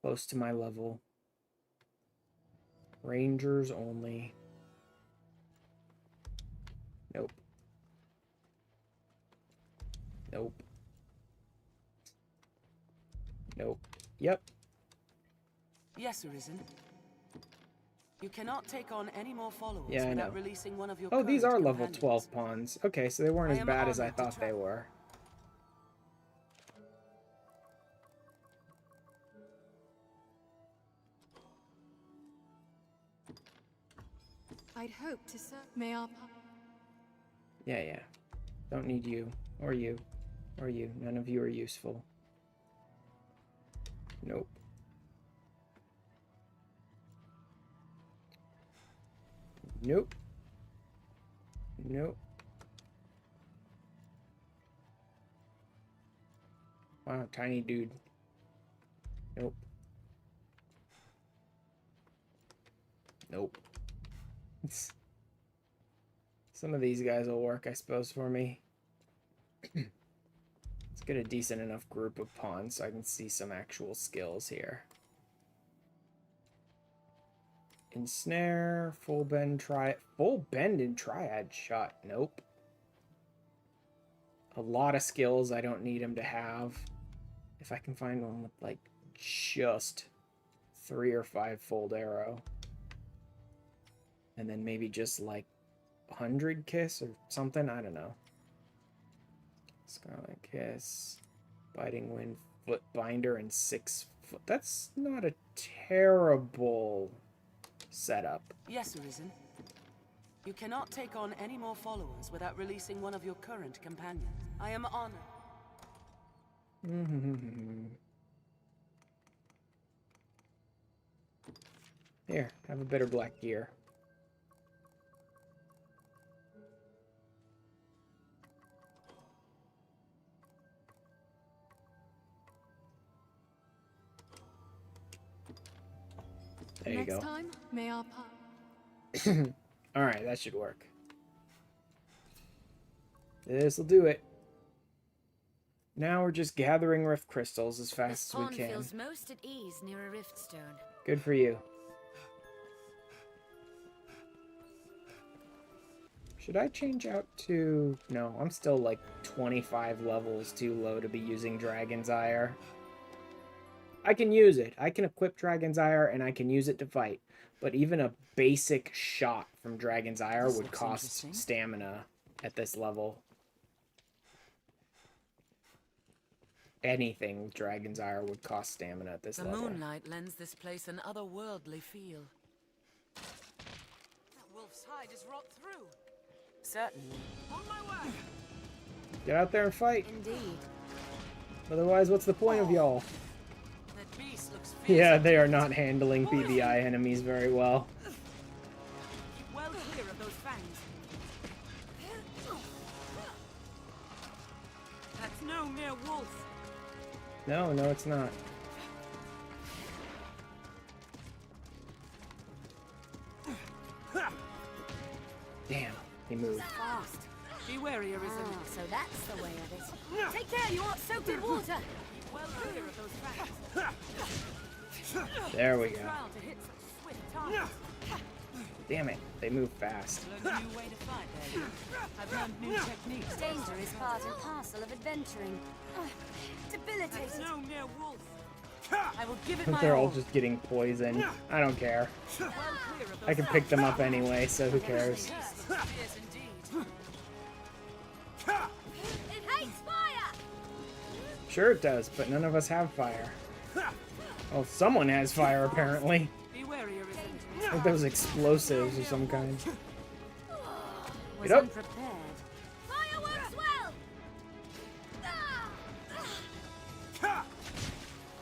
Close to my level. Rangers only. Nope. Nope. Nope. Yep. Yes, Arisen. You cannot take on any more followers Yeah, I without know. releasing one of your Oh, these current are level companions. 12 pawns. Okay, so they weren't I as am bad as I honored to thought they travel. were. I'd hope to serve. May our Yeah, yeah. Don't need you. Or you. Or you. None of you are useful. Nope. Nope. Nope. Wow, tiny dude. Nope. Nope. Some of these guys will work, I suppose, for me. Let's get a decent enough group of pawns so I can see some actual skills here. Ensnare, full bend and triad shot. Nope. A lot of skills I don't need him to have. If I can find one with like just 3 or 5 fold arrow. And then maybe just like 100 kiss or something. I don't know. Scarlet Kiss, Biting Wind, Foot Binder, and 6 foot. That's not a terrible setup. Yes, Arisen. You cannot take on any more followers without releasing one of your current companions. I am honored. Here, have a bitter black gear. There you next go. time, may our Alright, that should work. This'll do it. Now we're just gathering rift crystals as fast as we can. feels most at ease near a rift stone. Good for you. Should I change out to... No, I'm still like 25 levels too low to be using Dragon's Ire. I can use it. I can equip Dragon's Ire and I can use it to fight. But even a basic shot from Dragon's Ire This would looks cost interesting. stamina at this level. Anything with Dragon's Ire would cost stamina at this The level. moonlight lends this place an otherworldly feel. That wolf's hide is rot through. Certainly. On my way. Get out there and fight. Indeed. Otherwise, what's the point of y'all? That beast looks Yeah, fierce. they are not handling PvI enemies very well. Keep well clear of those fangs. That's no mere wolf. No, no, it's not. Damn, he moved. Fast. Be wary, Arisen. Ah, so that's the way of it. Take care, you aren't soaked in water. Keep well clear of those fangs. There we go. Trial to hit such swift targets. Damn it, they move fast. Learn a new way to fight there. I've learned new techniques. Danger is part and parcel of adventuring. Debilitated. No mere wolf. I will give it my They're all all. just getting poisoned. I don't care. Well clear of I can pick them up anyway, so who cares? those fierce indeed. It hates fire! Sure it does, but none of us have fire. Well, someone has fire, apparently. Be wary, Arisen. I think those explosives of some kind. Was Get up. unprepared. Fire works well!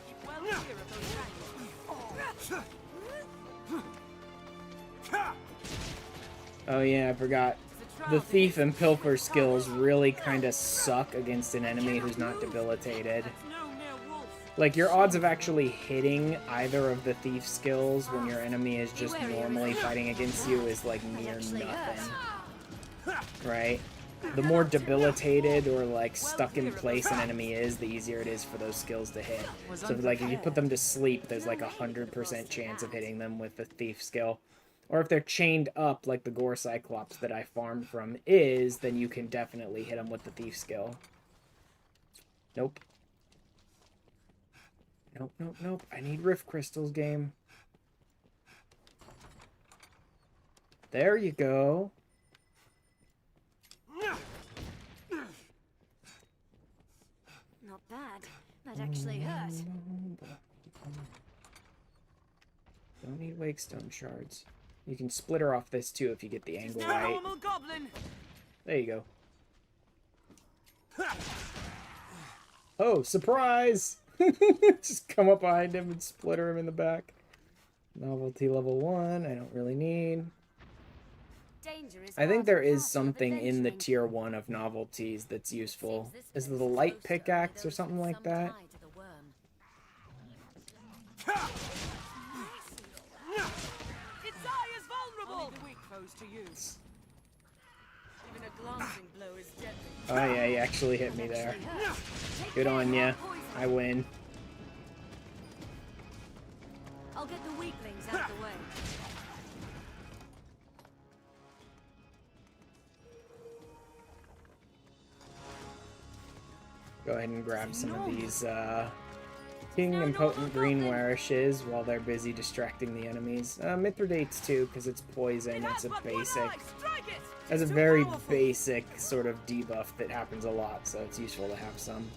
Keep well clear of those dragons. Oh yeah, I forgot. The thief and pilfer skills really kind of suck against an enemy who's not debilitated. No mere wolf. Like, your odds of actually hitting either of the thief skills when your enemy is just normally fighting against you is like near nothing. Right? The more debilitated or like stuck in place an enemy is, the easier it is for those skills to hit. So like if you put them to sleep, there's like 100% chance of hitting them with the thief skill. Or if they're chained up like the Gore Cyclops that I farmed from is, then you can definitely hit them with the thief skill. Nope. Nope, nope, nope. I need Rift Crystals, game. There you go. Not bad. That actually hurt. Don't need Wakestone shards. You can split her off this too if you get the angle No right. normal goblin. There you go. Oh, surprise! Just come up behind him and splitter him in the back. Novelty level 1, I don't really need. Danger is I think part there and is parcel of something in the adventuring. tier 1 of novelties that's useful. Is it the light pickaxe or something like that? Tie to the worm. Its eye is vulnerable. Only the weak foes to use. Even a glancing blow is deadly. Oh yeah, he actually hit me there. Good on ya. I win. I'll get the weaklings out of the way. Go ahead and grab some of these King and Potent Green Warishes while they're busy distracting the enemies. Mithridates too, because it's poison. It's a basic. Has a very basic sort of debuff that happens a lot, so it's useful to have some.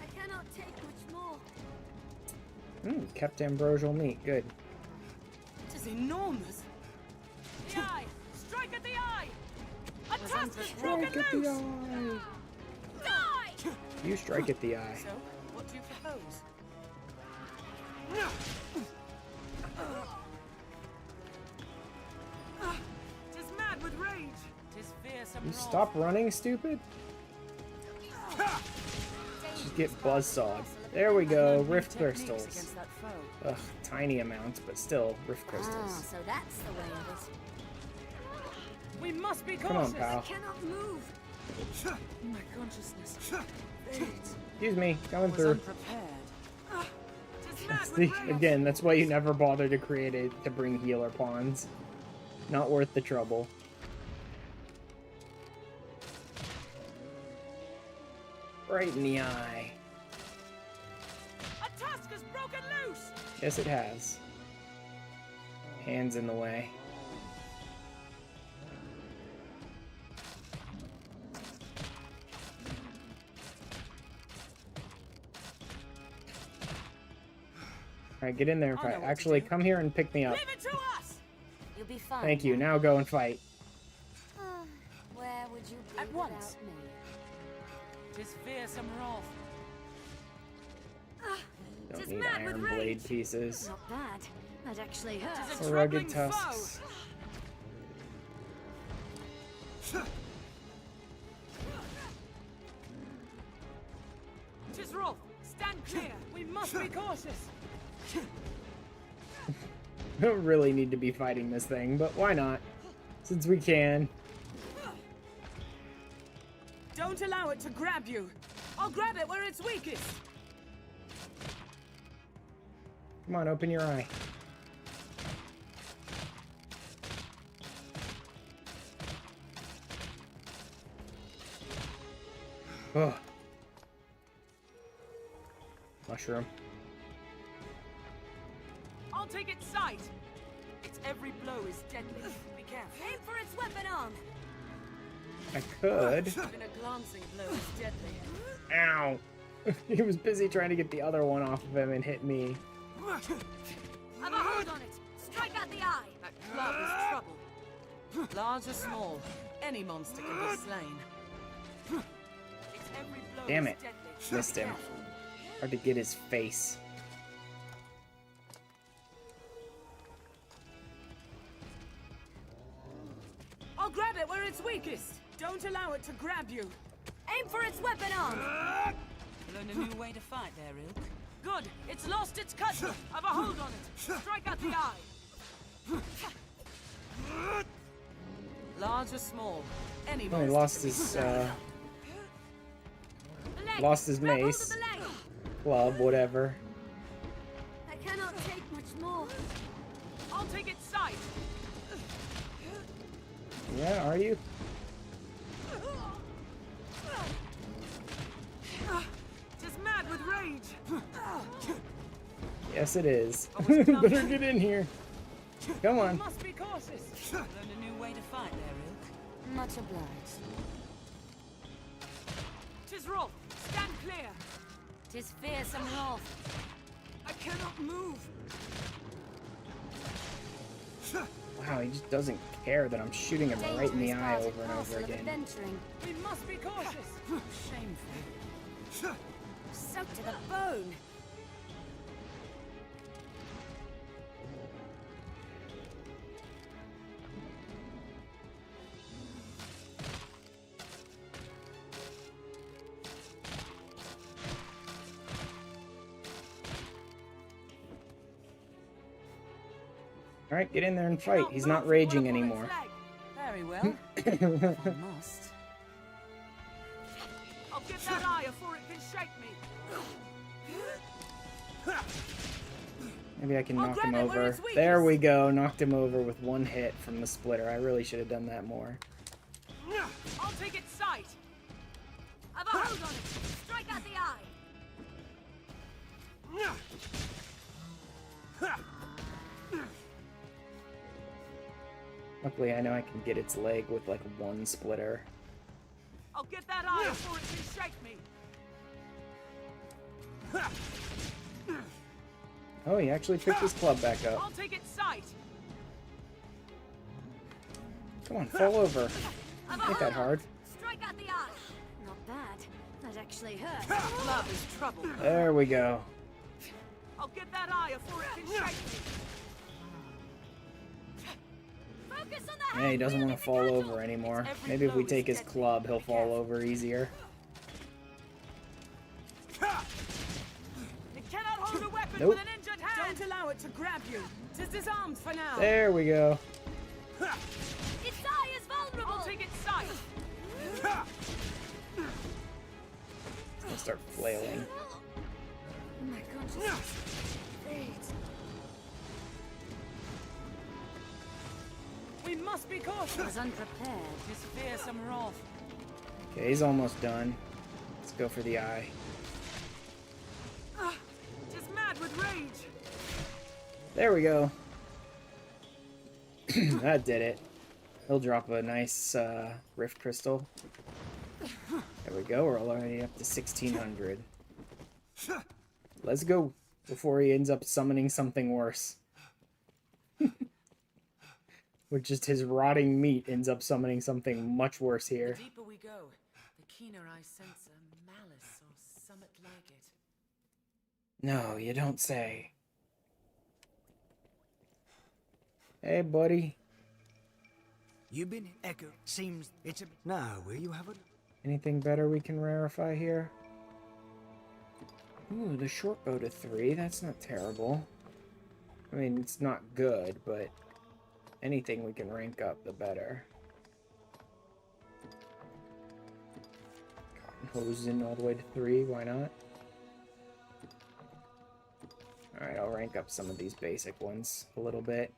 I cannot take much more. Kept ambrosial meat. Good. It is enormous. The eye! Strike at the eye! A tusk is broken Strike at the loose! eye. Die! You strike at the eye. So, what do you propose? Tis mad with rage. Tis fearsome. You wrath. stop running, stupid. Just get buzzsawed. There we go. Rift Techniques crystals. against that foe. Ugh, tiny amounts, but still, rift Ah, crystals. so that's the way of it. We must be Come on, cautious. pal. Cannot move. My consciousness. Excuse me, coming Was through. unprepared. Tis mad with See, rage. again, that's why you never bother to create it to bring healer pawns. Not worth the trouble. Right in the eye. A tusk is broken loose. Yes, it has. Hands in the way. Alright, get in there and I know fight. what to Actually, do. come here and pick me up. Leave it to us. You'll be fine. Thank you. Now go and fight. Where would you be At without once. me? Tis fearsome wrath. Don't Tis need mad with iron rage. blade pieces. Not bad. That actually hurts. Tis a Or rugged troubling tusks. foe. Tis wrath. Stand clear. We must be cautious. We don't really need to be fighting this thing, but why not? Since we can. Don't allow it to grab you. I'll grab it where it's weakest. Come on, open your eye. Ugh. Mushroom. I'll take its sight. Its every blow is deadly. Be careful. Aim for its weapon arm. I could. Even a glancing blow is deadly. Ow. He was busy trying to get the other one off of him and hit me. Have a hold on it. Strike out the eye. That club is trouble. Large or small, any monster can be slain. Its every blow Damn is it. deadly. Missed him. Hard to get his face. I'll grab it where it's weakest. Don't allow it to grab you. Aim for its weapon arm. Learn a new way to fight there, Ilk. Good. It's lost its cudgel. Have a hold on it. Strike out the eye. Large or small, any Oh, he monster lost can be his slain. lost his mace. Club, whatever. I cannot take much more. I'll take its sight. Yeah, are you? Just mad with rage. Yes, it is. Better get in here. Come on. Must be cautious. Learn a new way to fight there, Ilk. Much obliged. Tis Rolf. Stand clear. Tis fearsome wrath. I cannot move. Wow, he just doesn't care that I'm shooting him right in the eye over and over again. We must be cautious. Shameful. Soaked to the bone. All right, get in there and fight. He's not raging anymore. Very well. If I must. I'll get that eye before it can shake me. Maybe I can knock him over. There we go. Knocked him over with one hit from the splitter. I really should have done that more. I'll take its sight. Have a hold on it. Strike out the eye. Luckily, I know I can get its leg with like one splitter. I'll get that eye before it can shake me. Oh, he actually picked his club back up. I'll take its sight. Come on, fall over. Ain't that hard. Strike out the eye. Not bad. That actually hurts. Love is trouble. There we go. I'll get that eye before it can shake me. Focus on the Yeah, he doesn't want to fall over anymore. Maybe if we take his club, he'll fall over easier. It cannot hold a weapon Nope. with an injured hand. Don't allow it to grab you. Tis disarmed for now. There we go. Its eye is vulnerable. I'll take its sight. I'll start flailing. My consciousness fades. We must be cautious. I was unprepared. Tis fearsome wrath. Okay, he's almost done. Let's go for the eye. Just mad with rage. There we go. That did it. He'll drop a nice rift crystal. There we go. We're already up to 1600. Let's go before he ends up summoning something worse. With just his rotting meat ends up summoning something much worse here. The deeper we go, the keener I sense a malice or something like it. No, you don't say. Hey, buddy. You've been Echo. Seems it's a now. Will you have it? Anything better we can rarefy here? Ooh, the short bow to 3. That's not terrible. I mean, it's not good, but anything we can rank up, the better. Cotton Hosen all the way to 3. Why not? Alright, I'll rank up some of these basic ones a little bit.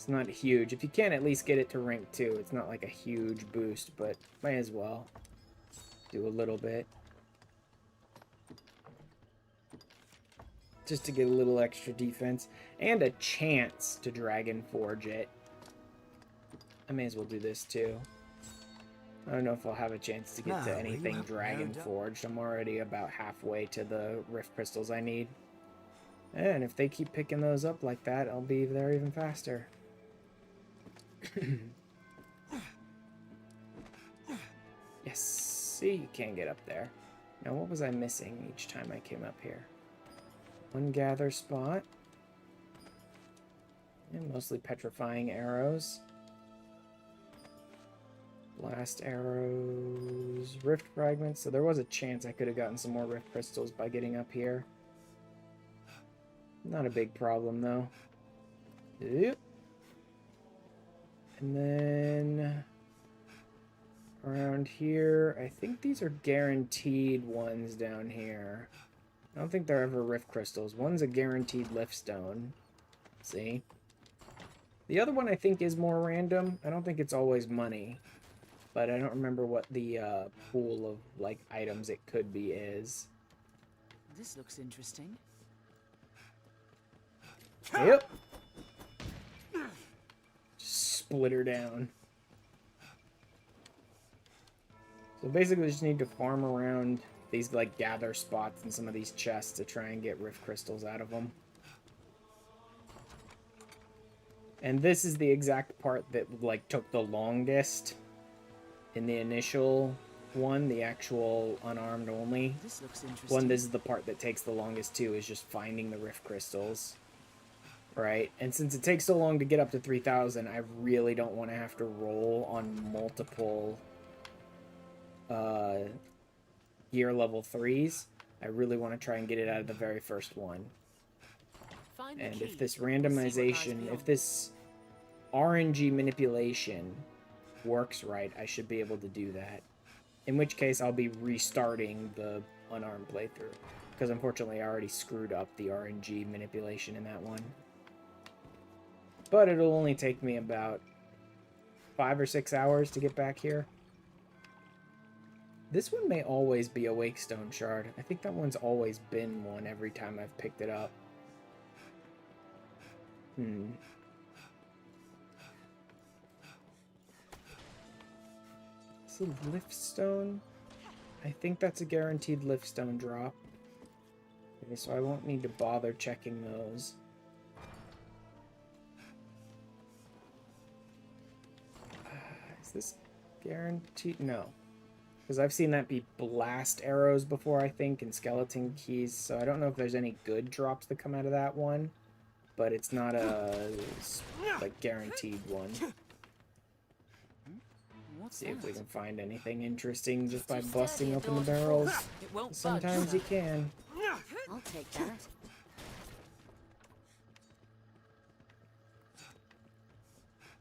It's not huge. If you can at least get it to rank 2, it's not like a huge boost, but might as well do a little bit. Just to get a little extra defense and a chance to Dragon Forge it. I may as well do this too. I don't know if I'll have a chance to get to anything Dragon Forged. I'm already about halfway to the Rift Crystals I need. And if they keep picking those up like that, I'll be there even faster. Yes, see, you can't get up there. Now, what was I missing each time I came up here? One gather spot. And mostly petrifying arrows. Blast arrows. Rift fragments. So there was a chance I could have gotten some more rift crystals by getting up here. Not a big problem, though. Yep. And then around here, I think these are guaranteed ones down here. I don't think they're ever rift crystals. One's a guaranteed lift stone. See? The other one I think is more random. I don't think it's always money. But I don't remember what the pool of like items it could be is. This looks interesting. Yep. Split her down. So basically, we just need to farm around these like gather spots in some of these chests to try and get rift crystals out of them. And this is the exact part that like took the longest in the initial one, the actual unarmed only This looks interesting. one. This is the part that takes the longest too, is just finding the rift crystals. Right, and since it takes so long to get up to 3,000, I really don't want to have to roll on multiple gear level 3s. I really want to try and get it out of the very first one. And if this randomization, if this RNG manipulation works right, I should be able to do that. In which case, I'll be restarting the unarmed playthrough. Because unfortunately, I already screwed up the RNG manipulation in that one. But it'll only take me about 5 or 6 hours to get back here. This one may always be a Wakestone Shard. I think that one's always been one every time I've picked it up. Is it Liftstone? I think that's a guaranteed Liftstone drop. Okay, so I won't need to bother checking those. Is this guaranteed? No. Because I've seen that be blast arrows before, I think, and skeleton keys. So I don't know if there's any good drops that come out of that one. But it's not a, like, guaranteed one. See if we can find anything interesting just by busting open the barrels. Sometimes you can. I'll take that.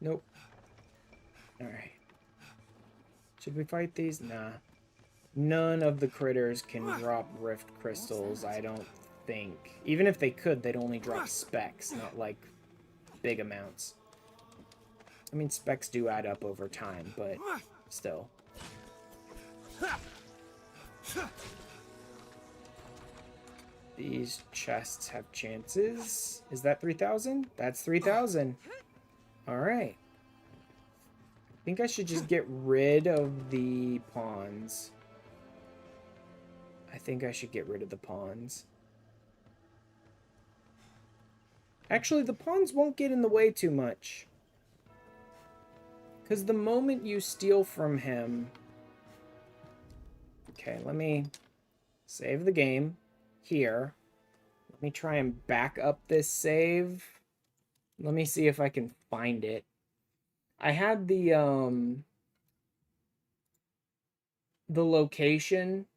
Nope. Alright. Should we fight these? Nah. None of the critters can drop rift crystals, I don't think. Even if they could, they'd only drop specks, not like big amounts. I mean, specs do add up over time, but still. These chests have chances. Is that 3,000? That's 3,000. Alright. I think I should just get rid of the pawns. I think I should get rid of the pawns. Actually, the pawns won't get in the way too much. Because the moment you steal from him... Okay, let me save the game here. Let me try and back up this save. Let me see if I can find it. I had the location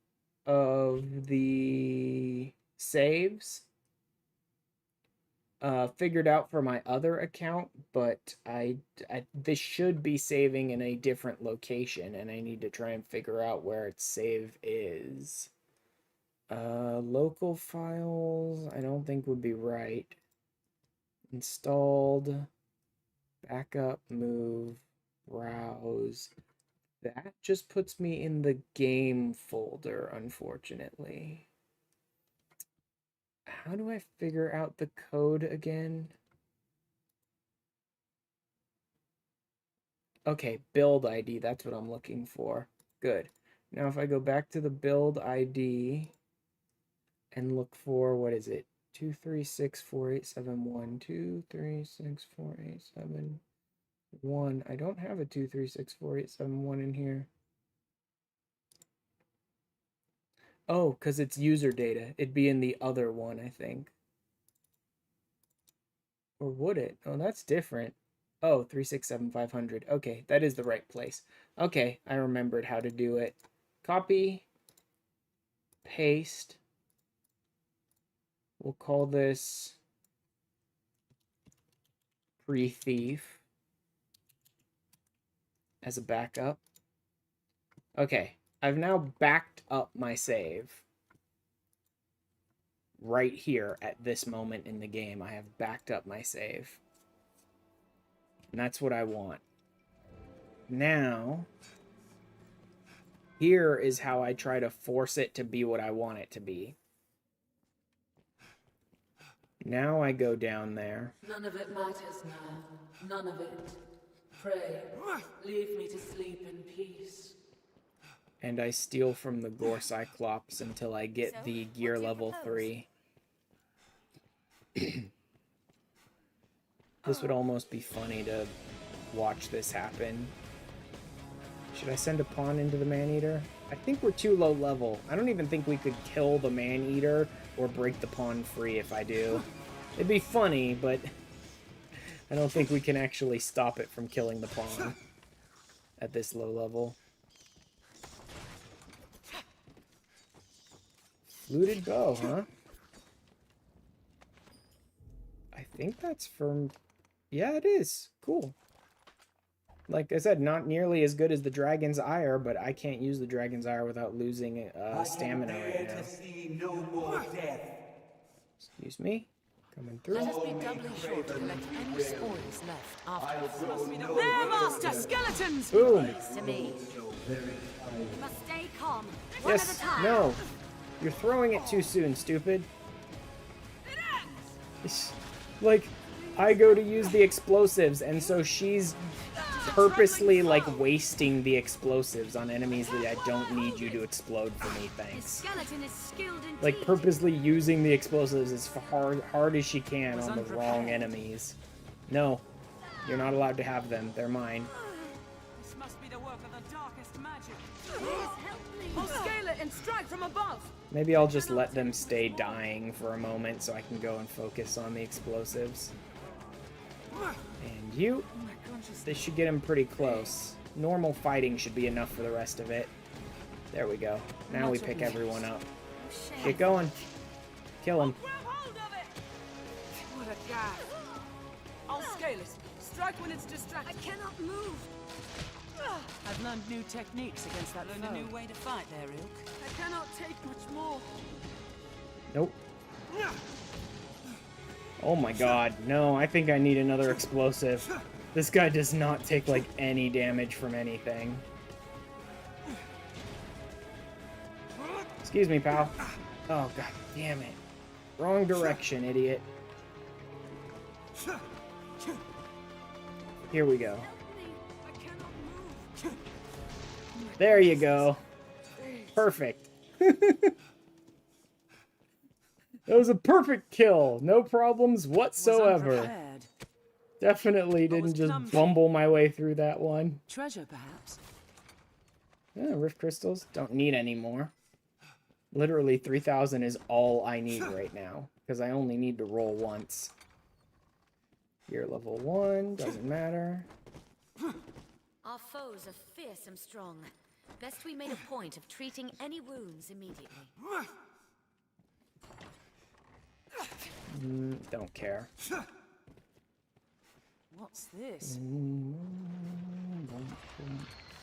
of the saves figured out for my other account, but this should be saving in a different location, and I need to try and figure out where its save is. Local files, I don't think would be right. Installed Back up, move, browse. That just puts me in the game folder, unfortunately. How do I figure out the code again? Okay, build ID, that's what I'm looking for. Good. Now if I go back to the build ID and look for, what is it? 2364871. 2364871. I don't have a 2364871 in here. Oh, because it's user data. It'd be in the other one, I think. Or would it? Oh, that's different. Oh, 367500. Okay, that is the right place. Okay, I remembered how to do it. Copy. Paste. We'll call this pre-thief as a backup. Okay, I've now backed up my save. Right here at this moment in the game, I have backed up my save. And that's what I want. Now, here is how I try to force it to be what I want it to be. Now I go down there. None of it matters now. None of it. Pray, leave me to sleep in peace. And I steal from the Gore Cyclops until I get the gear level 3. This would almost be funny to watch this happen. Should I send a pawn into the man-eater? I think we're too low level. I don't even think we could kill the man-eater or break the pawn free if I do. It'd be funny, but I don't think we can actually stop it from killing the pawn at this low level. Fluted bow, huh? I think that's from... Yeah, it is. Cool. Like I said, not nearly as good as the Dragon's Ire, but I can't use the Dragon's Ire without losing stamina right now. No more death. Excuse me. Coming through. Let us be doubly sure to collect any spoils left after. There, Master! Skeletons! Boom! To me. You must stay calm. One Yes, at a time. no. You're throwing it too soon, stupid. Like, I go to use the explosives, and so she's purposely, like, wasting the explosives on enemies that I don't need you to explode for me, thanks. Skeleton is skilled indeed. Like, purposely using the explosives as hard as she can on the wrong enemies. No, you're not allowed to have them. They're mine. This must be the work of the darkest magic. I'll scale it and strike from above. Maybe I'll just let them stay dying for a moment so I can go and focus on the explosives. And you. This should get him pretty close. Normal fighting should be enough for the rest of it. There we go. Now we pick everyone up. Get going. Kill him. What a gag. I'll scale it. Strike when it's distracted. I cannot move. I've learned new techniques against that. Learned a new way to fight there, Ilk. I cannot take much more. Nope. Oh my god, no, I think I need another explosive. This guy does not take, like, any damage from anything. Excuse me, pal. Oh, god damn it. Wrong direction, idiot. Here we go. There you go. Perfect. That was a perfect kill. No problems whatsoever. Definitely didn't just bumble my way through that one. Treasure, perhaps. Yeah, rift crystals. Don't need any more. Literally 3,000 is all I need right now, because I only need to roll once. Gear level 1, doesn't matter. Our foes are fierce and strong. Best we made a point of treating any wounds immediately. Don't care. What's this?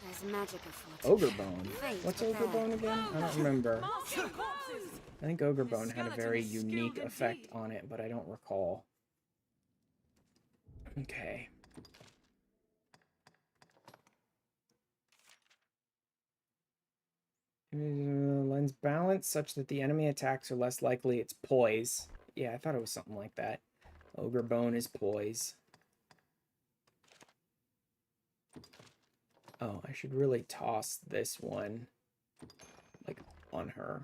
There's magic afoot. Ogre Bone. What's Ogre Bone again? I don't remember. I think Ogre Bone had a very unique effect on it, but I don't recall. Okay. balance such that the enemy attacks are less likely. It's poise. Yeah, I thought it was something like that. Ogre Bone is poise. Oh, I should really toss this one, like, on her.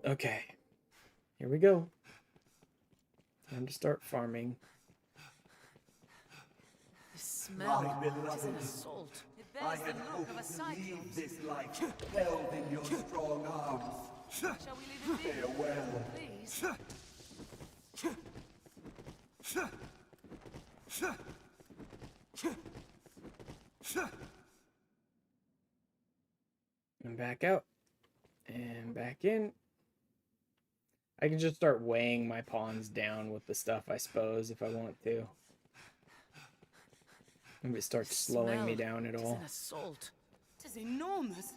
Okay. Here we go. Time to start farming. The smell is an assault. It bears the look of a cyclops. This life held in your strong arms. Shall we leave it be? Farewell. Please. And back out. And back in. I can just start weighing my pawns down with the stuff, I suppose, if I want to. If it starts slowing me down at all. An assault. It is enormous.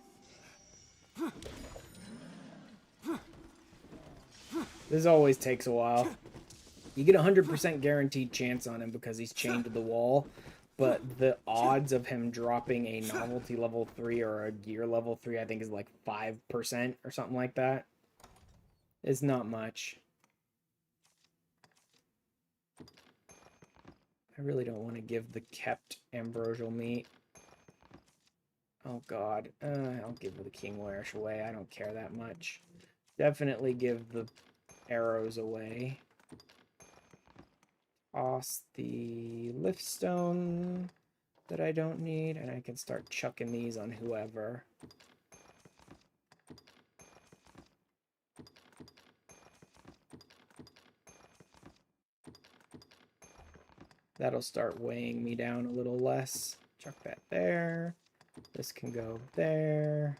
This always takes a while. You get a 100% guaranteed chance on him because he's chained to the wall, but the odds of him dropping a novelty level 3 or a gear level 3, I think, is like 5% or something like that. It's not much. I really don't want to give the kept ambrosial meat. Oh god. I'll give the king warish away. I don't care that much. Definitely give the arrows away. Toss the liftstone that I don't need, and I can start chucking these on whoever. That'll start weighing me down a little less. Chuck that there. This can go there.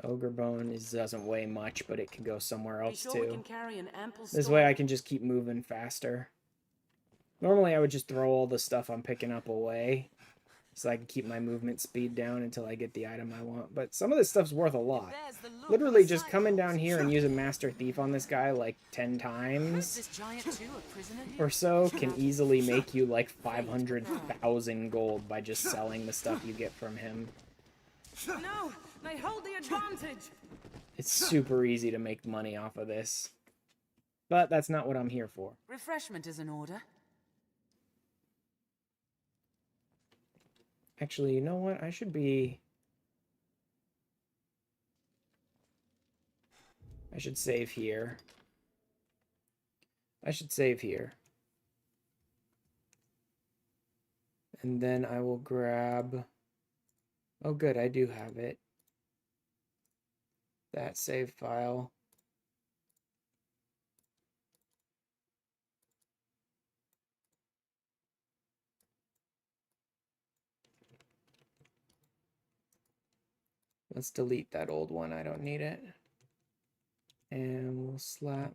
Ogre Bone doesn't weigh much, but it can go somewhere else too. This way I can just keep moving faster. Normally I would just throw all the stuff I'm picking up away, so I can keep my movement speed down until I get the item I want. But some of this stuff's worth a lot. Literally just coming down here and using Master Thief on this guy like 10 times or so can easily make you like 500,000 gold by just selling the stuff you get from him. No, they hold the advantage. It's super easy to make money off of this. But that's not what I'm here for. Refreshment is in order. Actually, you know what? I should save here. I should save here. And then I will grab... Oh good, I do have it. That save file. Let's delete that old one. I don't need it. And we'll slap.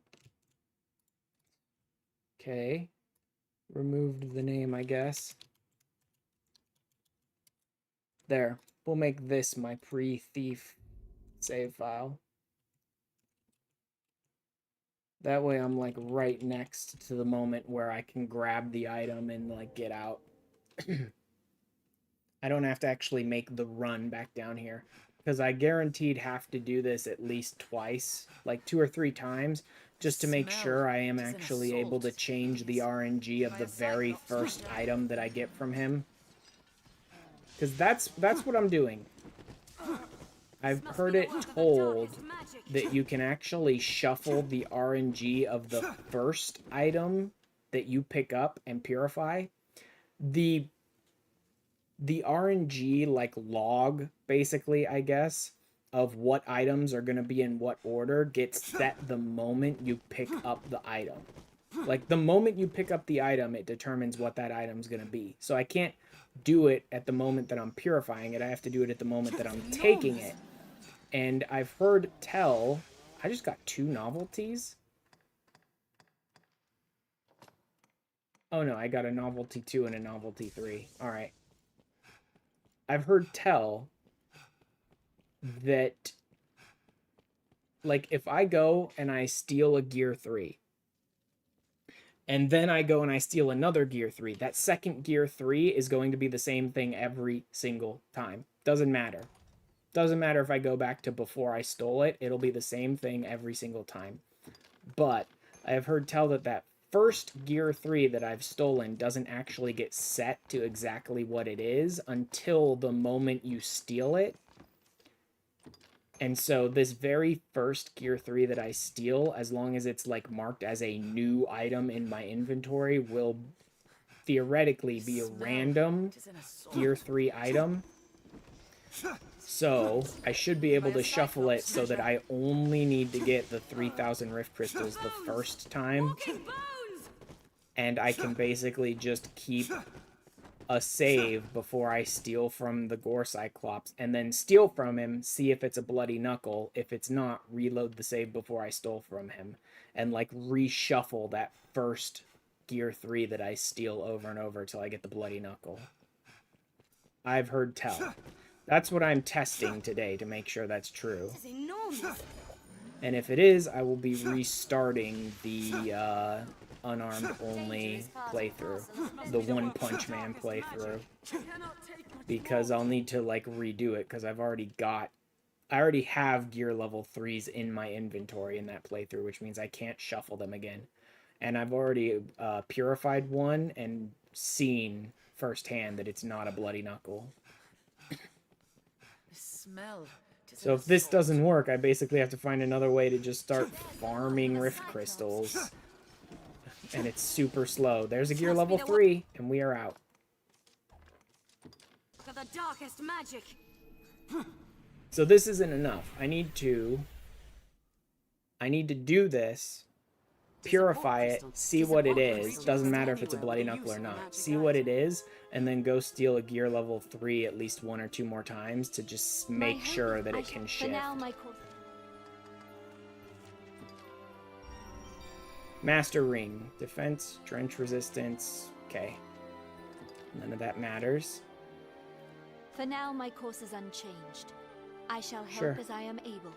Okay. Removed the name, I guess. There. We'll make this my pre-thief save file. That way I'm like right next to the moment where I can grab the item and like get out. I don't have to actually make the run back down here, because I guaranteed have to do this at least twice, like 2 or 3 times, just to make sure I am actually able to change the RNG of the very first item that I get from him. Because that's what I'm doing. I've heard it told that you can actually shuffle the RNG of the first item that you pick up and purify. The RNG, like, log, basically, I guess, of what items are going to be in what order gets set the moment you pick up the item. Like, the moment you pick up the item, it determines what that item's going to be. So I can't do it at the moment that I'm purifying it. I have to do it at the moment that I'm taking it. And I've heard tell... I just got 2 novelties? Oh no, I got a novelty 2 and a novelty 3. Alright. I've heard tell that, like, if I go and I steal a gear 3, And then I go and I steal another gear 3. That second gear 3 is going to be the same thing every single time. Doesn't matter. Doesn't matter if I go back to before I stole it. It'll be the same thing every single time. But I have heard tell that that first gear 3 that I've stolen doesn't actually get set to exactly what it is until the moment you steal it. And so this very first gear 3 that I steal, as long as it's like marked as a new item in my inventory, will theoretically be a random gear 3 item. So I should be able to shuffle it so that I only need to get the 3,000 rift crystals the first time. And I can basically just keep a save before I steal from the Gore Cyclops, and then steal from him, see if it's a bloody knuckle. If it's not, reload the save before I stole from him, and like reshuffle that first gear 3 that I steal over and over till I get the bloody knuckle. I've heard tell. That's what I'm testing today to make sure that's true. And if it is, I will be restarting the unarmed only playthrough, the One Punch Man playthrough, because I'll need to like redo it because I already have gear level 3s in my inventory in that playthrough, which means I can't shuffle them again. And I've already purified one and seen firsthand that it's not a bloody knuckle. So if this doesn't work, I basically have to find another way to just start farming rift crystals. And it's super slow. There's a gear level 3, and we are out. Got the darkest magic. So this isn't enough. I need to do this, purify it, see what it is. Doesn't matter if it's a bloody knuckle or not. See what it is, and then go steal a gear level 3 at least 1 or 2 more times to just make sure that it can shift. Master Ring. Defense, trench resistance. Okay. None of that matters. For now, my course is unchanged. I shall help as I am able,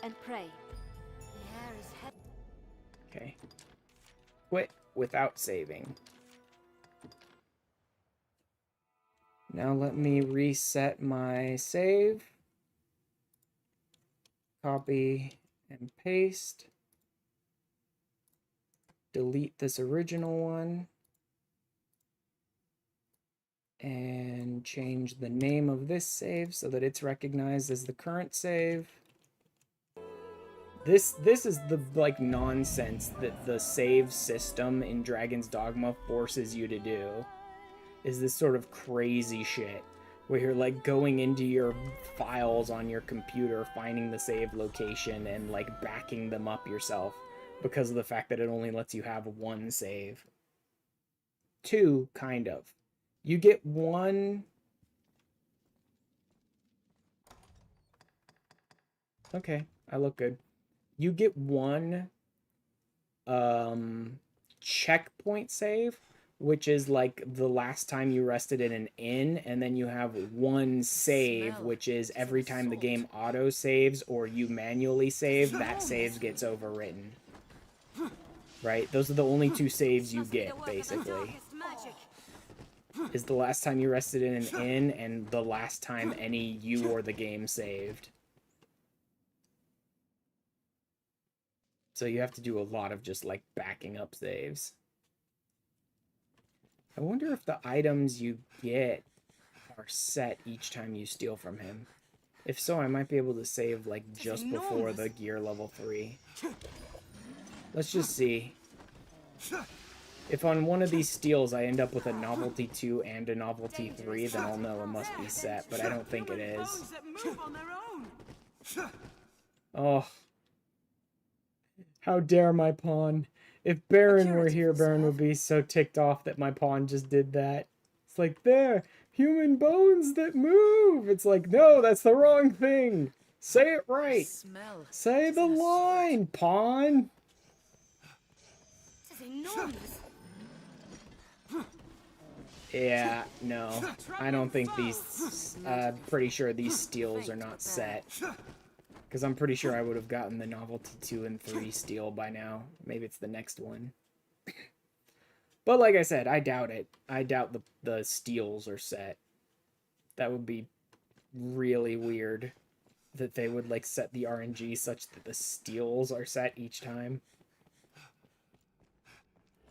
and pray. Okay. Quit without saving. Now let me reset my save. Copy and paste. Delete this original one. And change the name of this save so that it's recognized as the current save. This is the like nonsense that the save system in Dragon's Dogma forces you to do. Is this sort of crazy shit where you're like going into your files on your computer, finding the save location and like backing them up yourself because of the fact that it only lets you have 1 save. 2, kind of. You get 1... Okay, I look good. You get 1 checkpoint save, which is like the last time you rested in an inn, and then you have 1 save, which is every time the game auto saves or you manually save, that save gets overwritten. Right? Those are the only 2 saves you get, basically. Is the last time you rested in an inn and the last time any you or the game saved. So you have to do a lot of just like backing up saves. I wonder if the items you get are set each time you steal from him. If so, I might be able to save like just before the gear level 3. Let's just see. If on one of these steals I end up with a novelty 2 and a novelty 3, then I'll know it must be set, but I don't think it is. Oh. How dare my pawn. If Baron were here, Baron would be so ticked off that my pawn just did that. It's like, there, human bones that move. It's like, no, that's the wrong thing. Say it right. Say the line, pawn. This is enormous. Yeah, no. I don't think these... pretty sure these steals are not set. Because I'm pretty sure I would have gotten the novelty 2 and 3 steal by now. Maybe it's the next one. But like I said, I doubt it. I doubt the steals are set. That would be really weird that they would like set the RNG such that the steals are set each time,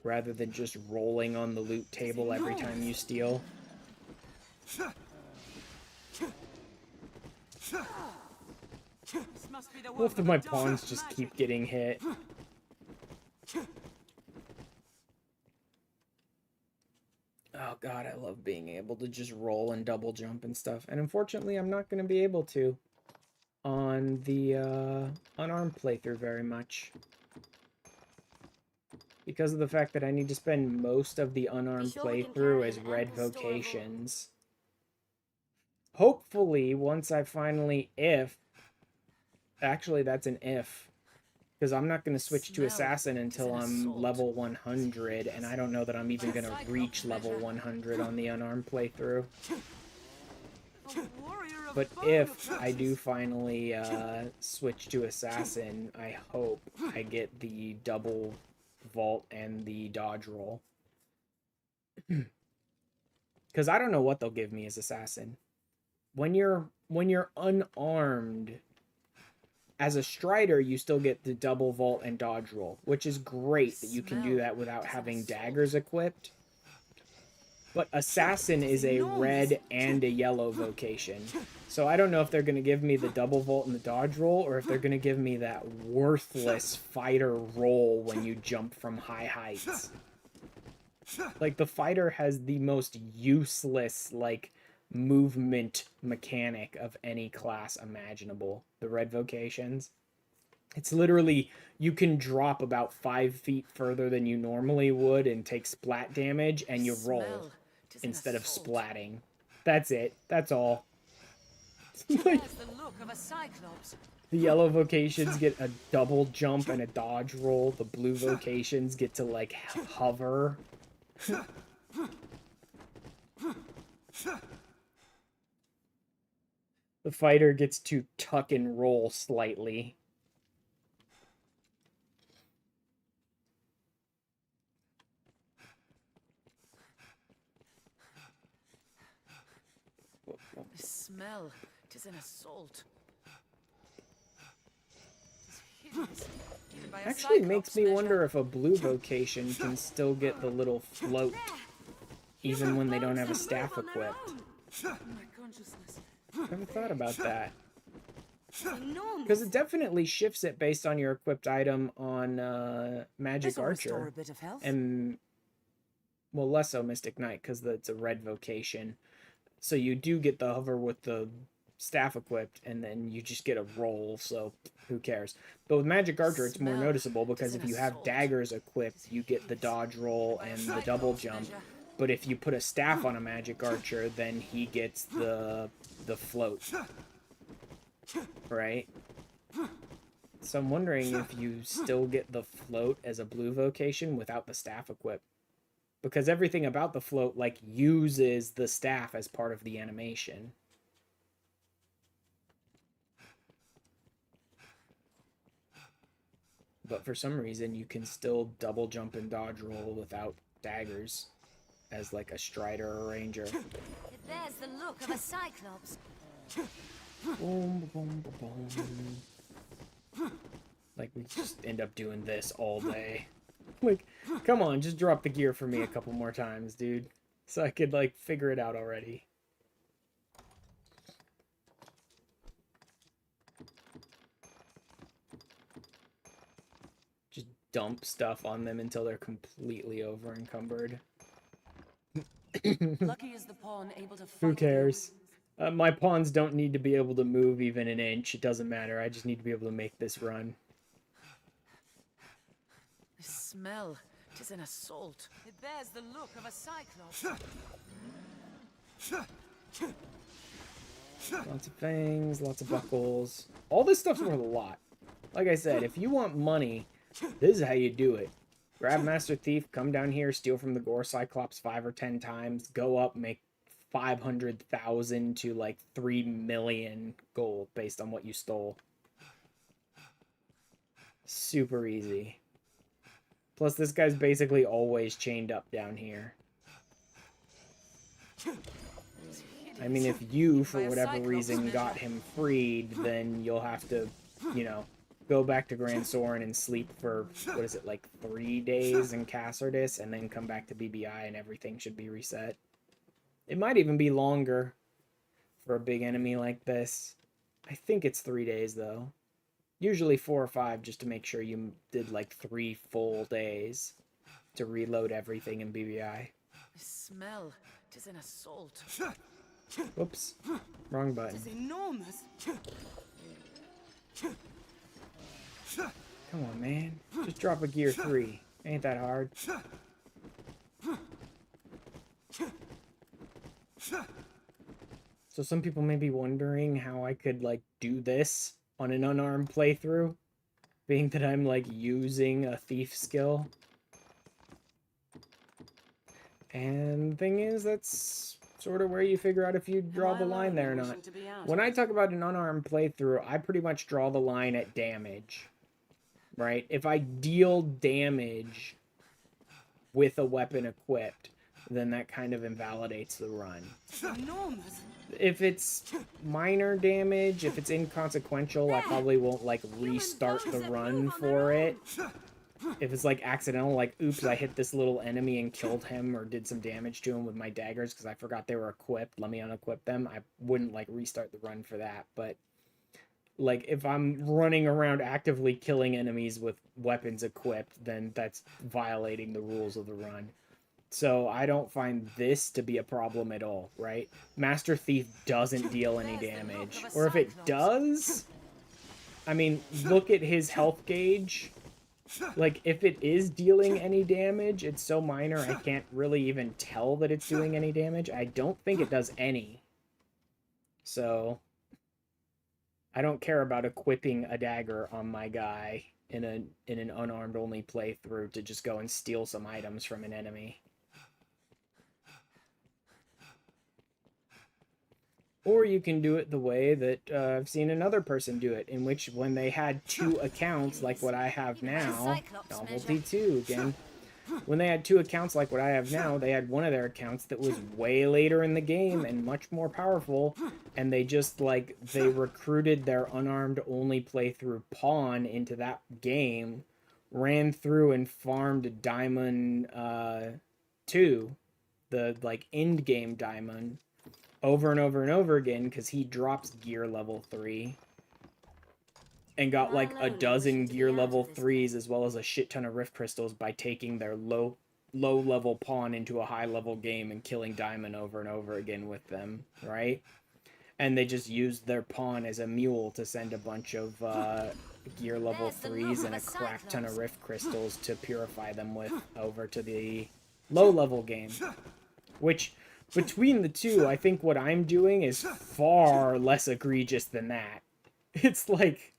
rather than just rolling on the loot table every time you steal. Both of my pawns just keep getting hit. Oh god, I love being able to just roll and double jump and stuff. And unfortunately, I'm not going to be able to on the Unarmed playthrough very much, because of the fact that I need to spend most of the Unarmed playthrough as red vocations. Hopefully, once I finally, actually that's an if, because I'm not going to switch to Assassin until I'm level 100, and I don't know that I'm even going to reach level 100 on the Unarmed playthrough. But if I do finally switch to Assassin, I hope I get the double vault and the dodge roll. Because I don't know what they'll give me as Assassin. When you're unarmed, as a Strider, you still get the double vault and dodge roll, which is great that you can do that without having daggers equipped. But Assassin is a red and a yellow vocation. So I don't know if they're going to give me the double vault and the dodge roll, or if they're going to give me that worthless fighter roll when you jump from high heights. Like, the fighter has the most useless, like, movement mechanic of any class imaginable. The red vocations. It's literally, you can drop about 5 feet further than you normally would and take splat damage, and you roll instead of splatting. That's it. That's all. Like, the yellow vocations get a double jump and a dodge roll. The blue vocations get to, like, hover. The fighter gets to tuck and roll slightly. The smell, 'tis an assault. Actually makes me wonder if a blue vocation can still get the little float, even when they don't have a staff equipped. I haven't thought about that. Because it definitely shifts it based on your equipped item on Magic Archer. And, well, less so Mystic Knight, because it's a red vocation. So you do get the hover with the staff equipped, and then you just get a roll, so who cares. But with Magic Archer, it's more noticeable, because if you have daggers equipped, you get the dodge roll and the double jump. But if you put a staff on a Magic Archer, then he gets the float. Right? So I'm wondering if you still get the float as a blue vocation without the staff equipped. Because everything about the float, like, uses the staff as part of the animation. But for some reason, you can still double jump and dodge roll without daggers as, like, a Strider or Ranger. There's the look of a Cyclops. Boom, boom, boom, boom. Like, we just end up doing this all day. Like, come on, just drop the gear for me a couple more times, dude. So I could, like, figure it out already. Just dump stuff on them until they're completely over encumbered. Lucky is the pawn able to Who cares? My pawns don't need to be able to move even an inch. It doesn't matter. I just need to be able to make this run. The smell, 'tis an assault. It bears the look of a Cyclops. Lots of fangs, lots of buckles. All this stuff's worth a lot. Like I said, if you want money, this is how you do it. Grab Master Thief, come down here, steal from the Gore Cyclops 5 or 10 times, go up, make 500,000 to like 3 million gold based on what you stole. Super easy. Plus, this guy's basically always chained up down here. I mean, if you, for whatever reason, got him freed, then you'll have to, you know, go back to Grand Soren and sleep for, what is it, like 3 days in Cassardis, and then come back to BBI and everything should be reset. It might even be longer for a big enemy like this. I think it's 3 days, though. Usually 4 or 5, just to make sure you did like 3 full days to reload everything in BBI. The smell. It is an assault. Whoops. Wrong button. It is enormous. Come on, man. Just drop a gear 3. Ain't that hard. So some people may be wondering how I could, like, do this on an unarmed playthrough, being that I'm, like, using a thief skill. And the thing is, that's sort of where you figure out if you draw the line there or not. When I talk about an unarmed playthrough, I pretty much draw the line at damage, right? If I deal damage with a weapon equipped, then that kind of invalidates the run. Enormous. If it's minor damage, if it's inconsequential, I probably won't, like, restart the run for it. If it's, like, accidental, like, oops, I hit this little enemy and killed him or did some damage to him with my daggers because I forgot they were equipped, let me unequip them, I wouldn't, like, restart the run for that. But, like, if I'm running around actively killing enemies with weapons equipped, then that's violating the rules of the run. So I don't find this to be a problem at all, right? Master Thief doesn't deal any damage. Or if it does, I mean, look at his health gauge. Like, if it is dealing any damage, it's so minor I can't really even tell that it's doing any damage. I don't think it does any. So, I don't care about equipping a dagger on my guy in an unarmed only playthrough to just go and steal some items from an enemy. Or you can do it the way that I've seen another person do it, in which when they had 2 accounts like what I have now, Novelty 2 again, when they had 2 accounts like what I have now, they had one of their accounts that was way later in the game and much more powerful, and they just, like, they recruited their unarmed only playthrough pawn into that game, ran through and farmed Diamond 2, the, like, end game Diamond, over and over and over again, because he drops gear level 3 and got like a dozen gear level 3s as well as a shit ton of rift crystals by taking their low level pawn into a high level game and killing Diamond over and over again with them, right? And they just used their pawn as a mule to send a bunch of gear level 3s and a crap ton of rift crystals to purify them with over to the low level game, which between the two, I think what I'm doing is far less egregious than that. It's like,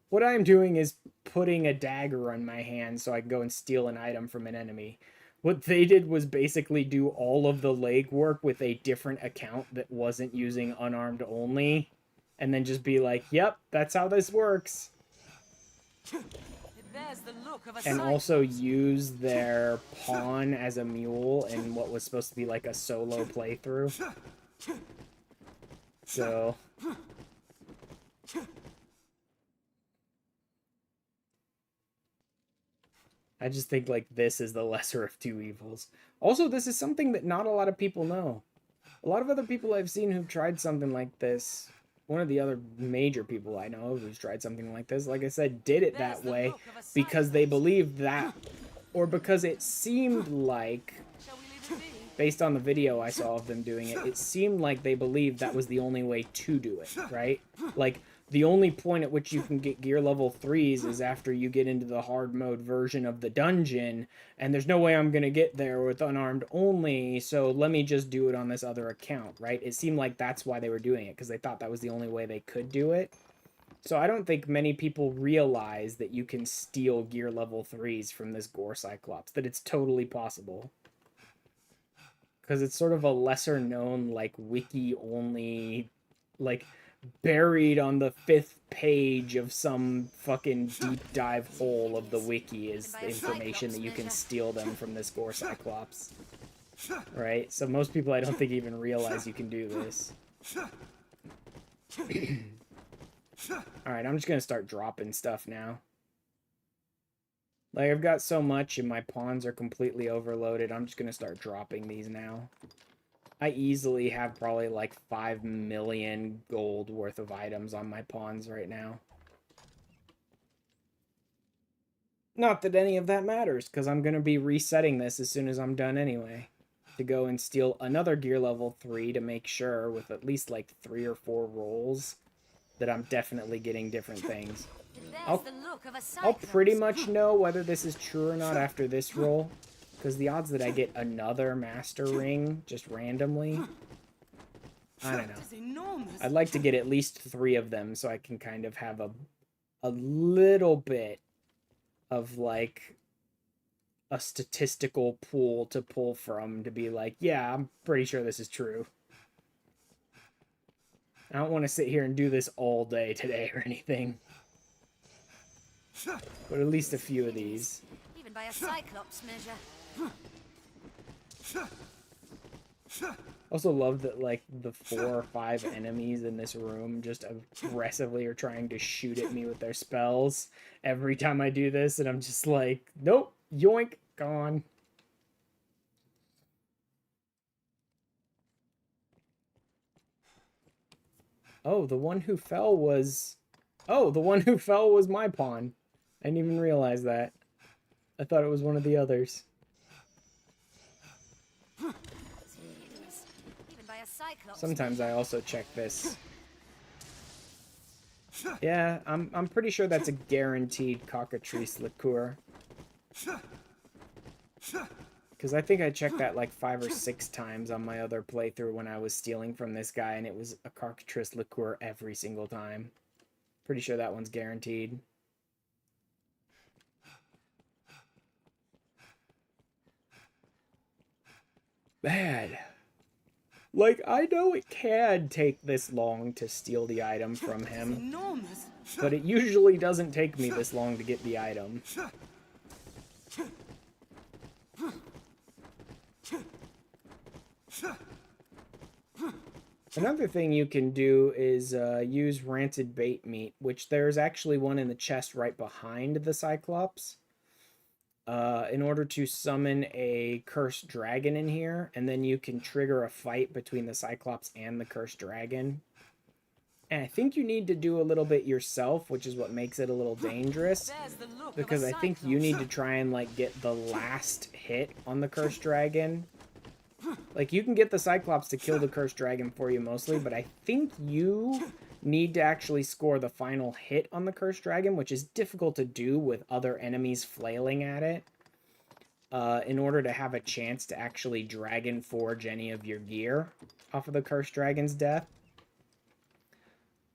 what I'm doing is putting a dagger on my hand so I can go and steal an item from an enemy. What they did was basically do all of the legwork with a different account that wasn't using unarmed only, and then just be like, yep, that's how this works. And also use their pawn as a mule in what was supposed to be like a solo playthrough. So I just think like this is the lesser of 2 evils. Also, this is something that not a lot of people know. A lot of other people I've seen who've tried something like this, one of the other major people I know who's tried something like this, like I said, did it that way because they believed that, or because it seemed like, based on the video I saw of them doing it, it seemed like they believed that was the only way to do it, right? Like, the only point at which you can get gear level 3s is after you get into the hard mode version of the dungeon, and there's no way I'm going to get there with unarmed only, so let me just do it on this other account, right? It seemed like that's why they were doing it, because they thought that was the only way they could do it. So I don't think many people realize that you can steal gear level 3s from this Gore Cyclops, that it's totally possible. Because it's sort of a lesser known, like, wiki-only, like, buried on the 5th page of some fucking deep dive hole of the wiki is the information that you can steal them from this Gore Cyclops. Right? So most people I don't think even realize you can do this. Alright, I'm just gonna start dropping stuff now. Like, I've got so much and my pawns are completely overloaded. I'm just gonna start dropping these now. I easily have probably like 5 million gold worth of items on my pawns right now. Not that any of that matters, because I'm gonna be resetting this as soon as I'm done anyway. To go and steal another gear level 3 to make sure, with at least like 3 or 4 rolls, that I'm definitely getting different things. I'll pretty much know whether this is true or not after this roll, because the odds that I get another master ring just randomly, I don't know. I'd like to get at least 3 of them so I can kind of have a little bit of like a statistical pool to pull from to be like, yeah, I'm pretty sure this is true. I don't want to sit here and do this all day today or anything. But at least a few of these. Even by a Cyclops measure. Also love that like the 4 or 5 enemies in this room just aggressively are trying to shoot at me with their spells every time I do this, and I'm just like, nope, yoink, gone. Oh, the one who fell was... Oh, the one who fell was my pawn. I didn't even realize that. I thought it was one of the others. Sometimes I also check this. Yeah, I'm pretty sure that's a guaranteed cockatrice liqueur. Because I think I checked that like 5 or 6 times on my other playthrough when I was stealing from this guy, and it was a cockatrice liqueur every single time. Pretty sure that one's guaranteed. Bad. Like, I know it can take this long to steal the item from him, but it usually doesn't take me this long to get the item. Another thing you can do is use rancid bait meat, which there's actually one in the chest right behind the Cyclops, in order to summon a cursed dragon in here, and then you can trigger a fight between the Cyclops and the cursed dragon. And I think you need to do a little bit yourself, which is what makes it a little dangerous, because I think you need to try and like get the last hit on the cursed dragon. Like, you can get the Cyclops to kill the cursed dragon for you mostly, but I think you need to actually score the final hit on the cursed dragon, which is difficult to do with other enemies flailing at it, in order to have a chance to actually dragon forge any of your gear off of the cursed dragon's death.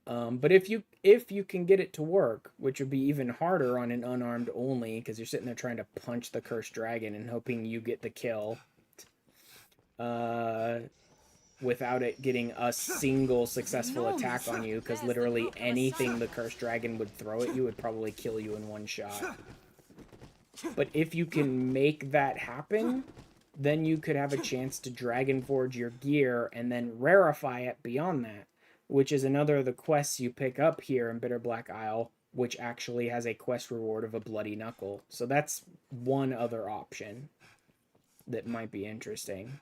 But if you can get it to work, which would be even harder on an unarmed only, because you're sitting there trying to punch the cursed dragon and hoping you get the kill, without it getting a single successful attack on you, because literally anything the cursed dragon would throw at you would probably kill you in one shot. But if you can make that happen, then you could have a chance to dragon forge your gear and then rarefy it beyond that, which is another of the quests you pick up here in Bitter Black Isle, which actually has a quest reward of a bloody knuckle. So that's one other option that might be interesting.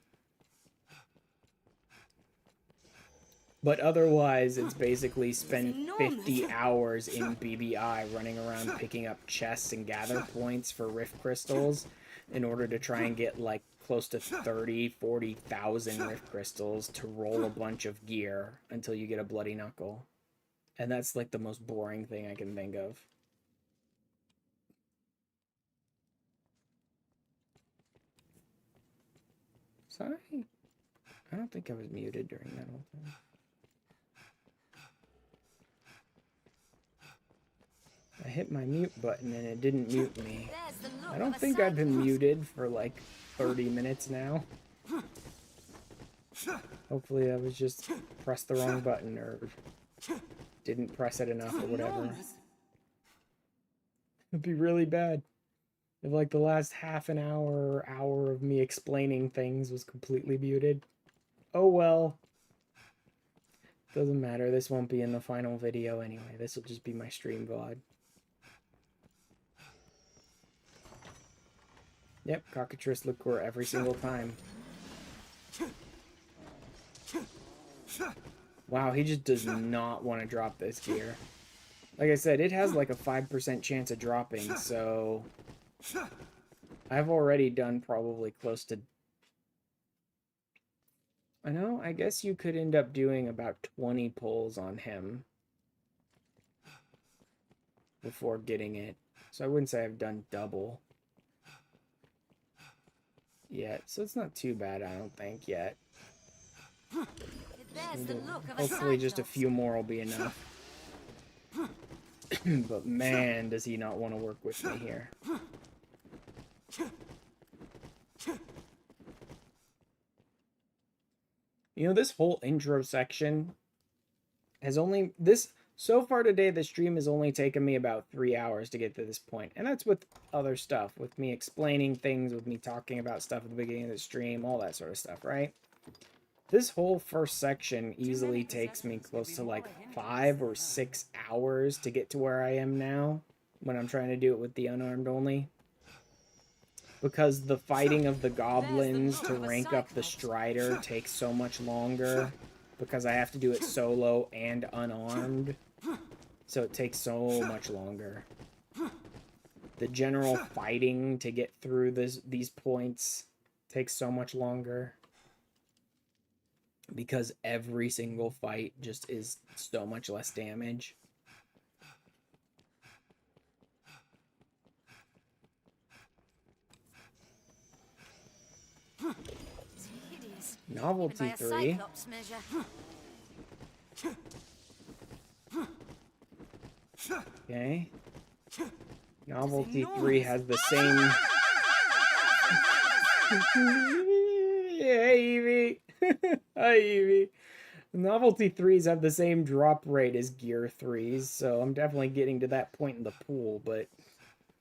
But otherwise, it's basically spend 50 hours in BBI running around picking up chests and gather points for rift crystals in order to try and get like close to 40,000 rift crystals to roll a bunch of gear until you get a bloody knuckle. And that's like the most boring thing I can think of. Sorry. I don't think I was muted during that whole thing. I hit my mute button and it didn't mute me. I don't think I've been muted for like 30 minutes now. Hopefully I was just pressed the wrong button or didn't press it enough or whatever. It'd be really bad if like the last half an hour or hour of me explaining things was completely muted. Oh well. Doesn't matter. This won't be in the final video anyway. This will just be my stream VOD. Yep, cockatrice liqueur every single time. Wow, he just does not want to drop this gear. Like I said, it has like a 5% chance of dropping, so I've already done probably close to... I know, I guess you could end up doing about 20 pulls on him before getting it. So I wouldn't say I've done double yet. So it's not too bad, I don't think, yet. Hopefully just a few more will be enough. But man, does he not want to work with me here. You know, this whole intro section has only... So far today, the stream has only taken me about 3 hours to get to this point. And that's with other stuff. With me explaining things, with me talking about stuff at the beginning of the stream, all that sort of stuff, right? This whole first section easily takes me close to like 5 or 6 hours to get to where I am now when I'm trying to do it with the unarmed only. Because the fighting of the goblins to rank up the strider takes so much longer because I have to do it solo and unarmed. So it takes so much longer. The general fighting to get through these points takes so much longer. Because every single fight just is so much less damage. Novelty 3. Okay. Novelty 3 has the same... Yeah, Evie! Hi, Evie. Novelty 3s have the same drop rate as Gear 3s, so I'm definitely getting to that point in the pool, but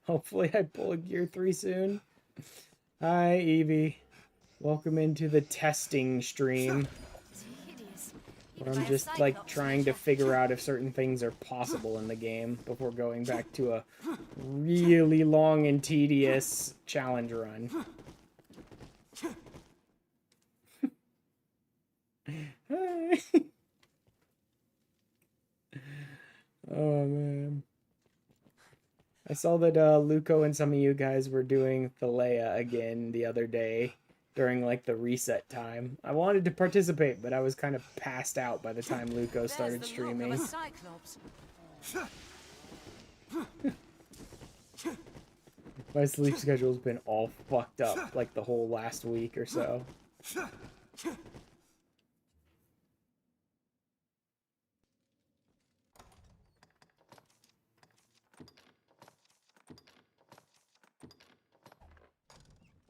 hopefully I pull a Gear 3 soon. Hi, Evie. Welcome into the testing stream. Where I'm just, like, trying to figure out if certain things are possible in the game before going back to a really long and tedious challenge run. Hi. Oh man, I saw that Luco and some of you guys were doing Thalea again the other day during like the reset time. I wanted to participate, but I was kind of passed out by the time Luco started streaming. My sleep schedule's been all fucked up like the whole last week or so.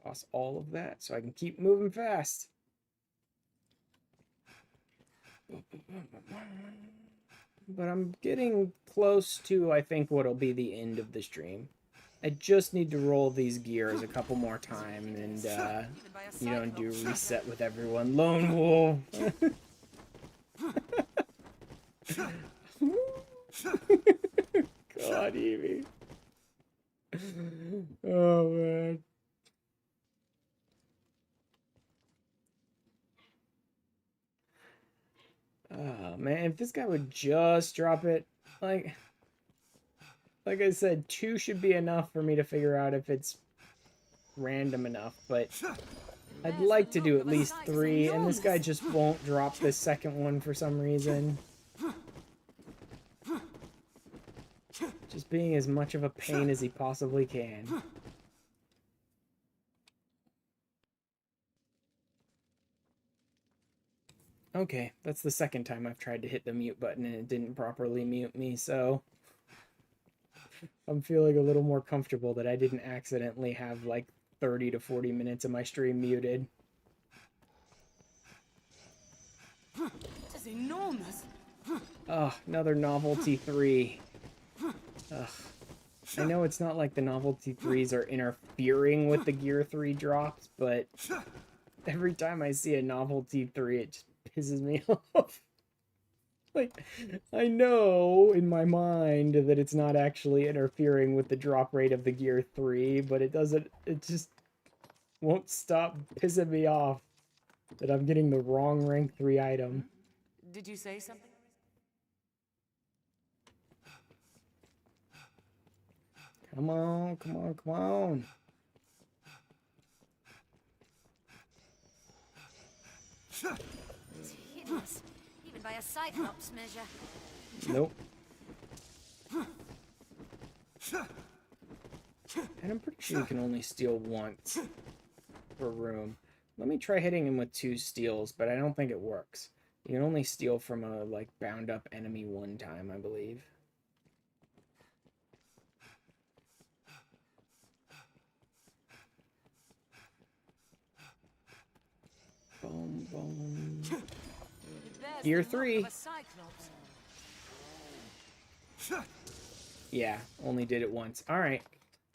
Toss all of that so I can keep moving fast. But I'm getting close to, I think, what'll be the end of the stream. I just need to roll these gears a couple more times and, you know, do a reset with everyone. Lone Wolf! God, Evie. Oh, man. Oh, man, if this guy would just drop it, like I said, 2 should be enough for me to figure out if it's random enough, but I'd like to do at least 3, and this guy just won't drop this second one for some reason. Just being as much of a pain as he possibly can. Okay, that's the second time I've tried to hit the mute button and it didn't properly mute me, so I'm feeling a little more comfortable that I didn't accidentally have like 30 to 40 minutes of my stream muted. This is enormous. Oh, another novelty 3. Ugh. I know it's not like the novelty 3s are interfering with the gear 3 drops, but every time I see a novelty 3, it just pisses me off. Like, I know in my mind that it's not actually interfering with the drop rate of the gear 3, but it just won't stop pissing me off that I'm getting the wrong rank 3 item. Did you say something? Come on, come on, come on. It's hideous, even by a Cyclops measure. Nope. And I'm pretty sure you can only steal once per room. Let me try hitting him with 2 steals, but I don't think it works. You can only steal from a, like, bound up enemy 1 time, I believe. Boom, boom. Gear 3. Yeah, only did it once. Alright,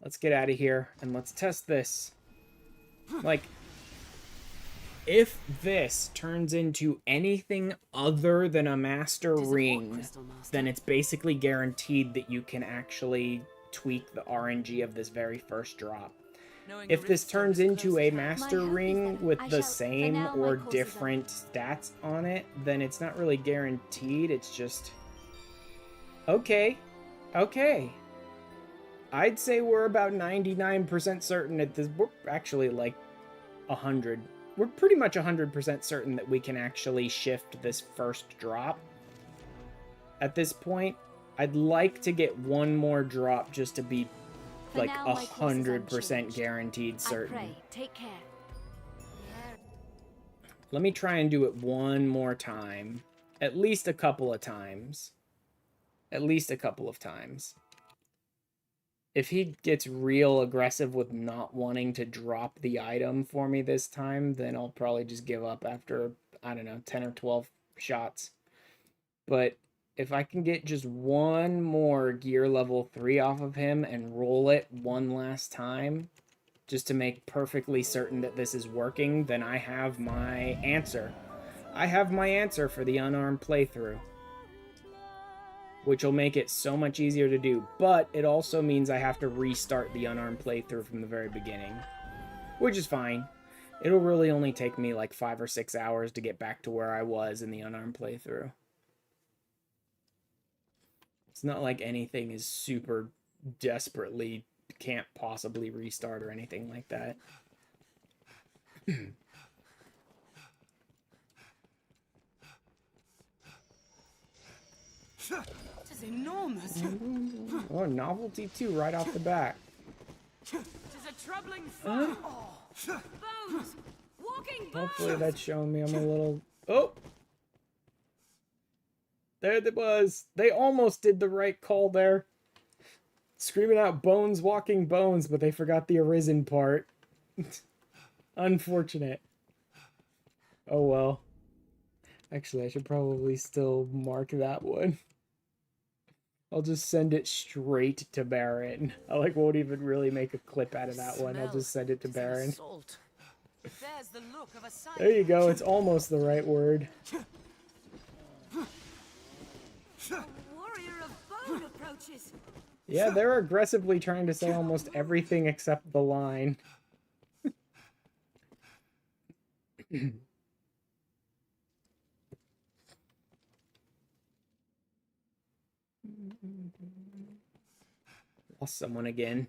let's get out of here and let's test this. Like, if this turns into anything other than a master ring, then it's basically guaranteed that you can actually tweak the RNG of this very first drop. If this turns into a master ring with the same or different stats on it, then it's not really guaranteed, it's just... Okay. Okay. I'd say we're about 99% certain at this... We're actually like 100. We're pretty much 100% certain that we can actually shift this first drop. At this point, I'd like to get one more drop just to be like 100% guaranteed certain. I pray, take care. Let me try and do it one more time. At least a couple of times. At least a couple of times. If he gets real aggressive with not wanting to drop the item for me this time, then I'll probably just give up after, I don't know, 10 or 12 shots. But if I can get just one more gear level 3 off of him and roll it one last time, just to make perfectly certain that this is working, then I have my answer. I have my answer for the unarmed playthrough. Which will make it so much easier to do, but it also means I have to restart the unarmed playthrough from the very beginning. Which is fine. It'll really only take me like 5 or 6 hours to get back to where I was in the unarmed playthrough. It's not like anything is super desperately can't possibly restart or anything like that. This is enormous. Oh, novelty 2 right off the bat. It is a troubling foe. Foes! Walking bones! Hopefully that's showing me I'm a little... Oh! There it was. They almost did the right call there. Screaming out bones, walking bones, but they forgot the arisen part. Unfortunate. Oh well. Actually, I should probably still mark that one. I'll just send it straight to Baron. I won't even really make a clip out of that one. I'll just send it to Baron. There you go. It's almost the right word. Warrior of bone approaches. Yeah, they're aggressively trying to say almost everything except the line. Lost someone again.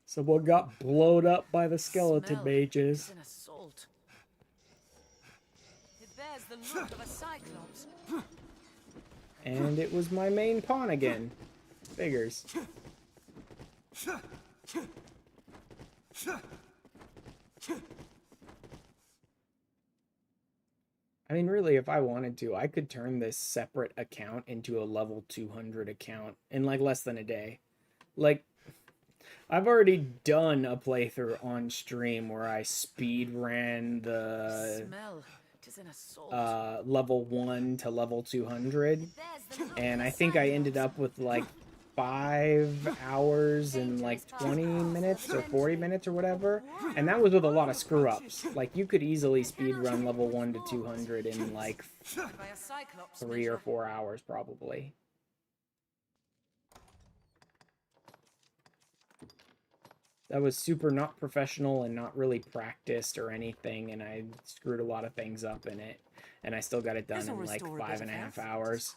Someone got blown up by the skeleton mages. An assault. It bears the look of a cyclops. And it was my main pawn again. Figures. I mean, really, if I wanted to, I could turn this separate account into a level 200 account in like less than a day. Like, I've already done a playthrough on stream where I speed ran the level 1 to level 200, and I think I ended up with like 5 hours and like 20 minutes or 40 minutes or whatever, and that was with a lot of screw ups. Like, you could easily speed run level 1 to 200 in like 3 or 4 hours probably. That was super not professional and not really practiced or anything, and I screwed a lot of things up in it, and I still got it done in like 5.5 hours.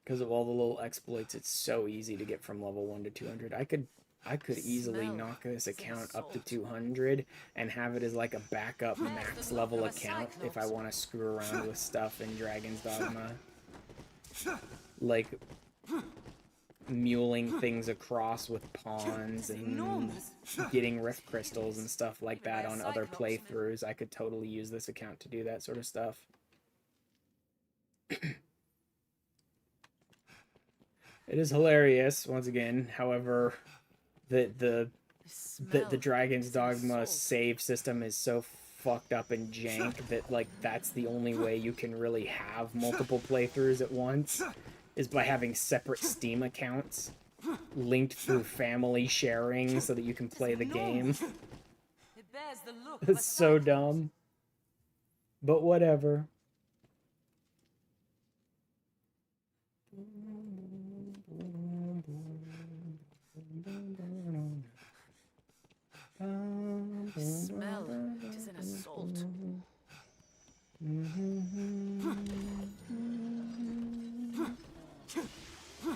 Because of all the little exploits, it's so easy to get from level 1 to 200. I could easily knock this account up to 200 and have it as like a backup max level account if I want to screw around with stuff in Dragon's Dogma. Like muling things across with pawns and getting rift crystals and stuff like that on other playthroughs. I could totally use this account to do that sort of stuff. It is hilarious, once again. However, the Dragon's Dogma save system is so fucked up and jank that, like, that's the only way you can really have multiple playthroughs at once, is by having separate Steam accounts linked through family sharing so that you can play the game. It's so dumb. But whatever. The smell, it is an assault.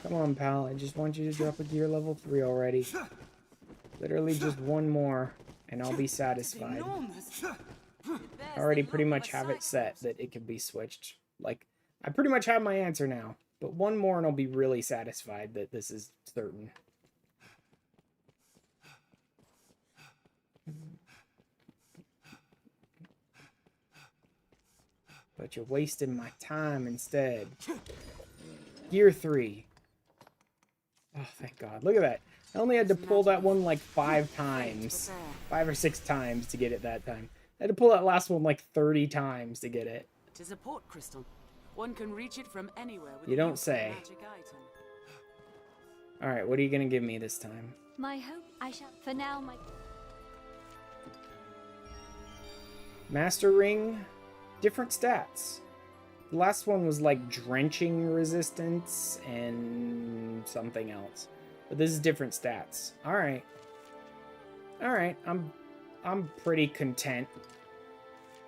Come on, pal. I just want you to drop a gear level 3 already. Literally just one more, and I'll be satisfied. I already pretty much have it set that it can be switched. Like, I pretty much have my answer now. But one more and I'll be really satisfied that this is certain. But you're wasting my time instead. Gear 3. Oh, thank God. Look at that. I only had to pull that one like 5 times. 5 or 6 times to get it that time. I had to pull that last one like 30 times to get it. It is a port crystal. One can reach it from anywhere with You don't say. Alright, what are you gonna give me this time? My hope I shall. For now, my. Master Ring, different stats. The last one was like drenching resistance and something else. But this is different stats. Alright. Alright, I'm pretty content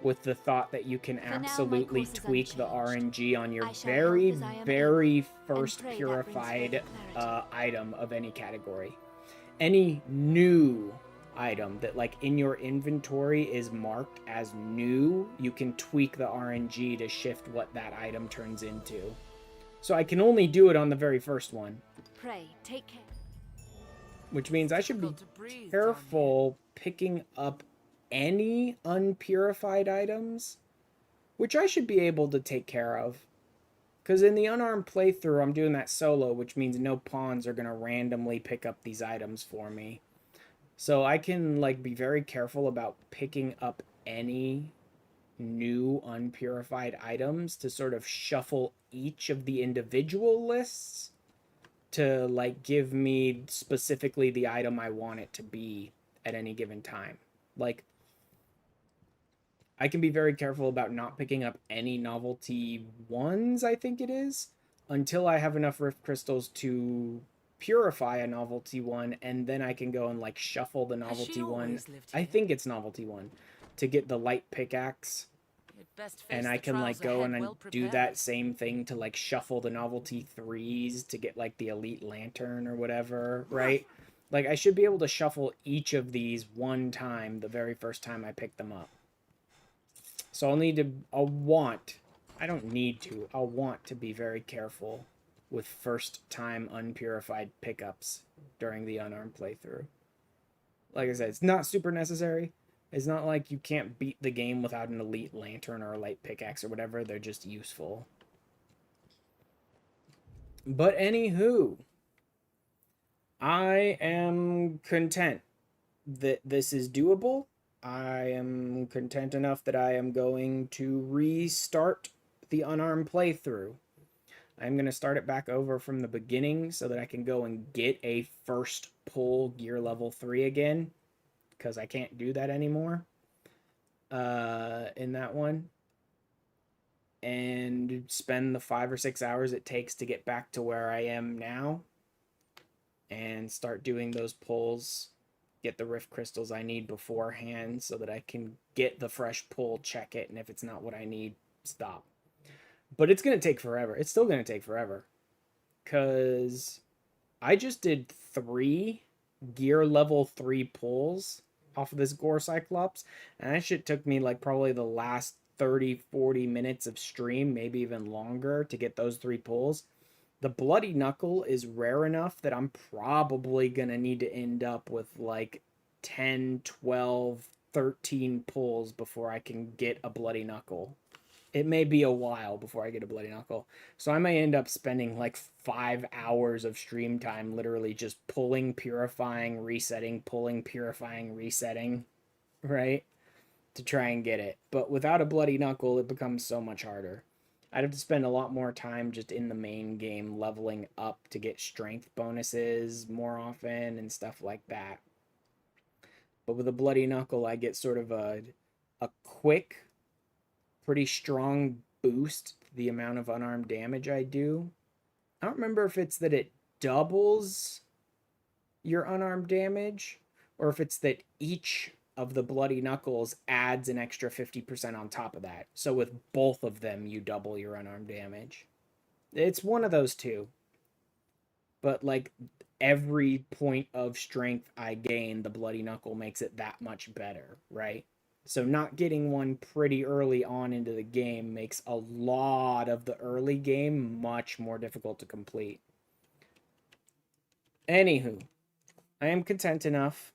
with the thought that you can absolutely tweak the RNG on your very, very first purified item of any category. Any new item that, like, in your inventory is marked as new, you can tweak the RNG to shift what that item turns into. So I can only do it on the very first one. Pray, take care. Which means I should be careful picking up any unpurified items, which I should be able to take care of. Because in the Unarmed playthrough, I'm doing that solo, which means no pawns are going to randomly pick up these items for me. So I can, like, be very careful about picking up any new unpurified items to sort of shuffle each of the individual lists to, like, give me specifically the item I want it to be at any given time. Like, I can be very careful about not picking up any novelty ones, I think it is, until I have enough rift crystals to purify a novelty one, and then I can go and, like, shuffle the novelty one. I think it's novelty one, to get the light pickaxe. And I can, like, go and do that same thing to, like, shuffle the novelty 3s to get, like, the elite lantern or whatever, right? Like, I should be able to shuffle each of these one time the very first time I pick them up. So I'll want to be very careful with first time unpurified pickups during the Unarmed playthrough. Like I said, it's not super necessary. It's not like you can't beat the game without an elite lantern or a light pickaxe or whatever. They're just useful. But anywho, I am content that this is doable. I am content enough that I am going to restart the Unarmed playthrough. I'm going to start it back over from the beginning so that I can go and get a first pull gear level 3 again, because I can't do that anymore in that one, and spend the 5 or 6 hours it takes to get back to where I am now and start doing those pulls, get the rift crystals I need beforehand so that I can get the fresh pull, check it, and if it's not what I need, stop. But it's going to take forever. It's still going to take forever, because I just did 3 gear level 3 pulls off of this Gore Cyclops, and that shit took me like probably the last 30-40 minutes of stream, maybe even longer, to get those 3 pulls. The Bloody Knuckle is rare enough that I'm probably gonna need to end up with like 10, 12, 13 pulls before I can get a Bloody Knuckle. It may be a while before I get a Bloody Knuckle. So I may end up spending like 5 hours of stream time literally just pulling, purifying, resetting, pulling, purifying, resetting, right? To try and get it. But without a Bloody Knuckle, it becomes so much harder. I'd have to spend a lot more time just in the main game leveling up to get strength bonuses more often and stuff like that. But with a Bloody Knuckle, I get sort of a quick, pretty strong boost to the amount of unarmed damage I do. I don't remember if it's that it doubles your unarmed damage, or if it's that each of the Bloody Knuckles adds an extra 50% on top of that. So with both of them, you double your unarmed damage. It's one of those two. But like every point of strength I gain, the Bloody Knuckle makes it that much better, right? So not getting one pretty early on into the game makes a lot of the early game much more difficult to complete. Anywho, I am content enough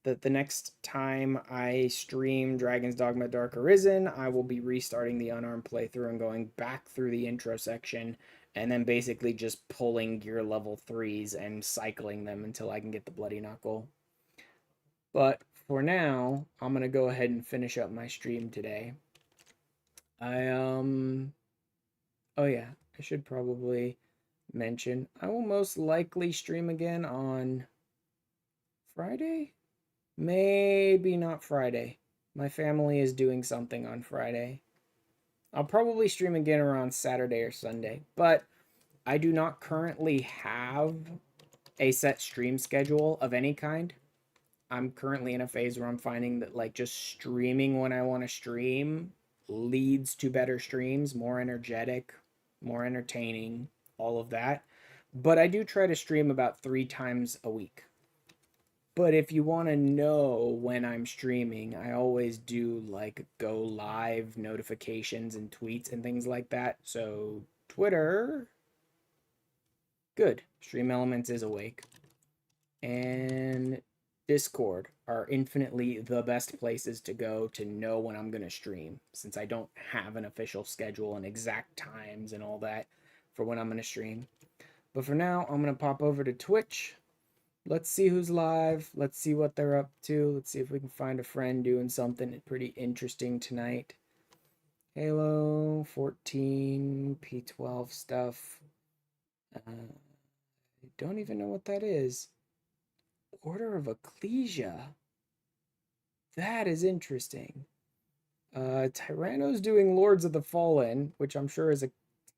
that the next time I stream Dragon's Dogma DarkArisen, I will be restarting the Unarmed playthrough and going back through the intro section, and then basically just pulling gear level 3s and cycling them until I can get the Bloody Knuckle. But for now, I'm going to go ahead and finish up my stream today. Oh yeah, I should probably mention, I will most likely stream again on Friday? Maybe not Friday. My family is doing something on Friday. I'll probably stream again around Saturday or Sunday, but I do not currently have a set stream schedule of any kind. I'm currently in a phase where I'm finding that like just streaming when I want to stream leads to better streams, more energetic, more entertaining, all of that. But I do try to stream about 3 times a week. But if you want to know when I'm streaming, I always do like go live notifications and tweets and things like that. So Twitter, good. Stream Elements is awake. And Discord are infinitely the best places to go to know when I'm going to stream, since I don't have an official schedule and exact times and all that for when I'm going to stream. But for now, I'm going to pop over to Twitch. Let's see who's live. Let's see what they're up to. Let's see if we can find a friend doing something pretty interesting tonight. Halo 14, P12 stuff. I don't even know what that is. Order of Ecclesia. That is interesting. Tyranno's doing Lords of the Fallen, which I'm sure is a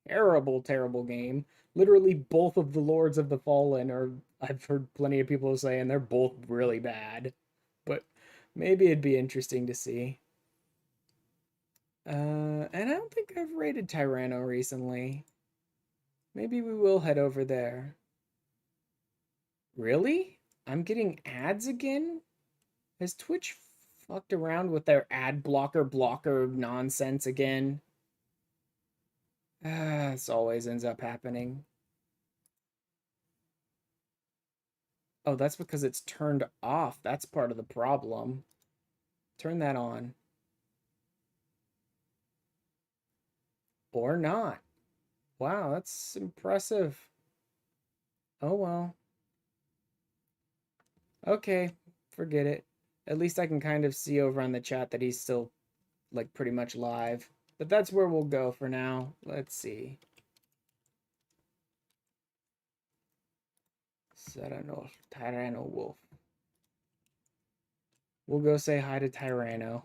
terrible, terrible game. Literally both of the Lords of the Fallen are, I've heard plenty of people saying they're both really bad. But maybe it'd be interesting to see. And I don't think I've raided Tyranno recently. Maybe we will head over there. Really? I'm getting ads again? Has Twitch fucked around with their ad blocker nonsense again? This always ends up happening. Oh, that's because it's turned off. That's part of the problem. Turn that on. Or not. Wow, that's impressive. Oh well. Okay, forget it. At least I can kind of see over on the chat that he's still, like, pretty much live. But that's where we'll go for now. Let's see. Tyranno Wolf. We'll go say hi to Tyranno,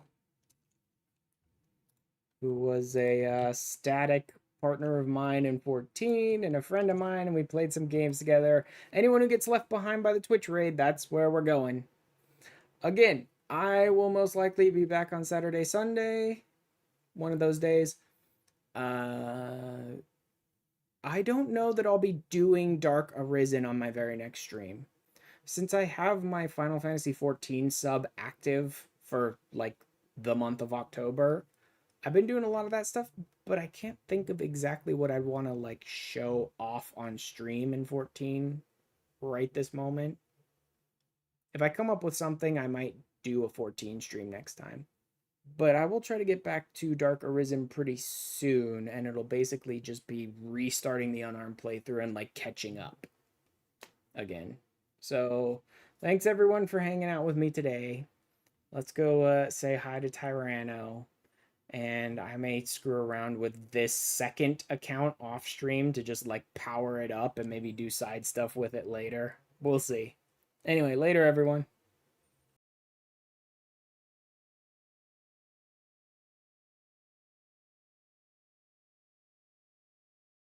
who was a static partner of mine in 14 and a friend of mine, and we played some games together. Anyone who gets left behind by the Twitch raid, that's where we're going. Again, I will most likely be back on Saturday, Sunday, one of those days. I don't know that I'll be doing DarkArisen on my very next stream. Since I have my Final Fantasy 14 sub active for, like, the month of October, I've been doing a lot of that stuff, but I can't think of exactly what I'd want to, like, show off on stream in 14 right this moment. If I come up with something, I might do a 14 stream next time. But I will try to get back to DarkArisen pretty soon, and it'll basically just be restarting the Unarmed playthrough and, like, catching up again. So, thanks everyone for hanging out with me today. Let's go say hi to Tyranno. And I may screw around with this second account off stream to just, like, power it up and maybe do side stuff with it later. We'll see. Anyway, later everyone.